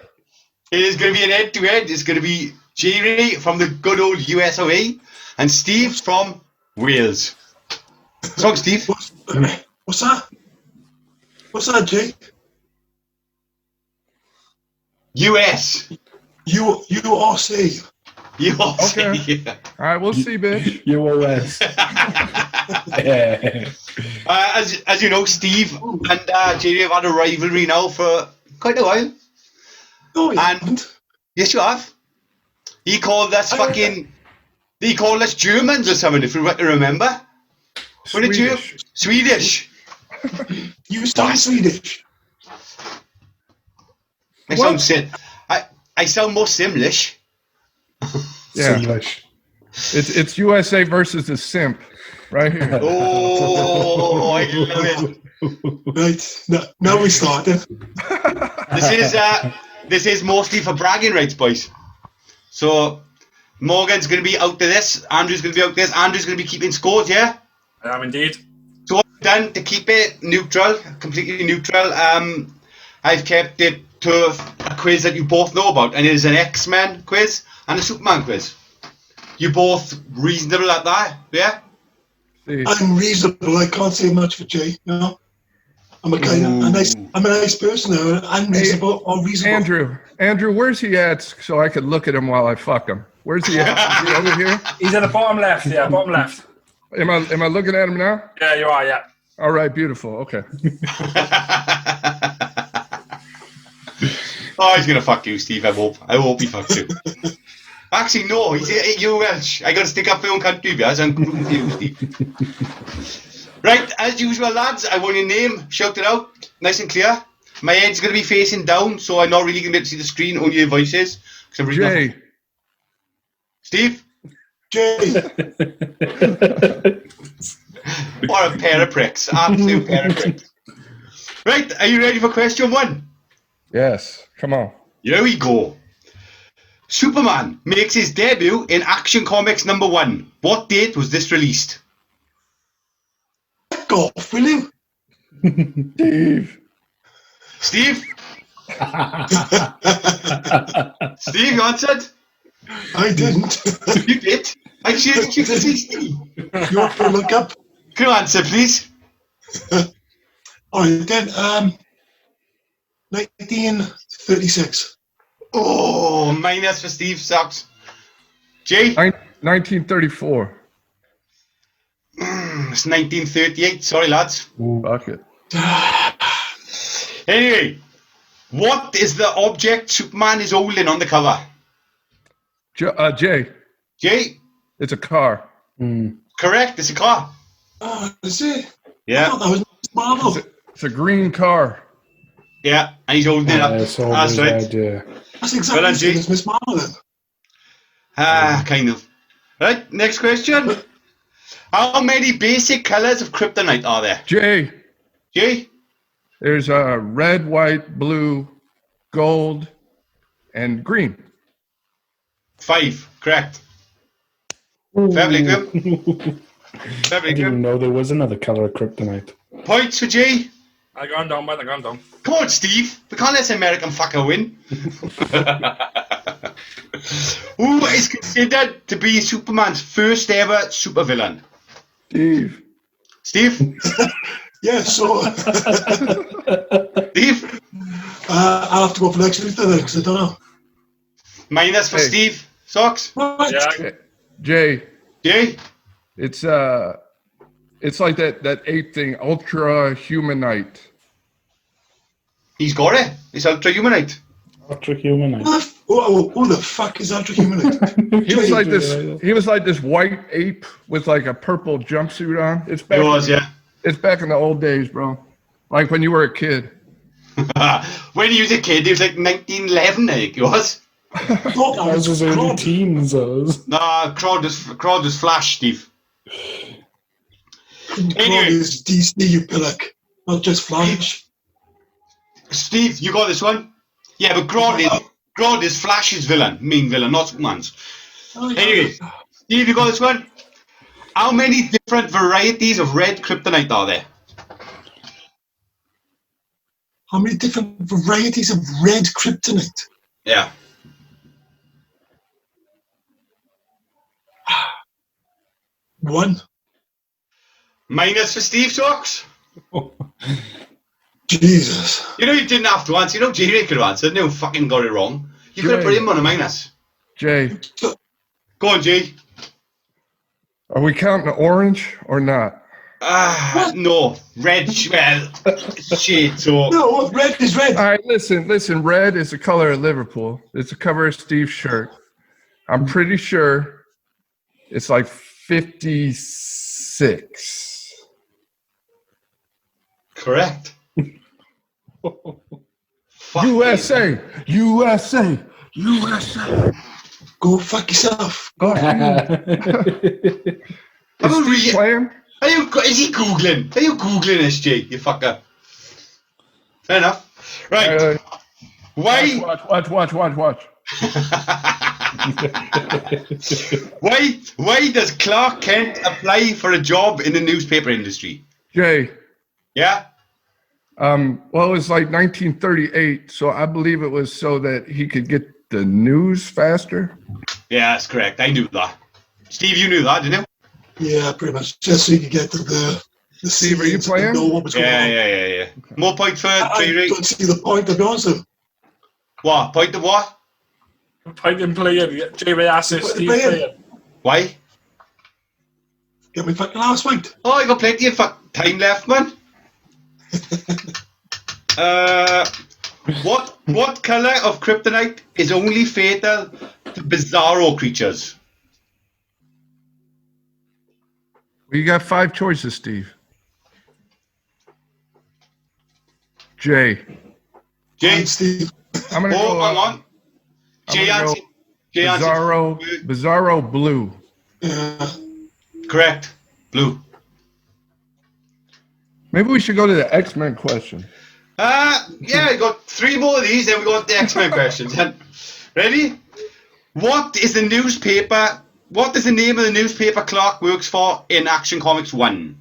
It is going to be an head-to-head. It's going to be JayRay from the good old US of A and Steve from Wales. So, Steve. What's that? What's that, Jay? US. USA. USA. Okay. Yeah. All right, we'll see, bitch. US. As you know, Steve and JayRay have had a rivalry now for quite a while. Oh, yeah. And yes, you have. He called us He called us Germans or something, if you remember. Swedish. You sound Swedish. I sound more Simlish. Yeah. English. It's USA versus the simp right here. Oh, I love it. Right. Now we started. This is mostly for bragging rights, boys. So Morgan's going to be out to this. Andrew's going to be out to this. Andrew's going to be keeping scores, yeah? I am indeed. So what I've done to keep it neutral, completely neutral, I've kept it to a quiz that you both know about, and it is an X-Men quiz and a Superman quiz. You both reasonable at that, yeah? I'm reasonable. I can't say much for Jay. You know, I'm a nice person. I'm reasonable or reasonable. Andrew, where's he at? So I could look at him while I fuck him. Where's he at? Is he over here? He's at the bottom left. Yeah, bottom left. Am I looking at him now? Yeah, you are. Yeah. All right, beautiful. Okay. Oh, he's gonna fuck you, Steve. I hope he fucks you. Actually, no. You're Welsh. I gotta stick up for my own country, guys. I'm confused, Steve. Right, as usual, lads. I want your name. Shout it out, nice and clear. My head's gonna be facing down, so I'm not really gonna be able to see the screen. Only your voices. Jay. Steve. Jay. What a pair of pricks. Absolute pair of pricks. Right, are you ready for question 1? Yes. Come on. Here we go. Superman makes his debut in Action Comics #1. What date was this released? Fuck off, will you? Steve. Steve? Steve, you answered? I didn't. You did? I should you say Steve. You want to look up? Can you answer, please? Alright then, 1936. Oh, minus for Steve, sucks. Jay? 1934. It's 1938. Sorry, lads. Fuck it. Anyway, what is the object Superman is holding on the cover? Jay, Jay? it's a car. Correct, it's a car. Oh, is it? Yeah. I thought that was Marvel. It's a green car. Yeah, and he's holding it up. It's all That's his right. idea. That's exactly Well the done, same G. as Miss Marvel then. Kind of. Right, next question. How many basic colours of kryptonite are there? Jay, Jay? there's red, white, blue, gold, and green. 5, correct. Fair play to him. Fair I play to didn't him. know there was another color of kryptonite. Points for Jay. I gone down, man. I gone down. Come on, Steve. We can't let this American fucker win. Who is considered to be Superman's first ever supervillain? Steve. Steve? Yeah, so Steve? I'll have to go for next week then, because I don't know. Minus for Hey. Steve. Socks? Right. Yeah, Jay, Jay? it's like that ape thing, Ultra Humanite. He's got it. It's Ultra Humanite. Ultra humanite. Who the fuck is Ultra Humanite? He was like this. He was like this white ape with like a purple jumpsuit on. It's back. It was, yeah. It's back in the old days, bro. Like when you were a kid. When he was a kid, he was like 1911, I think he was. I thought that That was was his early Grodd. teens. Those. Nah, Crowd was Flash, Steve. Grodd is DC, you pillock. Not just Flash. Steve, you got this one? Yeah, but Grodd is Flash's villain, main villain, not Superman's. Anyway, Steve, you got this one? How many different varieties of red kryptonite are there? How many different varieties of red kryptonite? Yeah. One. Minus for Steve Socks. Jesus. You know you didn't have to answer. You know JayRay could have answered. No, fucking got it wrong. You could have put him on a minus. Jay, Go on, Jay. are we counting orange or not? No. Red, well, shit, so... No, red is red. All right, listen. Red is the color of Liverpool. It's the cover of Steve's shirt. I'm pretty sure it's like 56. Correct. Fuck USA. Go fuck yourself. Go Is Steve playing? Is he Googling? Are you Googling this, Jay, you fucker? Fair enough. Right. Why... Watch. Why does Clark Kent apply for a job in the newspaper industry? Jay, Yeah? well, it was like 1938, so I believe it was so that he could get the news faster. Yeah, that's correct. I knew that. Steve, you knew that, didn't you? Yeah, pretty much. Just so you could get to the Steve, are you scenes and playing? know what was going on. Yeah. More point for I JayRay. don't see the point, to be honest with you. What? Point of what? Point and playing. JayRay asked if Steve playing. Why? Get me fucking last point. Oh, I got plenty of time left, man. What colour of kryptonite is only fatal to bizarro creatures? Well, you got 5 choices, Steve. Jay, Jay, Steve. I'm gonna oh, go. hang on. Jay gonna go answered. Jay answered. Bizarro blue. Correct. Blue. Maybe we should go to the X-Men question. Yeah, we got 3 more of these, then we got the X-Men questions. Ready? What is the name of the newspaper Clark works for in Action Comics 1?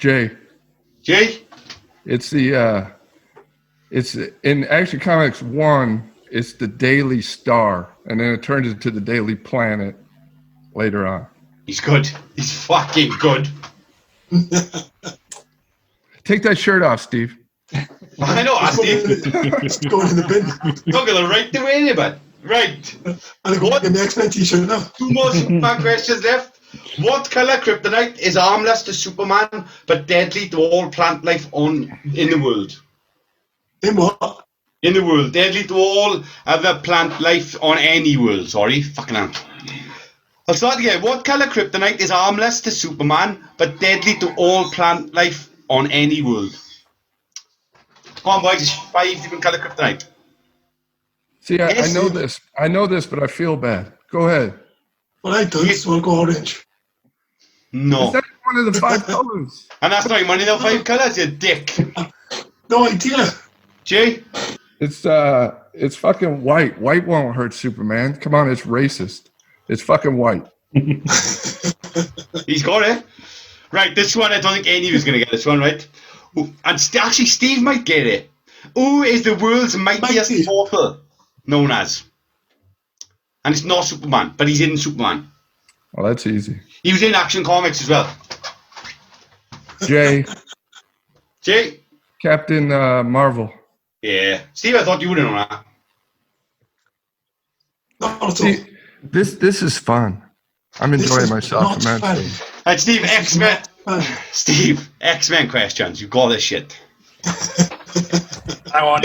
Jay. It's in Action Comics 1, it's the Daily Star, and then it turns into the Daily Planet later on. He's good. He's fucking good. Take that shirt off, Steve. I know, Steve. It's going in the bin. Not gonna right the way, but right. And I got the X-Men t-shirt now. 2 more Superman questions left. What color kryptonite is harmless to Superman but deadly to all plant life in the world? In what? In the world, deadly to all other plant life on any world. Sorry, fucking hell. I'll start again. What color kryptonite is harmless to Superman but deadly to all plant life on any world? Come on, boys. There's 5 different color kryptonite. See, I know this. I know this, but I feel bad. Go ahead. Well, I don't, so I'll go orange. No. Is that one of the 5 colors? And that's not even one of the 5 colours, you dick. No idea. Jay? It's fucking white. White won't hurt Superman. Come on, it's racist. It's fucking white. He's got it. Right, this one, I don't think any of us going to get this one, right? Ooh, and actually, Steve might get it. Who is the world's mightiest mortal known as? And it's not Superman, but he's in Superman. Oh, that's easy. He was in Action Comics as well. Jay. Captain Marvel. Yeah. Steve, I thought you would have known that. Not at all. See, this is fun. I'm enjoying myself immensely. And Steve, X-Men. Steve, X-Men questions. You got this shit. Hang on.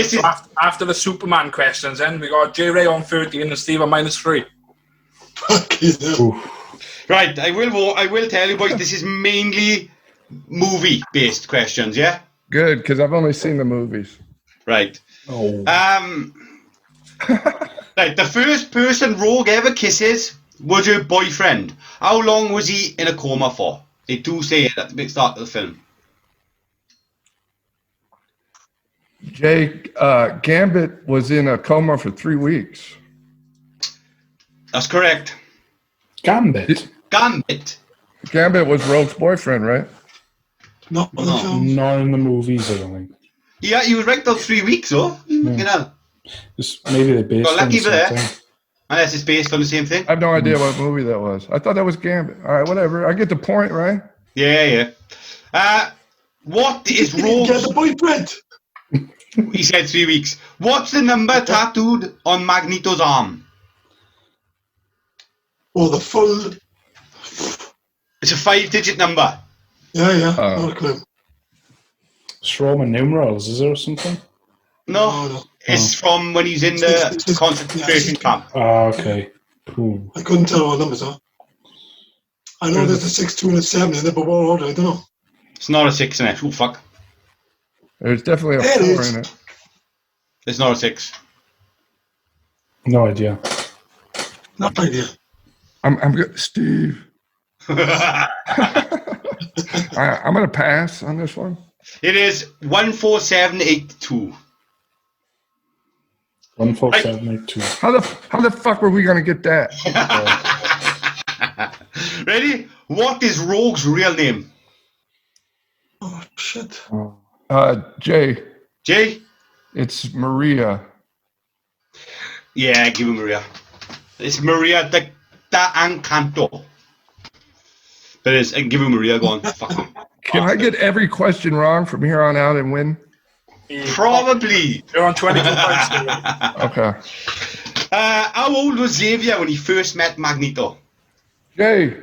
After the Superman questions, then we got JayRay on 13 and Steve on -3. Right, I will tell you, boys, this is mainly movie-based questions, yeah? Good, because I've only seen the movies. Right. Oh. Right, the first person Rogue ever kisses was her boyfriend. How long was he in a coma for? They do say it at the start of the film. Jay, Gambit was in a coma for 3 weeks. That's correct. Gambit? Gambit was Rogue's boyfriend, right? Not in the films. Not in the movies, I don't think. Yeah, you were right though, 3 weeks, though. You know. Maybe they're based Got on lucky for that. something. Unless it's based on the same thing. I have no idea what movie that was. I thought that was Gambit. All right, whatever. I get the point, right? Yeah. What is Rogue's... Get the boyfriend. He said 3 weeks. What's the number tattooed on Magneto's arm? Oh, the full... It's a 5-digit number. Yeah. Not a clue. It's Roman numerals, is there something? No. It's from when he's in the concentration camp. Oh, okay. Cool. I couldn't tell what numbers are. I know there's a 6, 2, and a 7 in there, but what order? I don't know. It's not a 6 in it. Oh, fuck. There's definitely a There 4 it is. in it. It's not a 6. No idea. Not idea. I'm good. Steve. I'm going to pass on this one. It is 14782. 14782. How the fuck were we going to get that? Ready? What is Rogue's real name? Oh, shit. Jay. It's Maria. Yeah, give him Maria. It's Maria da Encanto. But it is. I can give him Maria. Go on. Fuck him. Can I get every question wrong from here on out and win? Probably. You're on 22 points. Okay. How old was Xavier when he first met Magneto? Jay.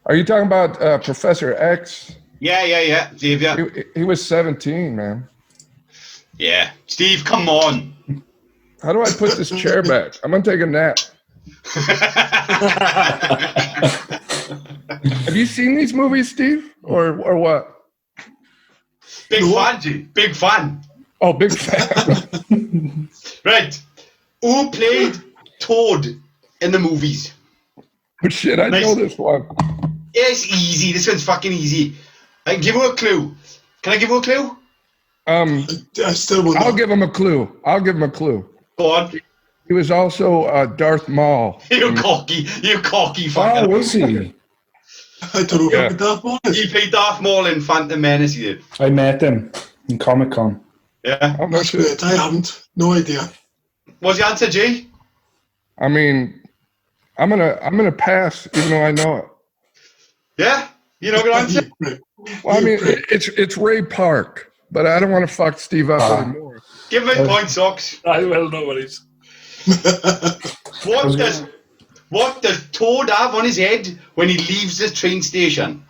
Are you talking about Professor X? Yeah. Xavier. He was 17, man. Yeah. Steve, come on. How do I put this chair back? I'm going to take a nap. Have you seen these movies, Steve? Or what? Big fan, G. Big fan. Oh, big fan. Right. Who played Toad in the movies? But shit, I know this one. It's easy. This one's fucking easy. I can give you a clue. Can I give you a clue? I still won't know. I'll give him a clue. Go on. He was also Darth Maul. You cocky fucker. Oh, was he? I don't know who Darth Maul is. He played Darth Maul in Phantom Menace, he did. I met him in Comic-Con. Yeah. I'm not That's sure. great. I haven't. No idea. What's your answer, Jay? I mean, I'm gonna pass, even though I know it. Yeah? You're not going to answer? Well, I mean, it's Ray Park, but I don't want to fuck Steve up anymore. Give him a point, Socks. I will know what he's. What does Toad have on his head when he leaves the train station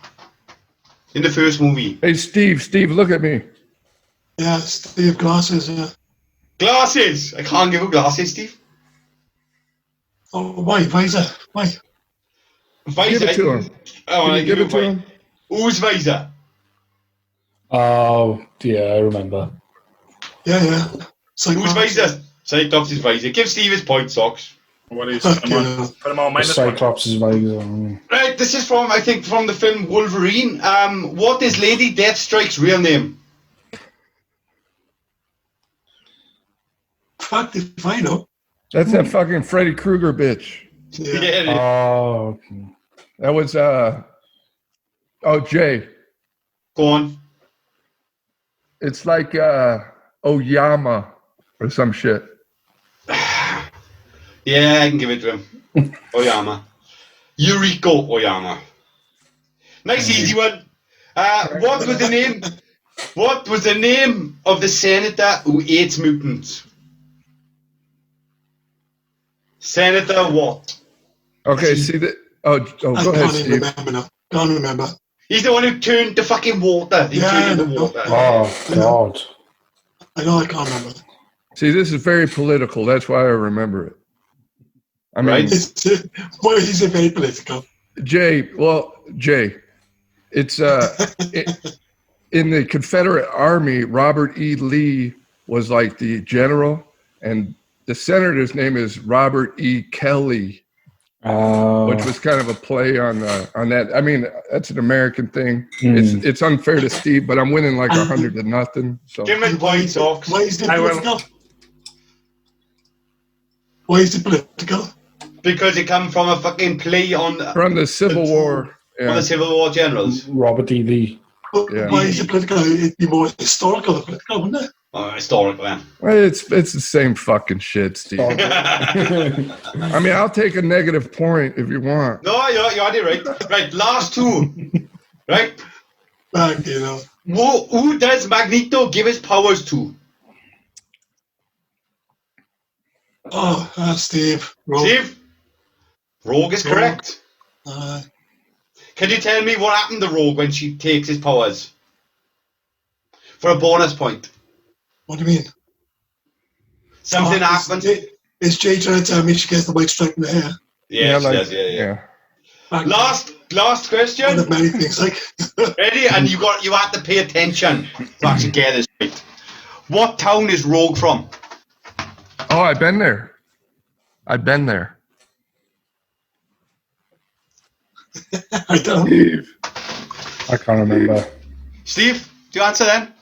in the first movie? Hey, Steve, look at me. Yeah, Steve glasses, yeah. Glasses! I can't give you glasses, Steve. Oh, why? Visor? Why? Visor. Give it to him. Oh, Can you give it to him? Who's Visor? Oh, yeah, I remember. Yeah. Who's Visor? Cyclops' Visor. Give Steve his point, Socks. What is put him on minus Cyclops' visor. Right, this is from the film Wolverine. What is Lady Deathstrike's real name? Fuck if I know. That's that fucking Freddy Krueger bitch. Yeah. Oh, okay. That was Jay. Go on. It's like Oyama or some shit. Yeah, I can give it to him. Oyama. Yuriko Oyama. Nice easy one. What was the name? What was the name of the senator who ate mutants? Senator what? Okay, see that. Oh, go ahead, Steve. Can't remember. He's the one who turned to fucking water. He turned into water. Oh, God. I know, I can't remember. See, this is very political. That's why I remember it. I mean, Right. Why is it very political? Jay, it's in the Confederate Army, Robert E. Lee was like the general, and the senator's name is Robert E. Kelly, which was kind of a play on that. I mean, that's an American thing. It's unfair to Steve, but I'm winning like 100-0. So Give him points, Hawks. Why is it political? Why is it political? Because it come from a fucking play on from the Civil War. On the Civil War generals. Robert E. Lee. Yeah. Why is it political? It'd be more historical than political, wouldn't it? Oh, historical, man. Well, it's the same fucking shit, Steve. I mean, I'll take a negative point if you want. No, you had it right. Right, last two. Right? You know. Who does Magneto give his powers to? Oh, Steve. Rogue. Steve? Rogue is correct. Can you tell me what happened to Rogue when she takes his powers? For a bonus point. What do you mean? Something happened. Is Jay trying to tell me she gets the white stripe in the hair? Yeah, she does, yeah. Last question. One of many things, like. Ready? And you had to pay attention to actually get this right. What town is Rogue from? Oh, I've been there. I don't. I can't remember. Steve, do you answer then?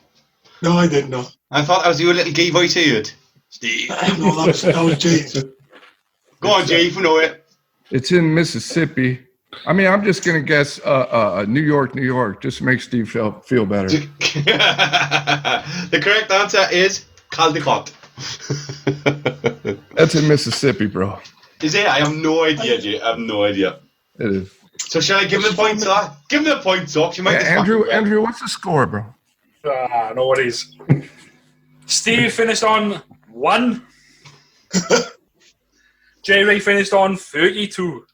No, I didn't know. I thought that was your little gay voice I heard. Steve. No, that was Jay. Go on, Jay, if you know it. It's in Mississippi. I mean, I'm just going to guess New York, just to make Steve feel better. The correct answer is Caldecott. That's in Mississippi, bro. Is it? I have no idea, Jay. I have no idea. It is. So shall I give him the points to that? Give him the points, Doc. You might Andrew, what's the score, bro? No worries. Steve finished on 1. JayRay finished on 32.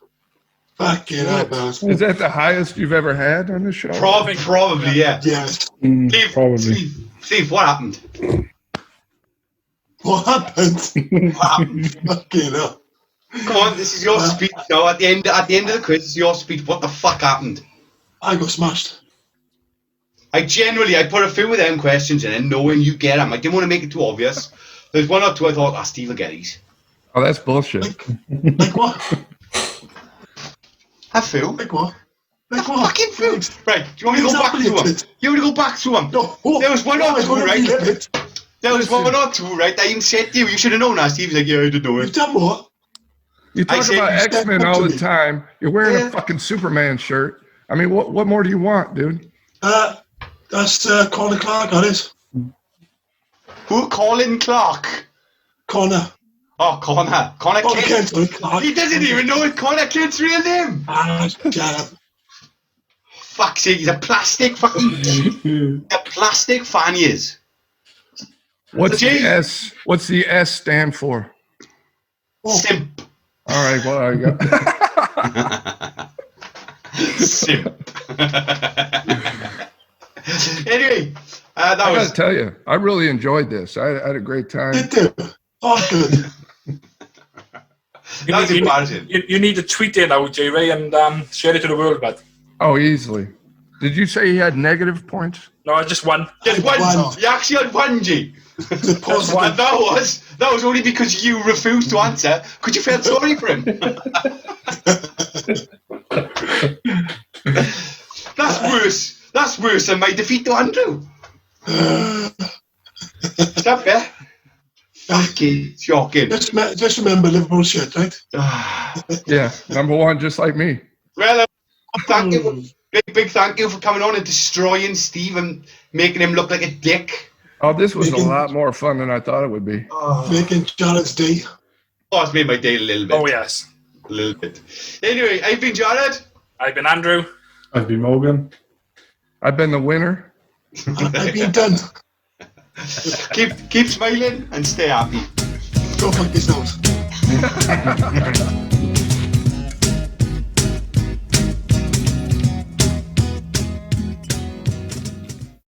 Fucking hell, is that the highest you've ever had on the show? Probably, yeah. Yes. Probably. Steve, what happened? What happened? Fucking hell. Come on, this is your speech now. At the end of the quiz, it's your speech. What the fuck happened? I got smashed. I put a few of them questions in, and knowing you get them, I didn't want to make it too obvious. There's one or two I thought, Steve will get these. Oh, that's bullshit. Like what? A few? Like what? Like what? Fucking few. Right, do you want me to go back to them? You want me to go back to them? No. There was one or two, right? There was one or two, right? I even said to you, you should have known that. Steve's like, yeah, I didn't know it. You've done what? You talk about X-Men all the time. You're wearing a fucking Superman shirt. I mean, what more do you want, dude? That's Connor Clark, that is. Who? Colin Clark? Connor. Oh, Connor. Connor Kent. Clark. He doesn't even know it's Connor Kent's real name. Fuck's sake, he's a plastic fucking... a plastic fan he is. What's the S? What's the S stand for? Simp. All right, well, I got... Simp. Anyway, I gotta tell you, I really enjoyed this. I had a great time. You do? Oh, good. That's embarrassing. You need to tweet it now, JayRay, and share it to the world, bud. Oh, easily. Did you say he had negative points? No, just one. Just one. You actually had one, G. And that was only because you refused to answer because you felt sorry for him. That's worse. That's worse than my defeat to Andrew. Stop there. Fucking shocking. Just remember Liverpool shit, right? Yeah, number one, just like me. Well, thank you. Big thank you for coming on and destroying Steve and making him look like a dick. Oh, this was a lot more fun than I thought it would be. Making Jared's day. Oh, it's made my day a little bit. Oh, yes. A little bit. Anyway, I've been Jared. I've been Andrew. I've been Morgan. I've been the winner. I've been done. Keep smiling and stay happy. Go fuck yourselves.